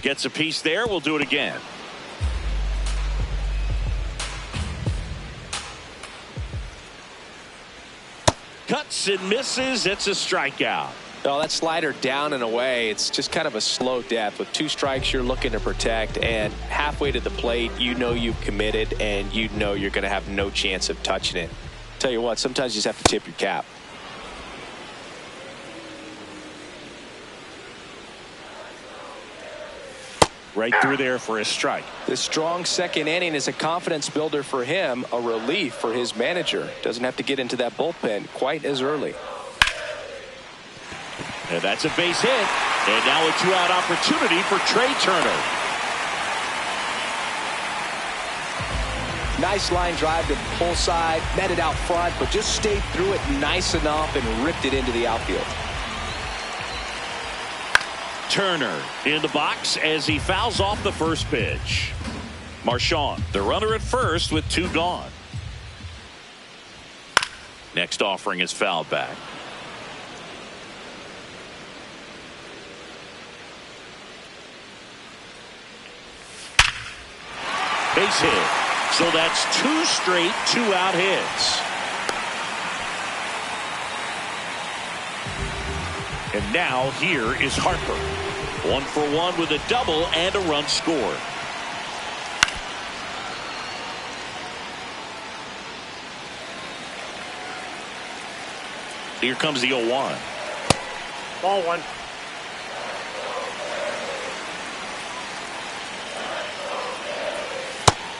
Gets a piece there. We'll do it again. Cuts and misses. It's a strikeout. No, that slider down and away, it's just kind of a slow death. With 2 strikes you're looking to protect, and halfway to the plate you know you've committed and you know you're going to have no chance of touching it. Tell you what, sometimes you just have to tip your cap. Right through there for a strike. This strong second inning is a confidence builder for him, a relief for his manager. Doesn't have to get into that bullpen quite as early. And that's a base hit. And now a 2-out opportunity for Trey Turner. Nice line drive to the pull side, met it out front, but just stayed through it nice enough and ripped it into the outfield. Turner in the box as he fouls off the first pitch. Marchand, the runner at first with 2 gone. Next offering is fouled back. Base hit. So that's 2 straight 2-out hits. And now here is Harper. 1 for 1 with a double and a run scored. Here comes the 0-1. Ball 1.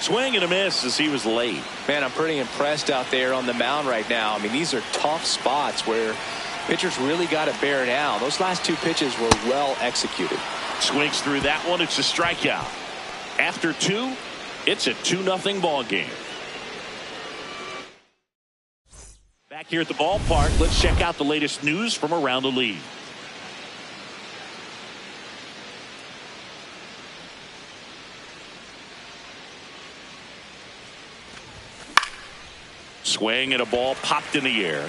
Swing and a miss as he was late. Man, I'm pretty impressed out there on the mound right now. I mean, these are tough spots where pitchers really got to bear down. Those last 2 pitches were well executed. Swings through that one. It's a strikeout. After 2, it's a 2-0 ball game. Back here at the ballpark, let's check out the latest news from around the league. Swing and a ball popped in the air.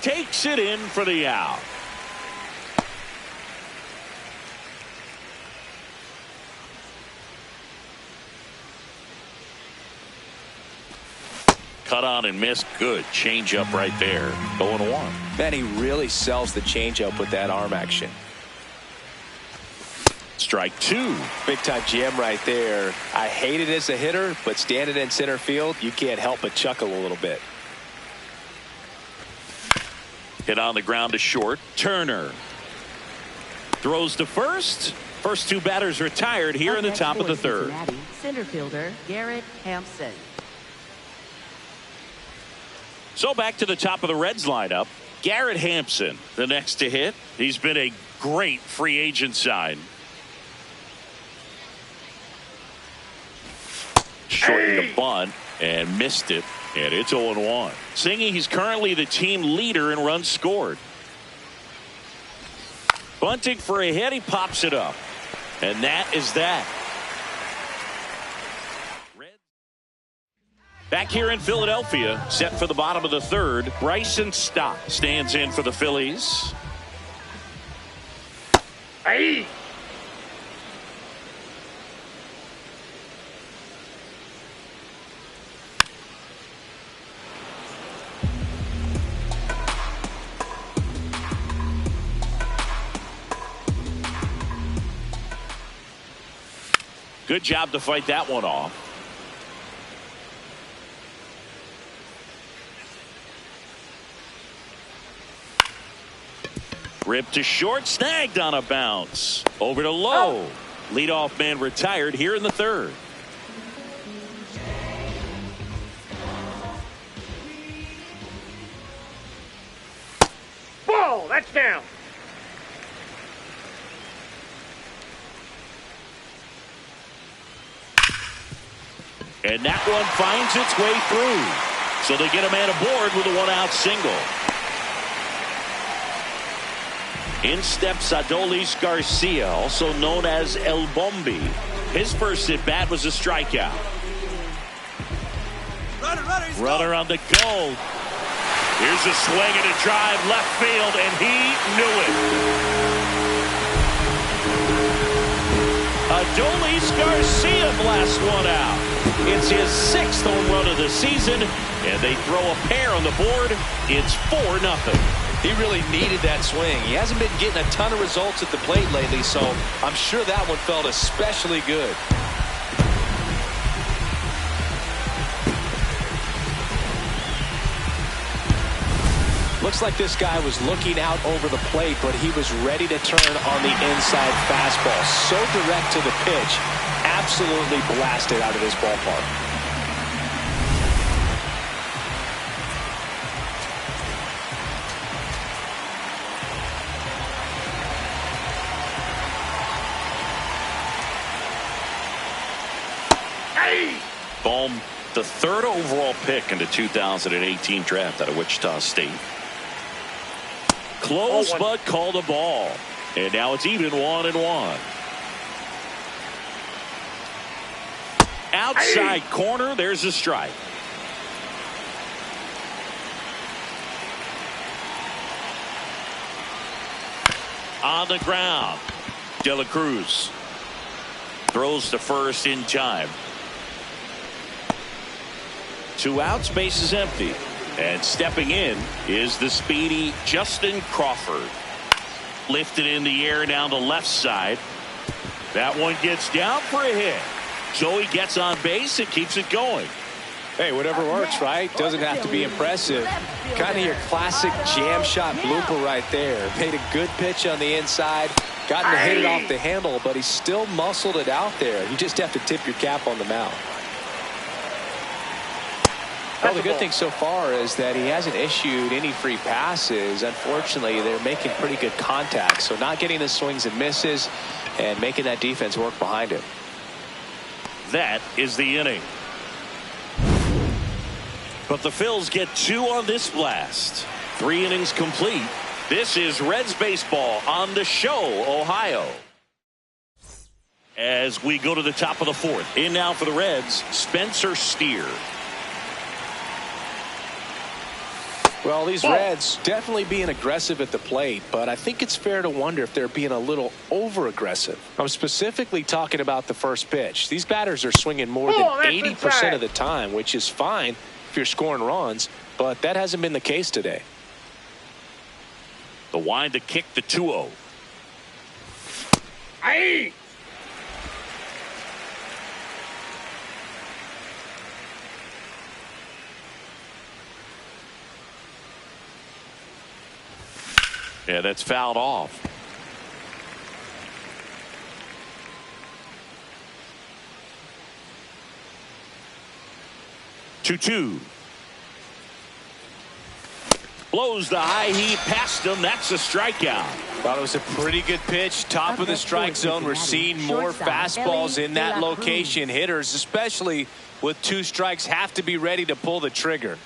Takes it in for the out. cut on and miss. Good changeup right there. 0-1. Man, he really sells the changeup with that arm action. Strike two. Big time jam right there. I hate it as a hitter, but standing in center field, you can't help but chuckle a little bit. Hit on the ground to short. Turner throws to first. First two batters retired here in the top of the third. Cincinnati, center fielder Garrett Hampson. So back to the top of the Reds lineup. Garrett Hampson, the next to hit. He's been a great free agent sign. Shortened the bunt and missed it, and it's 0-1. Singing, he's currently the team leader in runs scored. Bunting for a hit, he pops it up, and that is that. Back here in Philadelphia, set for the bottom of the third, Bryson Stott stands in for the Phillies. Hey! Good job to fight that one off. Ripped to short, snagged on a bounce. Over to low. Leadoff man retired here in the third. Ball, that's down. And that one finds its way through. So they get a man aboard with a one-out single. In steps Adolis Garcia, also known as El Bombi. His first at-bat was a strikeout. Runner on the go. Here's a swing and a drive left field, and he knew it. Adolis Garcia blasts one out. It's his 6th home run of the season, and they throw a pair on the board. It's 4-0. He really needed that swing. He hasn't been getting a ton of results at the plate lately, so I'm sure that one felt especially good. Looks like this guy was looking out over the plate, but he was ready to turn on the inside fastball. So direct to the pitch. Absolutely blasted out of this ballpark. Bohm, the 3rd overall pick in the 2018 draft out of Wichita State. Close, but called a ball. And now it's even 1-1. Outside corner, there's a strike. On the ground, De La Cruz throws to first in time. 2 outs, base is empty. And stepping in is the speedy Justin Crawford. Lifted in the air down the left side. That one gets down for a hit. So he gets on base and keeps it going. Hey, whatever works, right? Doesn't have to be impressive. Kind of your classic jam shot blooper right there. Made a good pitch on the inside. Gotten to hit it off the handle, but he still muscled it out there. You just have to tip your cap on the mound. Well, the good thing so far is that he hasn't issued any free passes. Unfortunately, they're making pretty good contact. So not getting the swings and misses and making that defense work behind him. That is the inning. But the Phils get 2 on this blast. 3 innings complete. This is Reds baseball on the show, Ohio. As we go to the top of the 4th. In now for the Reds, Spencer Steer. Well, these Reds definitely being aggressive at the plate, but I think it's fair to wonder if they're being a little over-aggressive. I'm specifically talking about the first pitch. These batters are swinging more than 80% of the time, which is fine. if you're scoring runs, but that hasn't been the case today. The wind to kick the 2-0. Aye. Yeah, that's fouled off. Two. Blows the high heat past him. That's a strikeout. Thought it was a pretty good pitch. Top of the strike zone. We're seeing more fastballs in that location. Hitters, especially with 2 strikes, have to be ready to pull the trigger.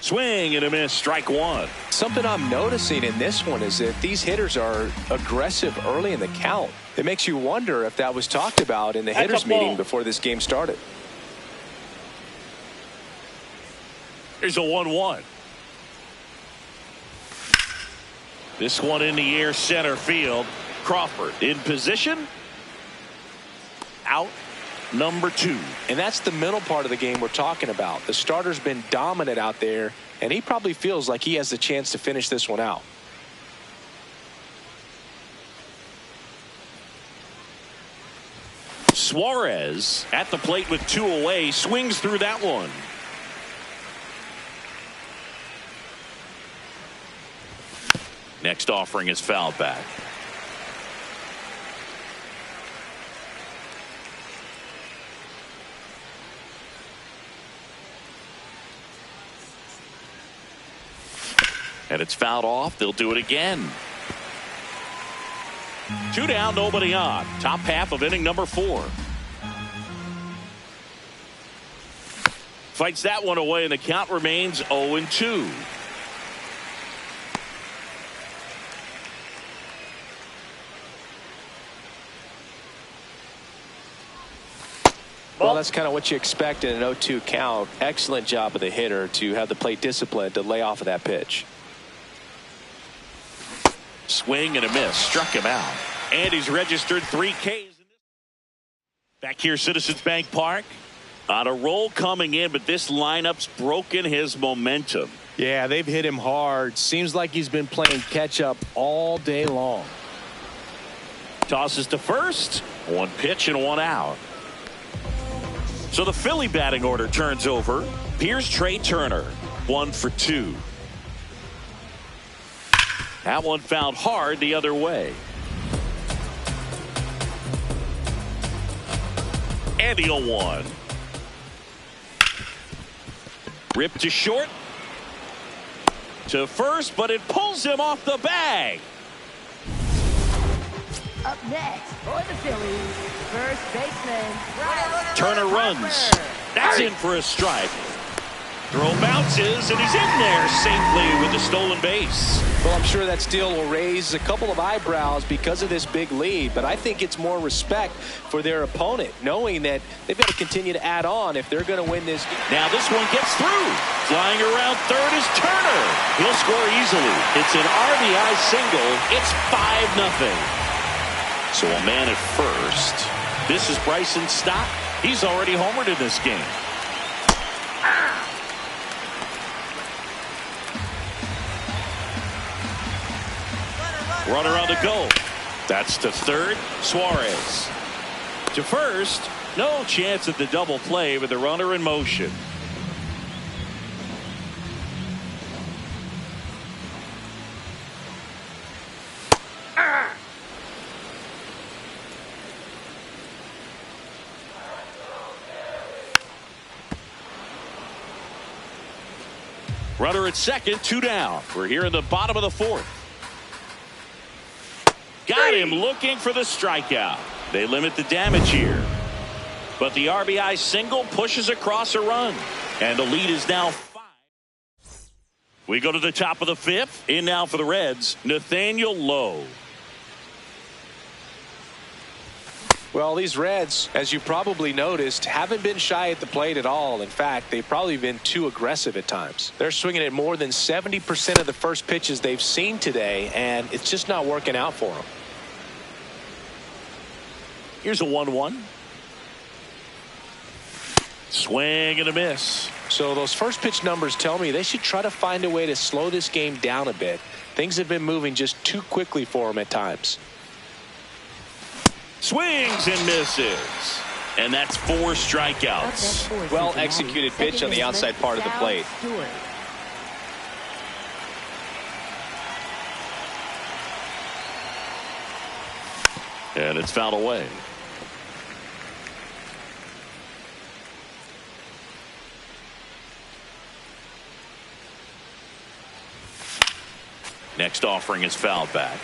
Swing and a miss. Strike 1. Something I'm noticing in this one is that these hitters are aggressive early in the count. It makes you wonder if that was talked about in the hitters meeting before this game started. Here's a 1-1. This one in the air, center field. Crawford in position. Out number 2. And that's the middle part of the game we're talking about. The starter's been dominant out there, and he probably feels like he has the chance to finish this one out. Suarez at the plate with 2 away, swings through that one. Next offering is fouled back. And it's fouled off. They'll do it again. 2 down, nobody on. Top half of inning number 4. Fights that one away, and the count remains 0-2. Well, that's kind of what you expect in an 0-2 count. Excellent job of the hitter to have the plate discipline to lay off of that pitch. Swing and a miss. Struck him out. And he's registered 3 Ks. Back here, Citizens Bank Park. On a roll coming in, but this lineup's broken his momentum. Yeah, they've hit him hard. Seems like he's been playing catch up all day long. Tosses to first. 1 pitch and 1 out. So the Philly batting order turns over. Here's Trey Turner. 1 for 2. That one fouled hard the other way. And the 0-1. Ripped to short. To first, but it pulls him off the bag. Up next for the Phillies, first baseman Turner runs. That's in for a strike. Throw bounces, and he's in there safely with the stolen base. Well, I'm sure that steal will raise a couple of eyebrows because of this big lead, but I think it's more respect for their opponent, knowing that they've got to continue to add on if they're going to win this game. Now this one gets through. Flying around third is Turner. He'll score easily. It's an RBI single. It's 5-0. So a man at first. This is Bryson Stott. He's already homered in this game. Runner on the go. That's to third. Suarez. To first. No chance at the double play with the runner in motion. Runner at second, 2 down. We're here in the bottom of the 4th. Got him looking for the strikeout. They limit the damage here. But the RBI single pushes across a run. And the lead is now 5. We go to the top of the 5th. In now for the Reds, Nathaniel Lowe. Well, these Reds, as you probably noticed, haven't been shy at the plate at all. In fact, they've probably been too aggressive at times. They're swinging at more than 70% of the first pitches they've seen today, and it's just not working out for them. Here's a 1-1. Swing and a miss. So those first pitch numbers tell me they should try to find a way to slow this game down a bit. Things have been moving just too quickly for him at times. Swings and misses. And that's 4 strikeouts. Well executed pitch on the outside part of the plate. And it's fouled away. Next offering is fouled back.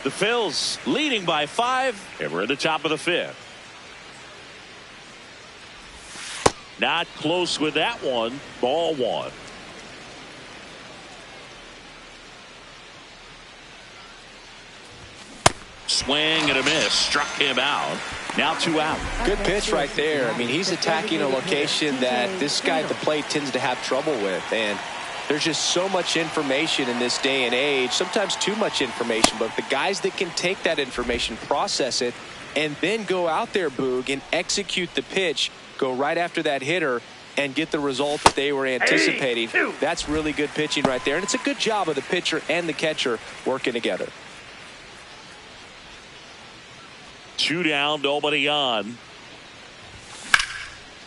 The Phils leading by 5, and we're at the top of the 5th. Not close with that one. Ball 1. Swing and a miss. Struck him out. Now 2 out. Good pitch right there. I mean, he's attacking a location that this guy at the plate tends to have trouble with. And there's just so much information in this day and age, sometimes too much information. But the guys that can take that information, process it, and then go out there, Boog, and execute the pitch, go right after that hitter, and get the result that they were anticipating. That's really good pitching right there. And it's a good job of the pitcher and the catcher working together. 2 down, nobody on.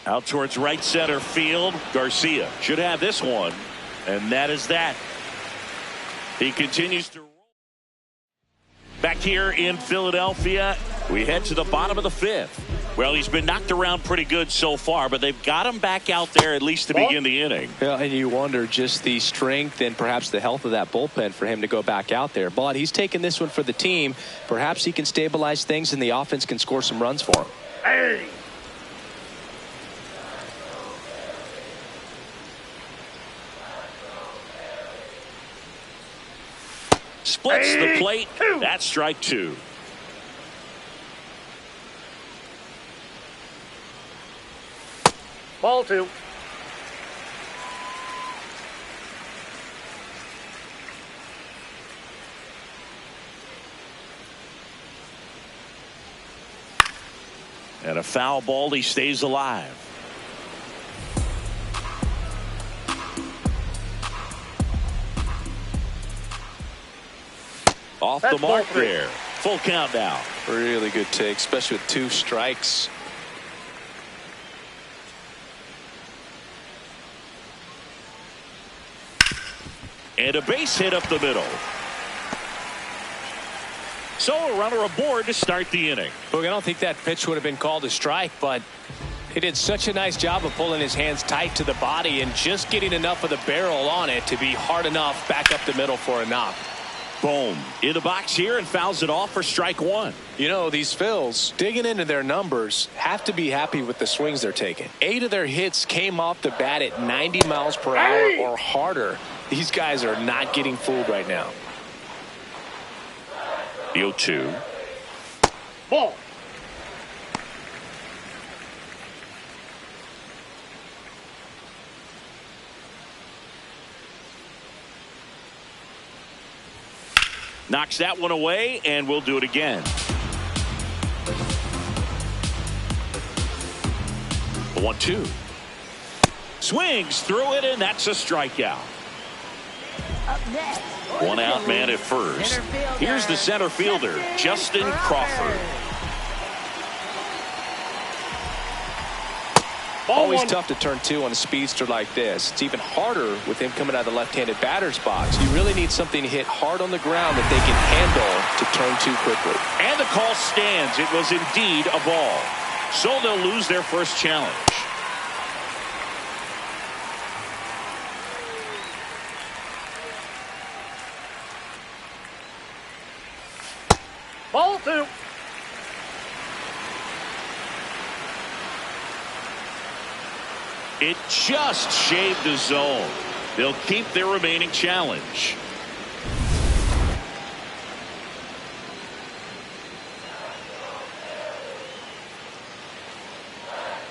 Out towards right center field. Garcia should have this one. And that is that. He continues to roll. Back here in Philadelphia, we head to the bottom of the 5th. Well, he's been knocked around pretty good so far, but they've got him back out there at least to begin the inning. Yeah, and you wonder just the strength and perhaps the health of that bullpen for him to go back out there. But he's taking this one for the team. Perhaps he can stabilize things and the offense can score some runs for him. Hey! Splits the plate. That's strike 2. Ball 2. And a foul ball. He stays alive. Off the mark there. Full count now. Really good take, especially with 2 strikes. And a base hit up the middle. So a runner aboard to start the inning. Look, I don't think that pitch would have been called a strike, but he did such a nice job of pulling his hands tight to the body and just getting enough of the barrel on it to be hard enough back up the middle for a knock. Boom. In the box here and fouls it off for strike 1. You know, these Phils, digging into their numbers, have to be happy with the swings they're taking. 8 of their hits came off the bat at 90 miles per hour or harder. These guys are not getting fooled right now. The 0-2. Ball. Knocks that one away, and we'll do it again. The 1-2. Swings through it, and that's a strikeout. Up next, 1 out, man at first. Here's the center fielder, Justin Crawford. Always tough to turn 2 on a speedster like this. It's even harder with him coming out of the left-handed batter's box. You really need something to hit hard on the ground that they can handle to turn 2 quickly. And the call stands. It was indeed a ball. So they'll lose their first challenge. Ball 2. It just shaved the zone. They'll keep their remaining challenge.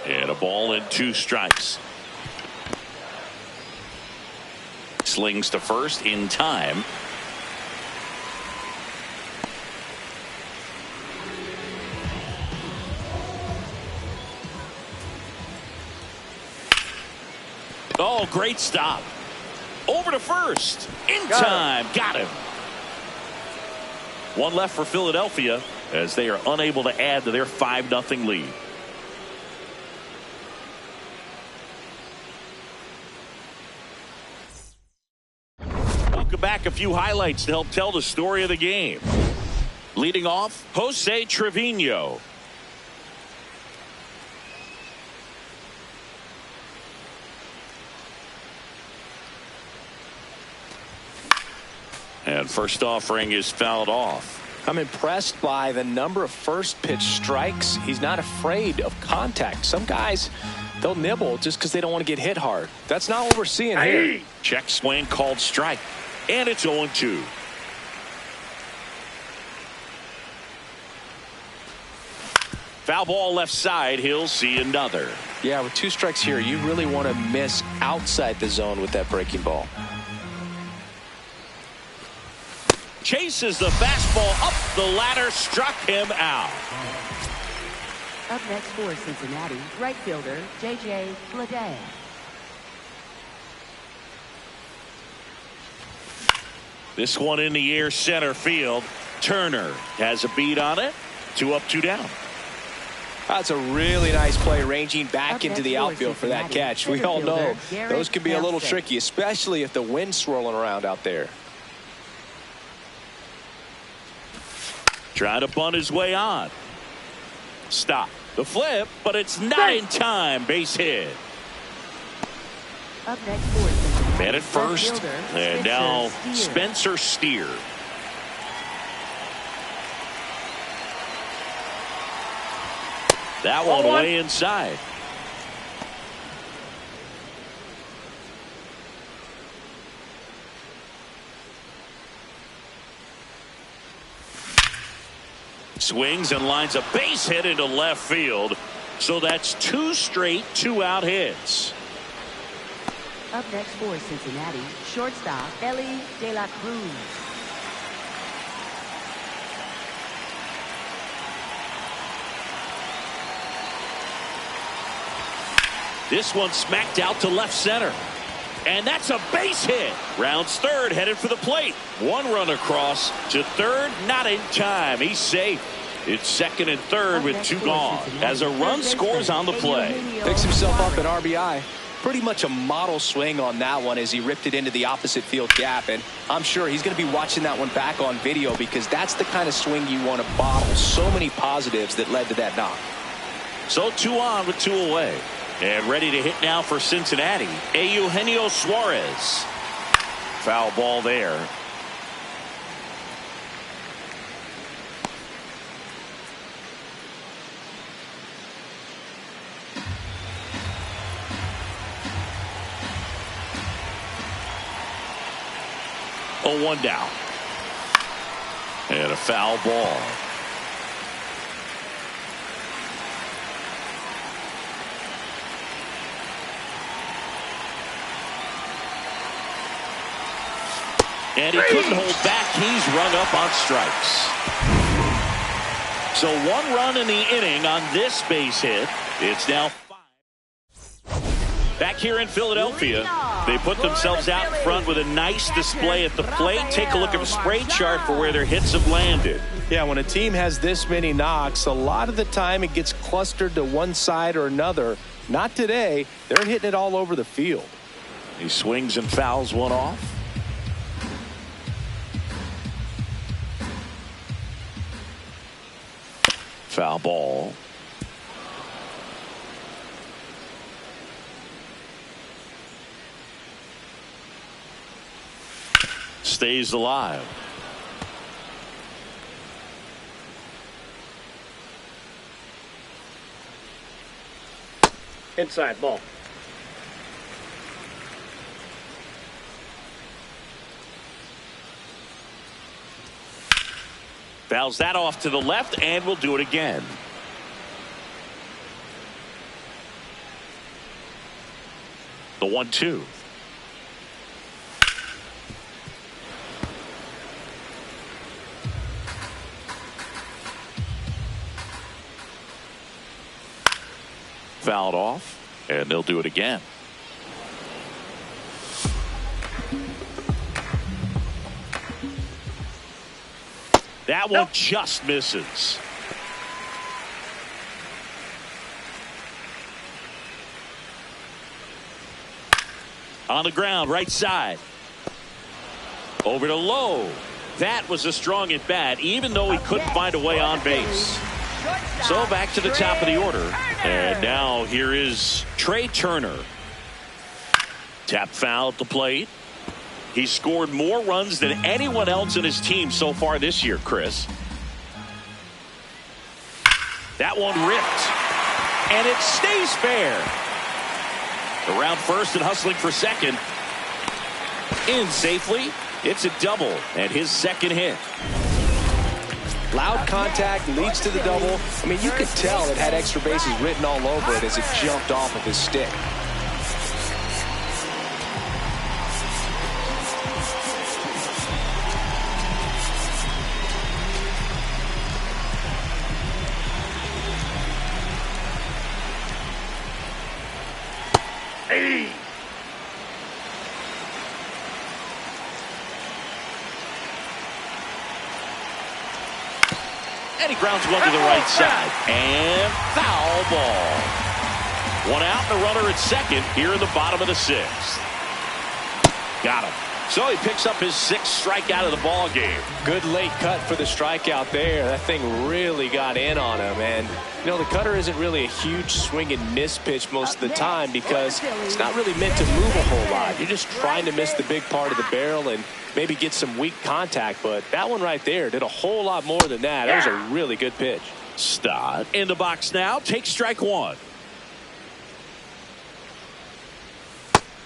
And a ball and 2 strikes. Slings to first in time. great stop. Over to first. In time. Got him. One left for Philadelphia as they are unable to add to their 5-0 lead. Welcome back. A few highlights to help tell the story of the game. Leading off, Jose Trevino. And first offering is fouled off. I'm impressed by the number of first pitch strikes. He's not afraid of contact. Some guys, they'll nibble just because they don't want to get hit hard. That's not what we're seeing here. Check swing called strike. And it's 0-2. Foul ball left side. He'll see another. Yeah, with 2 strikes here, you really want to miss outside the zone with that breaking ball. Chases the fastball up the ladder, struck him out. Up next for Cincinnati, right fielder J.J. Bleday. This one in the air, center field. Turner has a beat on it. 2 up, 2 down. That's a really nice play, ranging back into the outfield for that catch. We all know those can be a little tricky, especially if the wind's swirling around out there. Trying to bunt his way on. Stop. The flip, but it's not in time. Base hit. Up next for Cincinnati, Man at first. And now Spencer Steer. That one way inside. Swings and lines a base hit into left field. So that's 2 straight 2-out hits. Up next for Cincinnati, shortstop Elly de la Cruz. This one smacked out to left center. And that's a base hit. Rounds third, headed for the plate. 1 run across to third, not in time. He's safe. It's second and third with 2 gone as a run scores on the play. Picks himself up at RBI. Pretty much a model swing on that one as he ripped it into the opposite field gap. And I'm sure he's going to be watching that one back on video because that's the kind of swing you want to bottle. So many positives that led to that knock. So 2 on with 2 away. And ready to hit now for Cincinnati, Eugenio Suarez. Foul ball there. Oh, 1 down. And a foul ball. And he couldn't hold back. He's rung up on strikes. So 1 run in the inning on this base hit. It's now 5. Back here in Philadelphia, they put themselves out front with a nice display at the plate. Take a look at the spray chart for where their hits have landed. Yeah, when a team has this many knocks, a lot of the time it gets clustered to one side or another. Not today. They're hitting it all over the field. He swings and fouls one off. Foul ball. Stays alive. Inside ball. Fouls that off to the left and will do it again. The 1-2. Fouled off, and they'll do it again. That one just misses. On the ground, right side. Over to Lowe. That was a strong at bat, even though he couldn't find a way on base. So back to the top of the order. And now here is Trey Turner. Tap foul at the plate. He scored more runs than anyone else in his team so far this year, Chris. That one ripped. And it stays fair. Around first and hustling for second. In safely. It's a double and his second hit. Loud contact leads to the double. I mean, you could tell it had extra bases written all over it as it jumped off of his stick. Elly. And he grounds one to the right side. And foul ball. One out, the runner at second here in the bottom of the sixth. Got him. So he picks up his sixth strikeout of the ball game. Good late cut for the strikeout there. That thing really got in on him. And, you know, the cutter isn't really a huge swing and miss pitch most of the time because it's not really meant to move a whole lot. You're just trying to miss the big part of the barrel and maybe get some weak contact. But that one right there did a whole lot more than that. That was a really good pitch. Stott in the box now. Takes strike one.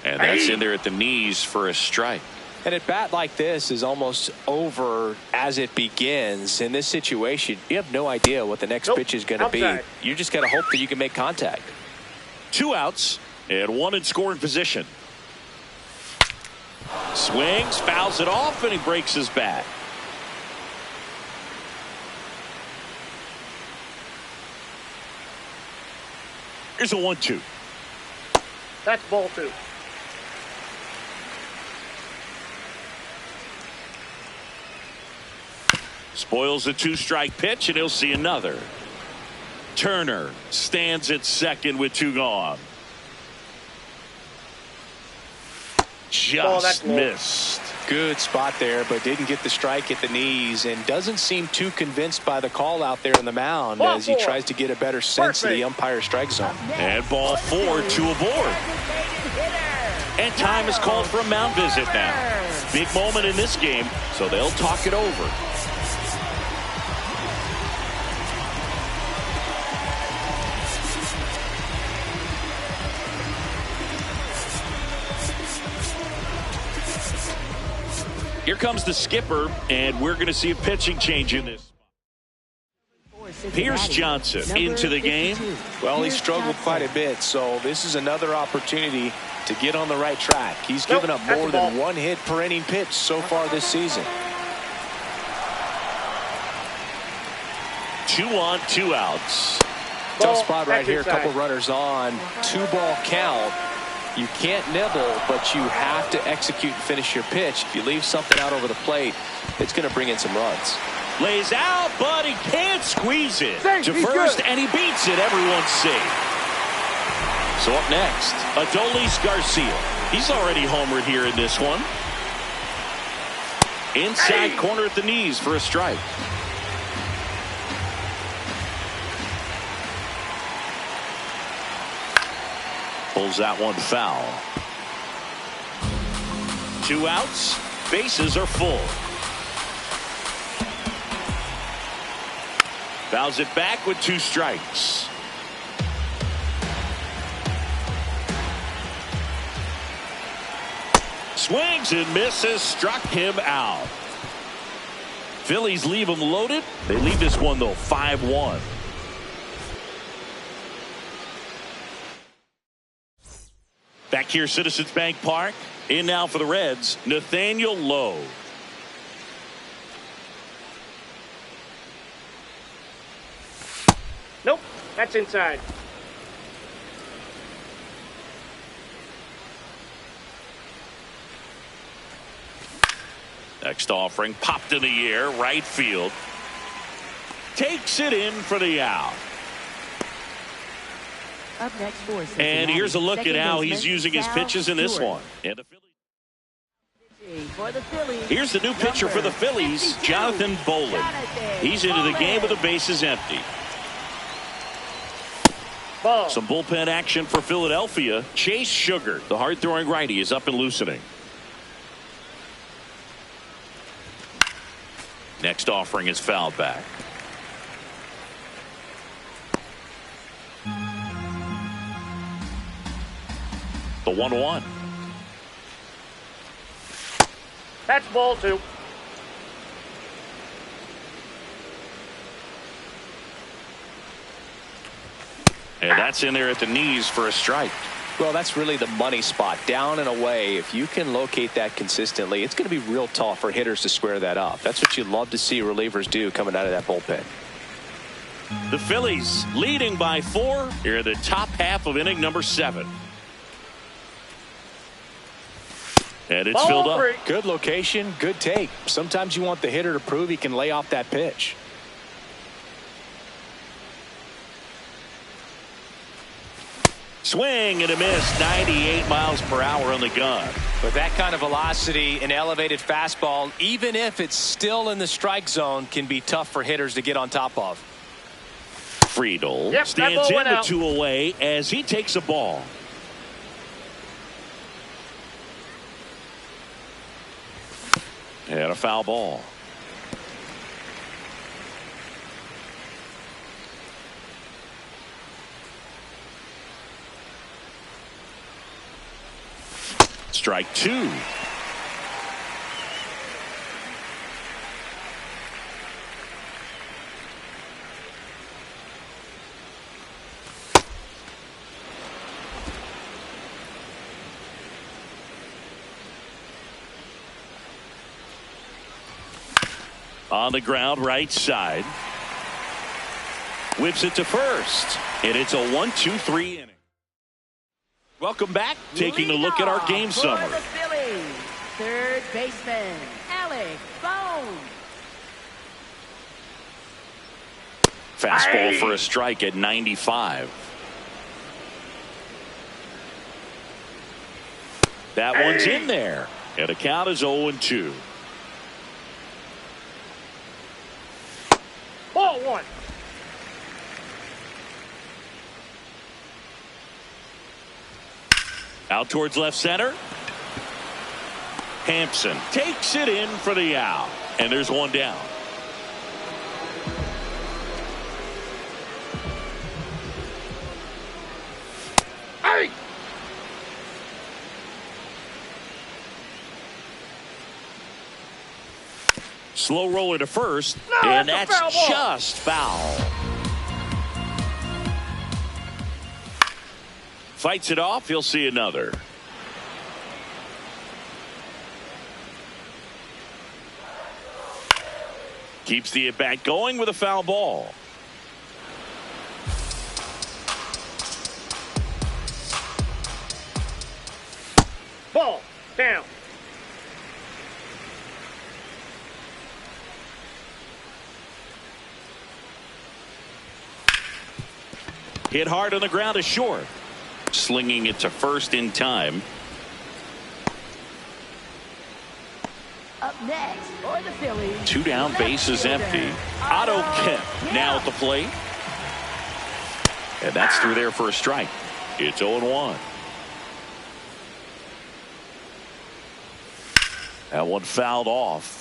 And that's in there at the knees for a strike. And at bat like this is almost over as it begins. In this situation, you have no idea what the next pitch is going to be. You just got to hope that you can make contact. 2 outs and 1 in scoring position. Swings, fouls it off, and he breaks his bat. Here's a 1-2. That's ball 2. Spoils a 2-strike pitch, and he'll see another. Turner stands at second with 2 gone. Just missed. Good spot there, but didn't get the strike at the knees and doesn't seem too convinced by the call out there on the mound as he tries to get a better sense of the umpire strike zone. And ball 4, 2 aboard. And time is called for a mound visit now. Big moment in this game, so they'll talk it over. Here comes the skipper, and we're going to see a pitching change in this. Pierce Johnson into the game. Well, he struggled quite a bit, so this is another opportunity to get on the right track. He's given up more than 1 hit per inning pitch so far this season. 2 on, 2 outs. Tough spot right here. A couple runners on. 2-ball count. You can't nibble, but you have to execute and finish your pitch. If you leave something out over the plate, it's going to bring in some runs. Lays out, but he can't squeeze it to first, and he beats it. Everyone's safe. So up next, Adolis Garcia. He's already homered here in this one. Inside corner at the knees for a strike. Pulls that one foul. 2 outs. Bases are full. Fouls it back with 2 strikes. Swings and misses. Struck him out. Phillies leave him loaded. They leave this one, though, 5-1. Back here, Citizens Bank Park. In now for the Reds, Nathaniel Lowe. Nope, that's inside. Next offering popped in the air, right field. takes it in for the out. Up next for Cincinnati, And here's a look at how he's baseman, using his Sal pitches in this Stewart. one. And the For the Phillies, Here's the new pitcher for the Phillies, 52, Jonathan Bolin. He's into the game with the bases empty. Ball. Some bullpen action for Philadelphia. Chase Sugar, the hard-throwing righty, is up and loosening. Next offering is fouled back. The 1-1. That's ball 2. And that's in there at the knees for a strike. Well, that's really the money spot, down and away. If you can locate that consistently, it's going to be real tough for hitters to square that up. That's what you love to see relievers do coming out of that bullpen. The Phillies leading by 4 here in the top half of inning number 7. And it's Ball filled up. 3. Good location, good take. Sometimes you want the hitter to prove he can lay off that pitch. Swing and a miss, 98 miles per hour on the gun. With that kind of velocity, an elevated fastball, even if it's still in the strike zone, can be tough for hitters to get on top of. Friedel Yep, that stands ball in went with out. 2 away as he takes a ball. And a foul ball. Strike 2. On the ground, right side. Whips it to first. And it's a 1-2-3 inning. Welcome back. Taking a look at our game For summary. the Phillies, third baseman, Elly. Fastball for a strike at 95. That one's in there. And the count is 0-2. Ball 1. Out towards left center. Hampson takes it in for the out. And there's one down. Hey! Slow roller to first. No, and that's a that's foul ball. just foul. Fights it off. He'll see another. Keeps the at-bat going with a foul ball. Ball down. Hit hard on the ground to short. Slinging it to first in time. Up next for the Phillies, 2 down, bases empty. Otto Kemp now at the plate. And that's through there for a strike. It's 0-1. That one fouled off.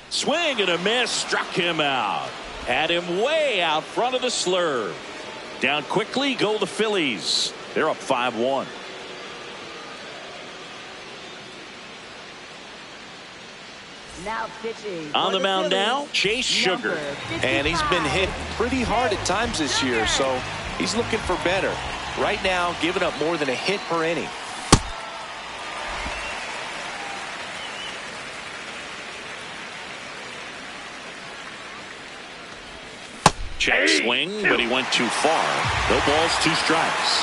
Swing and a miss, struck him out. Had him way out front of the slurve. Down quickly go the Phillies. They're up 5-1. now pitching. On for the mound Phillies, now, Chase Sugar. number And he's been 55, hit pretty hard at times this year, so he's looking for better. Right now, giving up more than a hit per inning. Check swing, but he went too far. No balls, 2 strikes.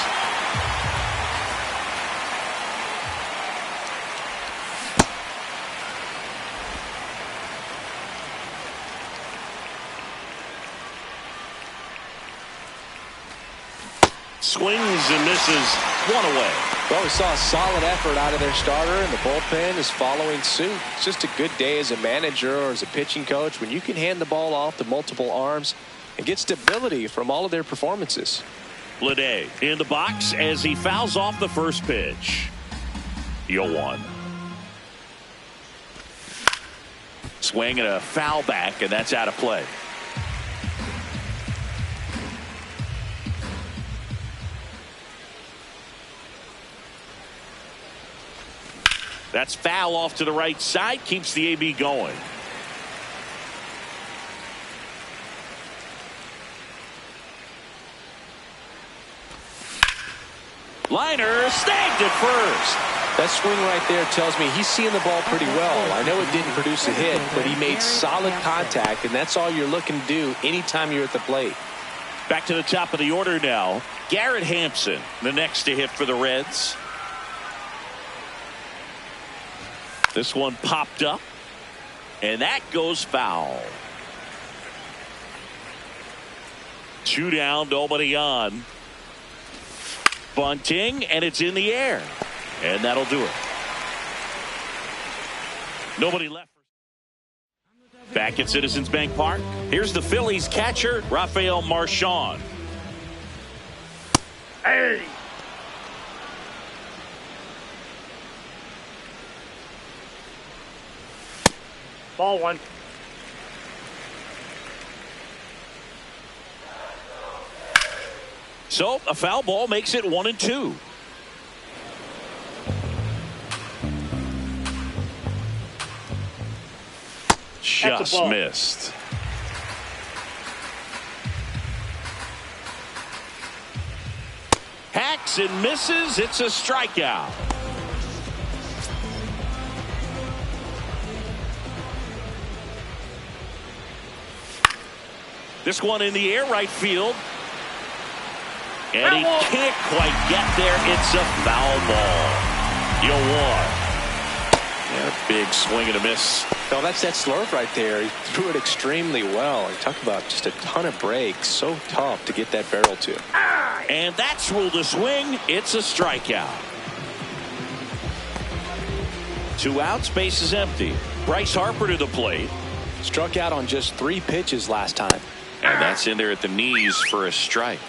Swings and misses. One away. Well, we saw a solid effort out of their starter, and the bullpen is following suit. It's just a good day as a manager or as a pitching coach when you can hand the ball off to multiple arms and get stability from all of their performances. Lede in the box as he fouls off the first pitch. 0-1. Swing and a foul back, and that's out of play. That's foul off to the right side. Keeps the AB going. Liner snagged at first. That swing right there tells me he's seeing the ball pretty well. I know it didn't produce a hit, but he made solid contact, and that's all you're looking to do anytime you're at the plate. Back to the top of the order now. Garrett Hampson, the next to hit for the Reds. This one popped up, and that goes foul. 2 down, nobody on. Bunting, and it's in the air. And that'll do it. Nobody left. Back at Citizens Bank Park, here's the Phillies catcher, Rafael Marchand. Hey! Ball 1. So a foul ball makes it 1-2. Just missed. Hacks and misses. It's a strikeout. This one in the air, right field. And he can't quite get there. It's a foul ball. 0-1. And a big swing and a miss. No, that's that slurve right there. He threw it extremely well. He talked about just a ton of breaks. So tough to get that barrel to. And that's ruled a swing. It's a strikeout. 2 outs, base is empty. Bryce Harper to the plate. Struck out on just 3 pitches last time. And that's in there at the knees for a strike.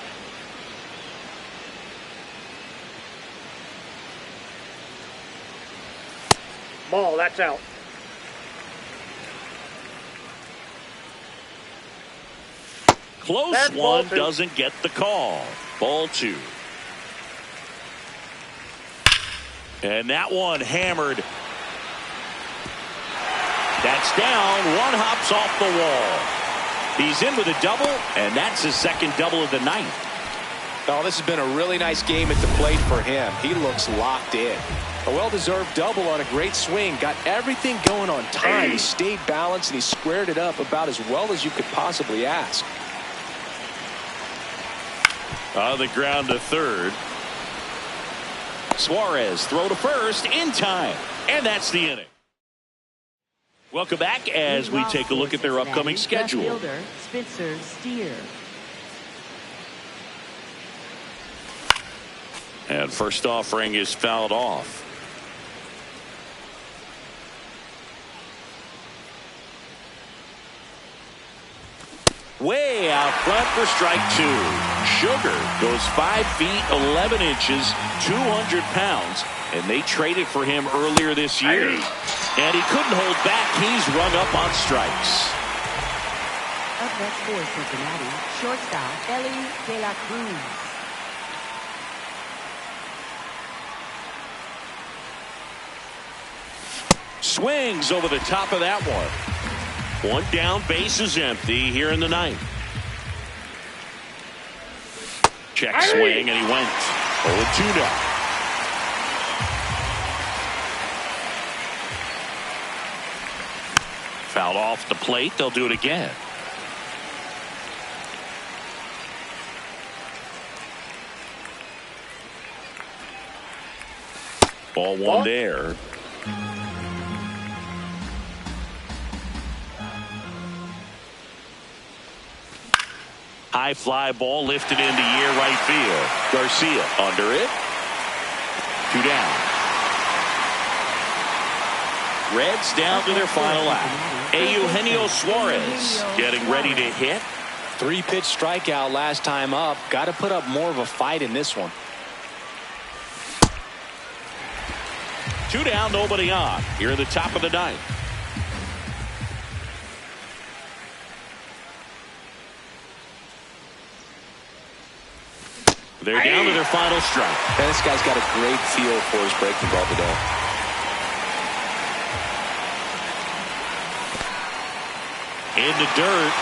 Ball, that's out. Close That's one, ball 2. doesn't get the call. Ball 2. And that one hammered. That's down. 1 hops off the wall. He's in with a double, and that's his second double of the night. Oh, this has been a really nice game at the plate for him. He looks locked in. A well-deserved double on a great swing. Got everything going on time. He stayed balanced, and he squared it up about as well as you could possibly ask. On the ground to third. Suarez throw to first in time. And that's the inning. Welcome back as we take a look at their upcoming schedule. Spencer Steer. And first offering is fouled off. Way out front for strike 2. Sugar goes 5 feet 11 inches, 200 pounds, and they traded for him earlier this year. And he couldn't hold back. He's rung up on strikes. Up next for Cincinnati, shortstop Elly de la Cruz. Swings over the top of that one. 1 down, base is empty here in the 9th. Check swing, and he went 0-2 now. Fouled off the plate. They'll do it again. Ball 1 there. High fly ball lifted into air right field. Garcia under it. 2 down. Reds down to their final out. Eugenio Suarez getting ready to hit. 3-pitch strikeout last time up. Got to put up more of a fight in this one. 2 down, nobody on. Here in the top of the 9th. They're down to their final strike. And this guy's got a great feel for his breaking ball today. In the dirt.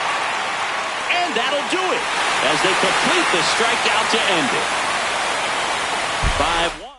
And that'll do it as they complete the strikeout to end it. 5-1.